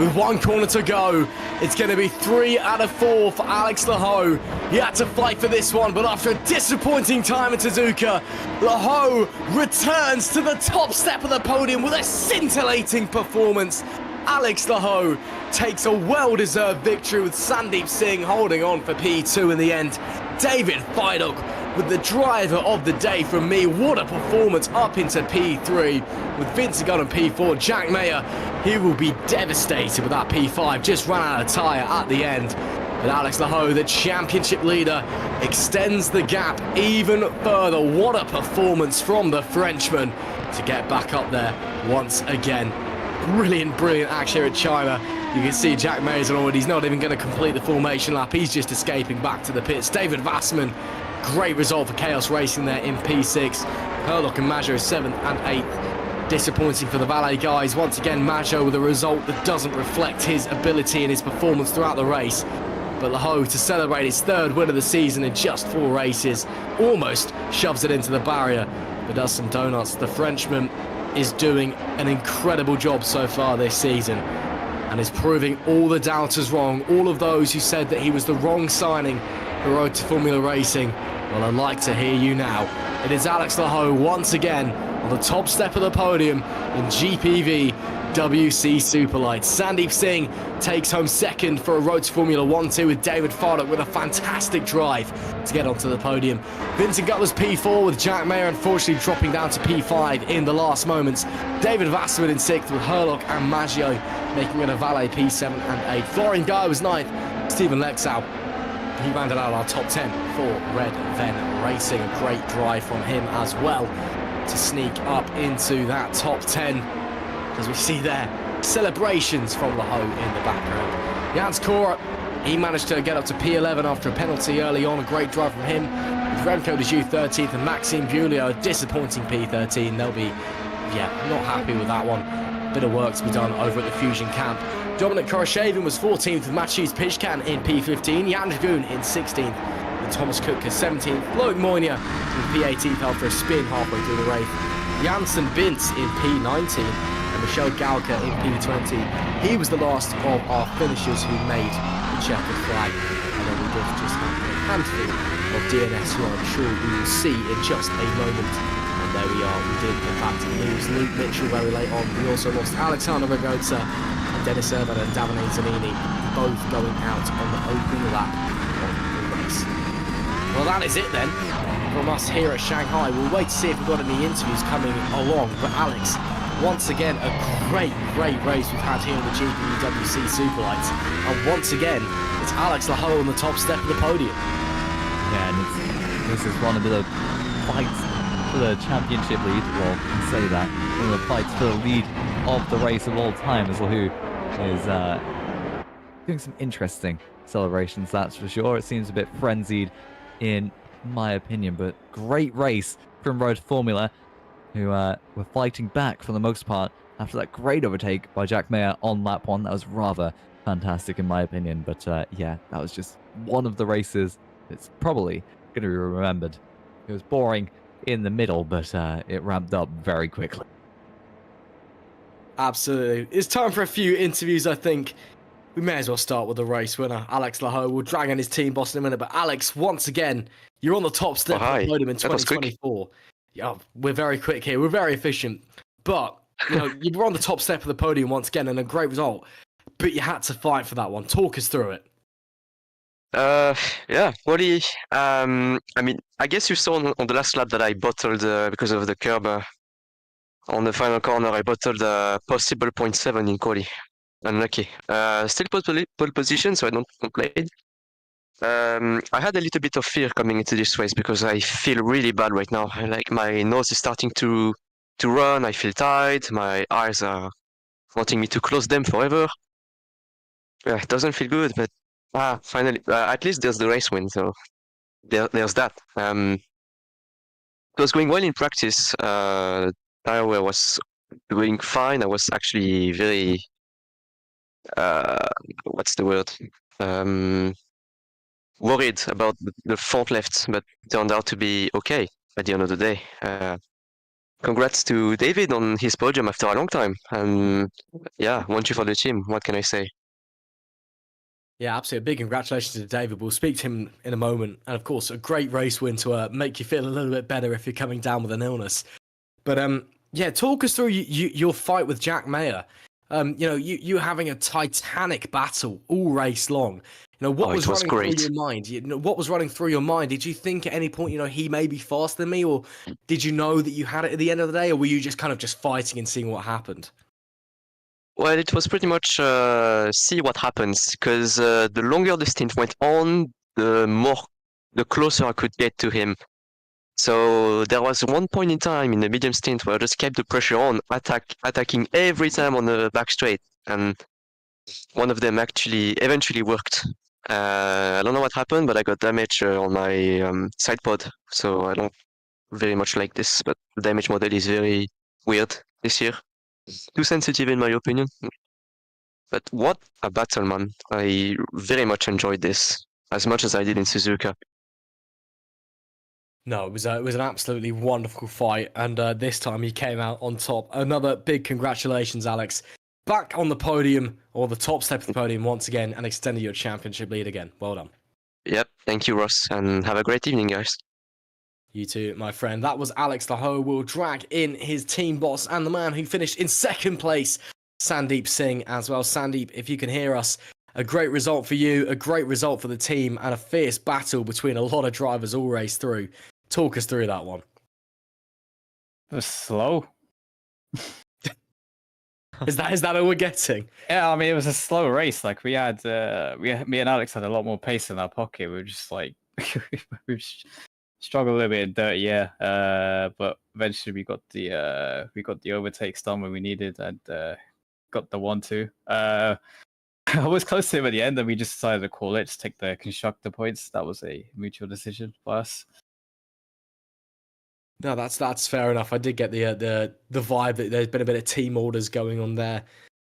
With 1 corner to go, it's going to be 3 out of 4 for Alex Laho. He had to fight for this one, but after a disappointing time at Suzuka, Laho returns to the top step of the podium with a scintillating performance. Alex Laho takes a well-deserved victory, with Sandeep Singh holding on for P2 in the end. David Fidok with the driver of the day from me. What a performance up into P3 with Vincent Gunn on P4. Jack Mayer, he will be devastated with that P5. Just ran out of tyre at the end. But Alex Laho, the championship leader, extends the gap even further. What a performance from the Frenchman to get back up there once again. Brilliant, brilliant action here at China. You can see Jack Mayer's on, he's not even going to complete the formation lap. He's just escaping back to the pits. David Vassman, great result for Chaos Racing there in P6. Herlock and Maggio 7th and 8th. Disappointing for the Valet guys. Once again, Maggio with a result that doesn't reflect his ability and his performance throughout the race. But Laho, to celebrate his 3rd win of the season in just 4 races, almost shoves it into the barrier, but does some donuts. The Frenchman is doing an incredible job so far this season, and is proving all the doubters wrong. All of those who said that he was the wrong signing for Road to Formula Racing, well, I'd like to hear you now. It is Alex Laho once again on the top step of the podium in GPVWC Superlights. Sandeep Singh takes home 2nd for a Road to Formula 1-2 with David Fidok with a fantastic drive to get onto the podium. Vincent Gutler's P4 with Jack Mayer unfortunately dropping down to P5 in the last moments. David Vassman in 6th with Herlock and Maggio making it a Valet P7 and 8. Florian Guy was 9th. Stephen Lexau, he rounded out our top 10 for Red Ven Racing. A great drive from him as well to sneak up into that top 10. As we see there, celebrations from Laho in the background. Jans Cora, he managed to get up to P11 after a penalty early on. A great drive from him. With Remco de Joux 13th and Maxime Bulio a disappointing P13. They'll be, not happy with that one. Bit of work to be done over at the Fusion camp. Dominic Koroshavin was 14th with Matthews Pishkan in P15. Jan Dragoon in 16th with Thomas Cook as 17th. Loic Moynier in P18th after a spin halfway through the race. Janssen Bintz in P19 and Michel Galka in P20. He was the last of our finishers who made the checkered flag. And then we did just have a handful of DNS who I'm sure we will see in just a moment. And there we are, we did in fact lose Luke Mitchell very late on. We also lost Alexander Ragota and Dennis Irvin and Davide Zanini, both going out on the opening lap of the race. Well, that is it then from us here at Shanghai. We'll wait to see if we've got any interviews coming along. But Alex, once again, a great race we've had here in the GPVWC Superlights. And once again, it's Alex Laho on the top step of the podium. Yeah, and this is one of the fights for the championship lead. Well, I can say that. One of the fights for the lead of the race of all time, as Laho is doing some interesting celebrations, that's for sure. It seems a bit frenzied in my opinion, but great race from Road to Formula, who were fighting back for the most part after that great overtake by Jack Mayer on lap 1. That was rather fantastic in my opinion, but that was just one of the races that's probably going to be remembered. It was boring in the middle, but it ramped up very quickly. Absolutely. It's time for a few interviews, I think. We may as well start with the race winner, Alex Laho. We'll drag in his team boss in a minute, but Alex, once again, you're on the top step of the podium in 2024. Yeah, we're very quick here. We're very efficient. But, you were on the top step of the podium once again and a great result. But you had to fight for that one. Talk us through it. Yeah, Wally. I guess you saw on the last lap that I bottled because of the curb on the final corner. I bottled possible 0.7 in quali. Unlucky. Still pole position, so I don't complain. I had a little bit of fear coming into this race because I feel really bad right now. Like my nose is starting to run. I feel tired. My eyes are wanting me to close them forever. Yeah, it doesn't feel good, but finally, at least there's the race win, so there's that. It was going well in practice. Tire wear was doing fine. I was actually very, what's the word? Worried about the front left, but it turned out to be okay at the end of the day. Congrats to David on his podium after a long time. Yeah, want you for the team. What can I say? Yeah, absolutely. Big congratulations to David. We'll speak to him in a moment. And of course, a great race win to make you feel a little bit better if you're coming down with an illness. But yeah, talk us through your fight with Jack Mayer. You having a titanic battle all race long. What was running through your mind? What was running through your mind? Did you think at any point, he may be faster than me, or did you know that you had it at the end of the day, or were you just kind of just fighting and seeing what happened? Well, it was pretty much see what happens, because the longer the stint went on, the closer I could get to him. So there was one point in time in the medium stint where I just kept the pressure on, attacking every time on the back straight, and one of them actually eventually worked. I don't know what happened, but I got damage on my side pod, so I don't very much like this, but the damage model is very weird this year. Too sensitive in my opinion. But what a battle, man. I very much enjoyed this, as much as I did in Suzuka. No, it was an absolutely wonderful fight, and this time he came out on top. Another big congratulations, Alex. Back on the podium, or the top step of the podium once again, and extended your championship lead again. Well done. Yep, thank you, Ross, and have a great evening, guys. You too, my friend. That was Alex Laho. Will drag in his team boss and the man who finished in second place, Sandeep Singh, as well. Sandeep, if you can hear us, a great result for you, a great result for the team, and a fierce battle between a lot of drivers all race through. Talk us through that one. It was slow. Is that all we're getting? Yeah, I mean, it was a slow race. Like me and Alex had a lot more pace in our pocket. We were just like, we struggled a little bit in dirt, yeah. But eventually we got the overtakes done when we needed, and got the 1-2. I was close to him at the end, and we just decided to call it, just take the constructor points. That was a mutual decision for us. No, that's fair enough. I did get the vibe that there's been a bit of team orders going on there.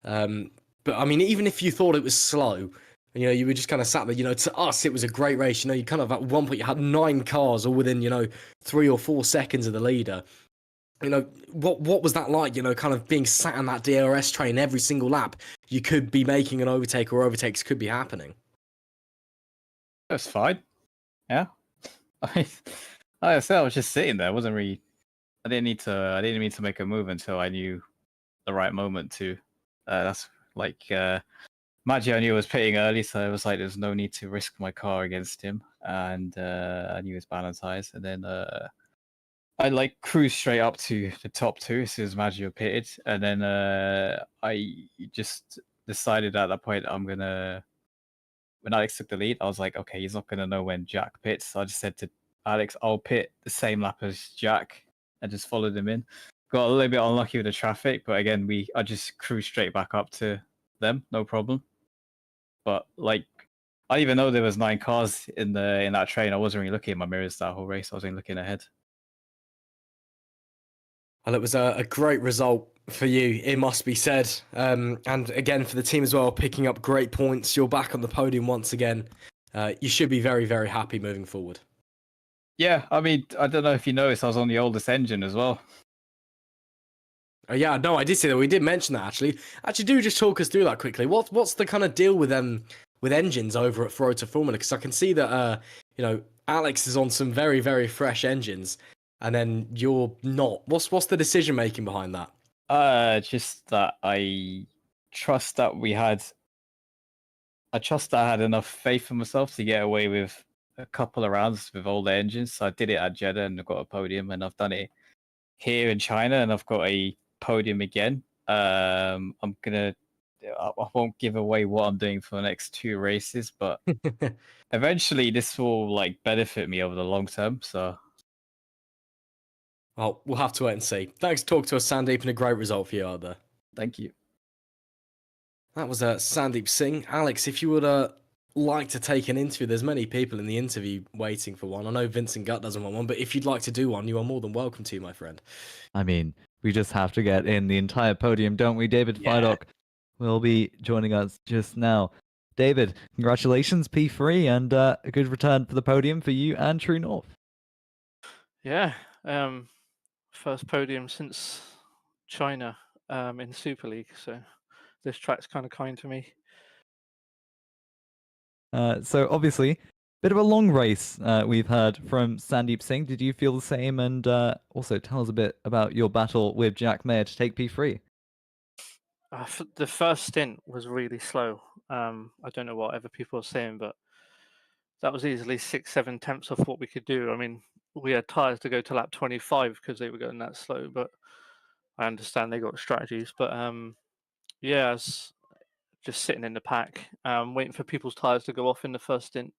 But I mean, even if you thought it was slow, you were just kind of sat there. To us, it was a great race. You kind of at one point you had 9 cars all within 3 or 4 seconds of the leader. What was that like? Kind of being sat on that DRS train every single lap. You could be making an overtake, or overtakes could be happening. That's fine. Yeah. I said I was just sitting there. I didn't need to make a move until I knew the right moment to. That's like Maggio I knew was pitting early, so I was like, there's no need to risk my car against him, and I knew his balance eyes, and then I like cruised straight up to the top 2 as soon as Maggio pitted, and then I just decided at that point when Alex took the lead, I was like, okay, he's not gonna know when Jack pits, so I just said to Alex, I'll pit the same lap as Jack, and just followed him in. Got a little bit unlucky with the traffic, but again, I just cruised straight back up to them, no problem. But like, I didn't even know there was 9 cars in that train. I wasn't really looking at my mirrors that whole race. I was only looking ahead. Well, it was a great result for you, it must be said. And again, for the team as well, picking up great points. You're back on the podium once again. You should be very, very happy moving forward. Yeah, I mean, I don't know if you noticed, I was on the oldest engine as well. Yeah, no, I did see that. We did mention that actually. Actually, do just talk us through that quickly. What's the kind of deal with engines over at Frota Formula? Because I can see that Alex is on some very very fresh engines, and then you're not. What's the decision making behind that? Just that I trust that I had enough faith in myself to get away with a couple of rounds with all the engines. So I did it at Jeddah and I got a podium, and I've done it here in China and I've got a podium again. I won't give away what I'm doing for the next 2 races, but eventually this will like benefit me over the long term. So, Well, we'll have to wait and see. Thanks for talking to us, Sandeep, and a great result for you out there. thank you. That was Sandeep Singh. Alex, if you would like to take an interview, there's many people in the interview waiting for one. I know Vincent Gutt doesn't want one, but if you'd like to do one, you are more than welcome to, my friend. I mean, we just have to get in the entire podium, don't we? David Fidok will be joining us just now. David, congratulations, P3, and a good return for the podium for you and True North. Yeah, first podium since China in Super League, so this track's kind of kind to me. So obviously, bit of a long race we've heard from Sandeep Singh. Did you feel the same? And also tell us a bit about your battle with Jack Mayer to take P3. The first stint was really slow. I don't know what other people are saying, but that was easily 6-7 tenths of what we could do. I mean, we had tyres to go to lap 25 because they were going that slow, but I understand they got strategies. But yeah, I was just sitting in the pack, waiting for people's tyres to go off in the first stint,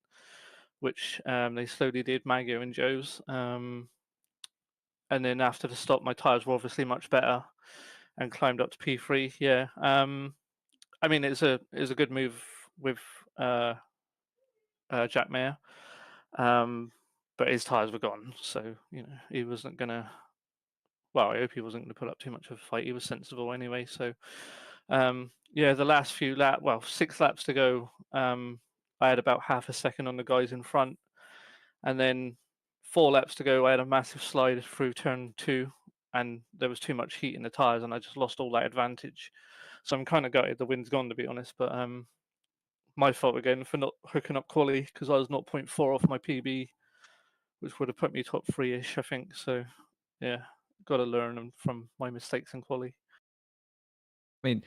which they slowly did, Maggio and Joe's. And then after the stop, my tyres were obviously much better and climbed up to P3. Yeah. I mean, it's a good move with Jack Mayer. But his tyres were gone, so he wasn't gonna. Well, I hope he wasn't gonna put up too much of a fight. He was sensible anyway. So, yeah, the last few 6 laps to go. I had about half a second on the guys in front, and then 4 laps to go. I had a massive slide through turn 2, and there was too much heat in the tyres, and I just lost all that advantage. So I'm kind of gutted the wind's gone, to be honest. But my fault again for not hooking up quali because I was 0.4 off my PB, which would have put me top 3-ish, I think. So, yeah, got to learn from my mistakes in quali. I mean,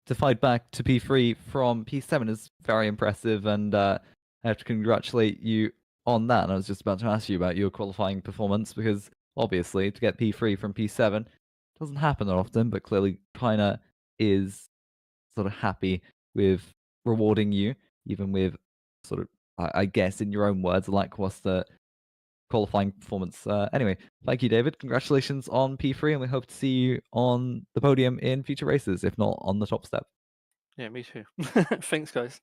to fight back to P3 from P7 is very impressive, and I have to congratulate you on that. And I was just about to ask you about your qualifying performance, because obviously to get P3 from P7 doesn't happen that often, but clearly China is sort of happy with rewarding you, even with sort of, I guess in your own words, a lackluster qualifying performance. Anyway, thank you, David. Congratulations on P3, and we hope to see you on the podium in future races, if not on the top step. Yeah, me too. Thanks, guys.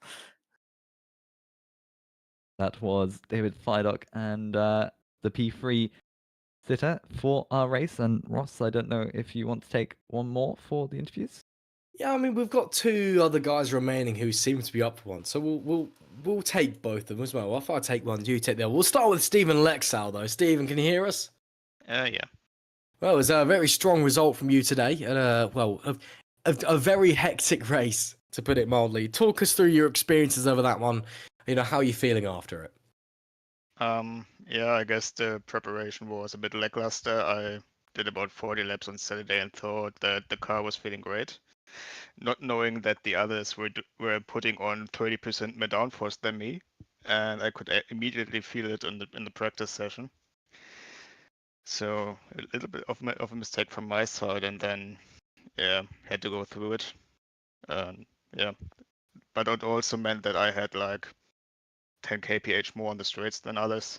That was David Fidok and the P3 sitter for our race. And Ross, I don't know if you want to take one more for the interviews. Yeah, I mean we've got 2 other guys remaining who seem to be up for one, so we'll take both of them as well. If I take one, you take the other. We'll start with Stephen Lexal though. Stephen, can you hear us? Yeah. Well, it was a very strong result from you today, and a very hectic race, to put it mildly. Talk us through your experiences over that one. How are you feeling after it? Yeah, I guess the preparation was a bit lackluster. I did about 40 laps on Saturday and thought that the car was feeling great, not knowing that the others were putting on 30% more downforce than me, and I could immediately feel it in the practice session. So a little bit of a mistake from my side, and then had to go through it. Yeah, but it also meant that I had like 10 kph more on the straights than others,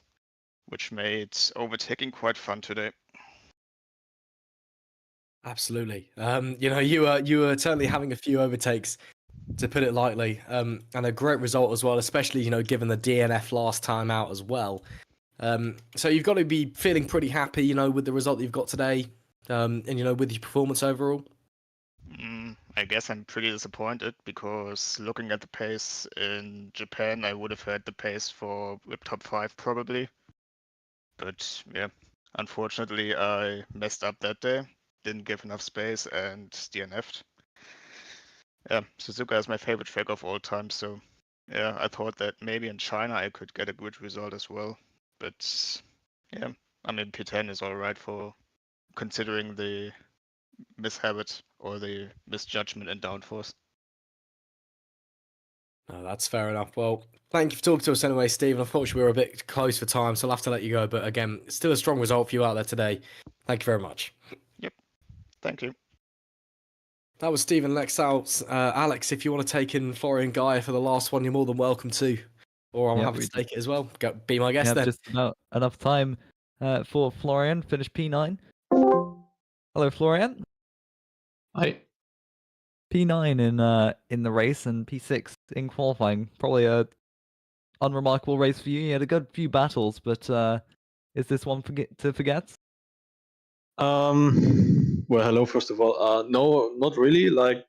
which made overtaking quite fun today. Absolutely. You were certainly having a few overtakes, to put it lightly, and a great result as well, especially given the DNF last time out as well. So you've got to be feeling pretty happy, with the result that you've got today, and with your performance overall. I guess I'm pretty disappointed because looking at the pace in Japan, I would have had the pace for top 5 probably. But yeah, unfortunately, I messed up that day. didn't give enough space and DNF'd. Yeah, Suzuka is my favorite track of all time, so yeah, I thought that maybe in China I could get a good result as well. But yeah, I mean, P10 is alright for considering the mishabit or the misjudgment in downforce. No, that's fair enough. Well, thank you for talking to us anyway, Steve. Unfortunately, we're a bit close for time, so I'll have to let you go. But again, still a strong result for you out there today. Thank you very much. Yep, thank you. That was Stephen Lexout. Alex, if you want to take in Florian Guy for the last one, you're more than welcome to. Or I'm Yeah, happy we to take it as well. Go, be my We guest have then. just about enough time for Florian. Finish P9. Hello, Florian. Hi. P9 in the race and P6 in qualifying. Probably a unremarkable race for you. You had a good few battles, but is this one to forget? Well, hello, first of all. No, not really. Like,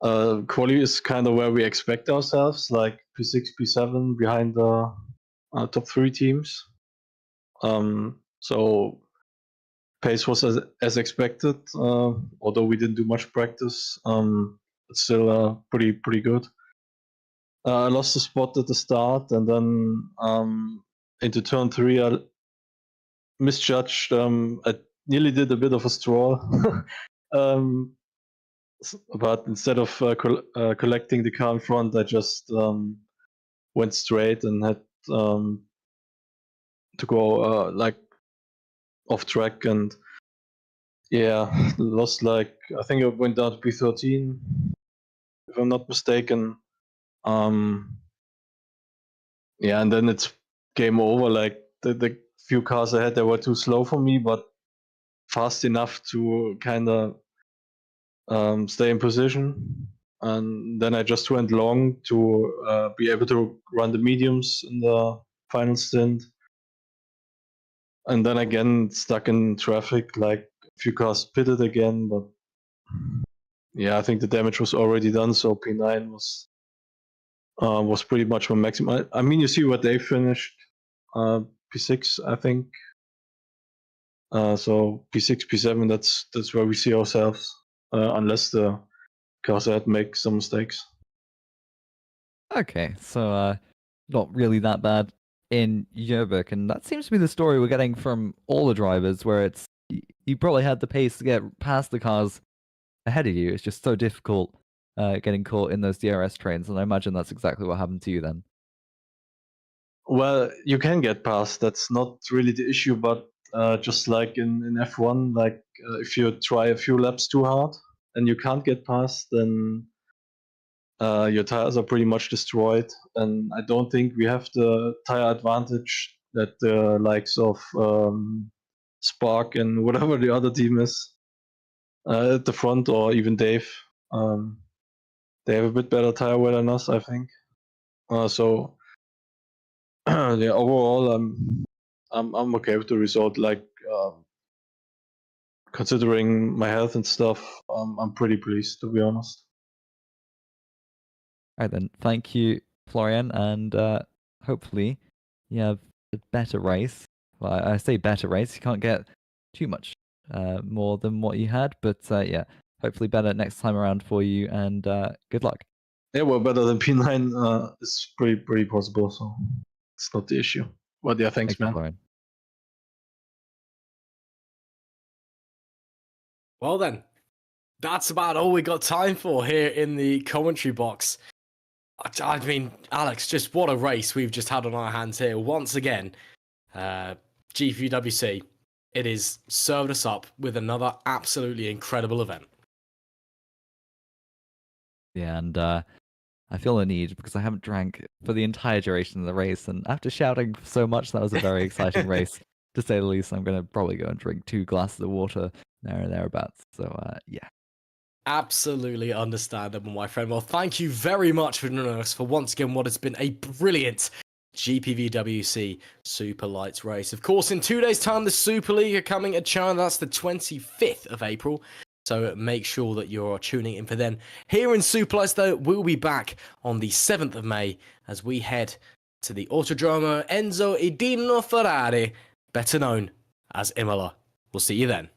quali is kind of where we expect ourselves, like P6, P7 behind the top 3 teams. So pace was as expected, although we didn't do much practice. It's still pretty good. I lost the spot at the start, and then into turn 3, I misjudged. I nearly did a bit of a stroll, but instead of collecting the car in front, I just went straight and had to go like off track, and yeah, lost like, I think I went down to P13, if I'm not mistaken. Yeah, and then it's game over. Like the few cars ahead, they were too slow for me, but fast enough to kind of stay in position. And then I just went long to be able to run the mediums in the final stint. And then again, stuck in traffic, like a few cars pitted again. But yeah, I think the damage was already done. So P9 was pretty much my maximum. I mean, you see what they finished. P6, I think. So P6, P7, that's where we see ourselves, unless the cars ahead make some mistakes. Okay, so not really that bad in Yerbuk, and that seems to be the story we're getting from all the drivers, where it's you probably had the pace to get past the cars ahead of you. It's just so difficult getting caught in those DRS trains, and I imagine that's exactly what happened to you then. Well, you can get past. That's not really the issue, but just like in F1, like if you try a few laps too hard and you can't get past, then your tires are pretty much destroyed. And I don't think we have the tire advantage that the likes of Spark and whatever the other team is at the front, or even Dave. They have a bit better tire wear than us, I think. So yeah, overall, I'm okay with the result. Like, considering my health and stuff, I'm pretty pleased, to be honest. All right then, thank you, Florian, and hopefully you have a better race. Well, I say better race. You can't get too much more than what you had, but yeah, hopefully better next time around for you, and good luck. Yeah, well, better than P9 is pretty possible, so it's not the issue. But yeah, thanks, Thank you, man. Florian. Well then, that's about all we got time for here in the commentary box. I mean, Alex, just what a race we've just had on our hands here. Once again, GPVWC, it is served us up with another absolutely incredible event. Yeah, and I feel a need because I haven't drank for the entire duration of the race, and after shouting so much, that was a very exciting race, to say the least. I'm going to probably go and drink 2 glasses of water there and thereabouts. So yeah. Absolutely understandable, my friend. Well, thank you very much for joining us for once again what has been a brilliant GPVWC Superlights race. Of course, in 2 days' time, the Super League are coming to China. That's the 25th of April. So make sure that you're tuning in for then. Here in Superlights, though, we'll be back on the 7th of May as we head to the Autodromo Enzo Edino Ferrari, better known as Imola. We'll see you then.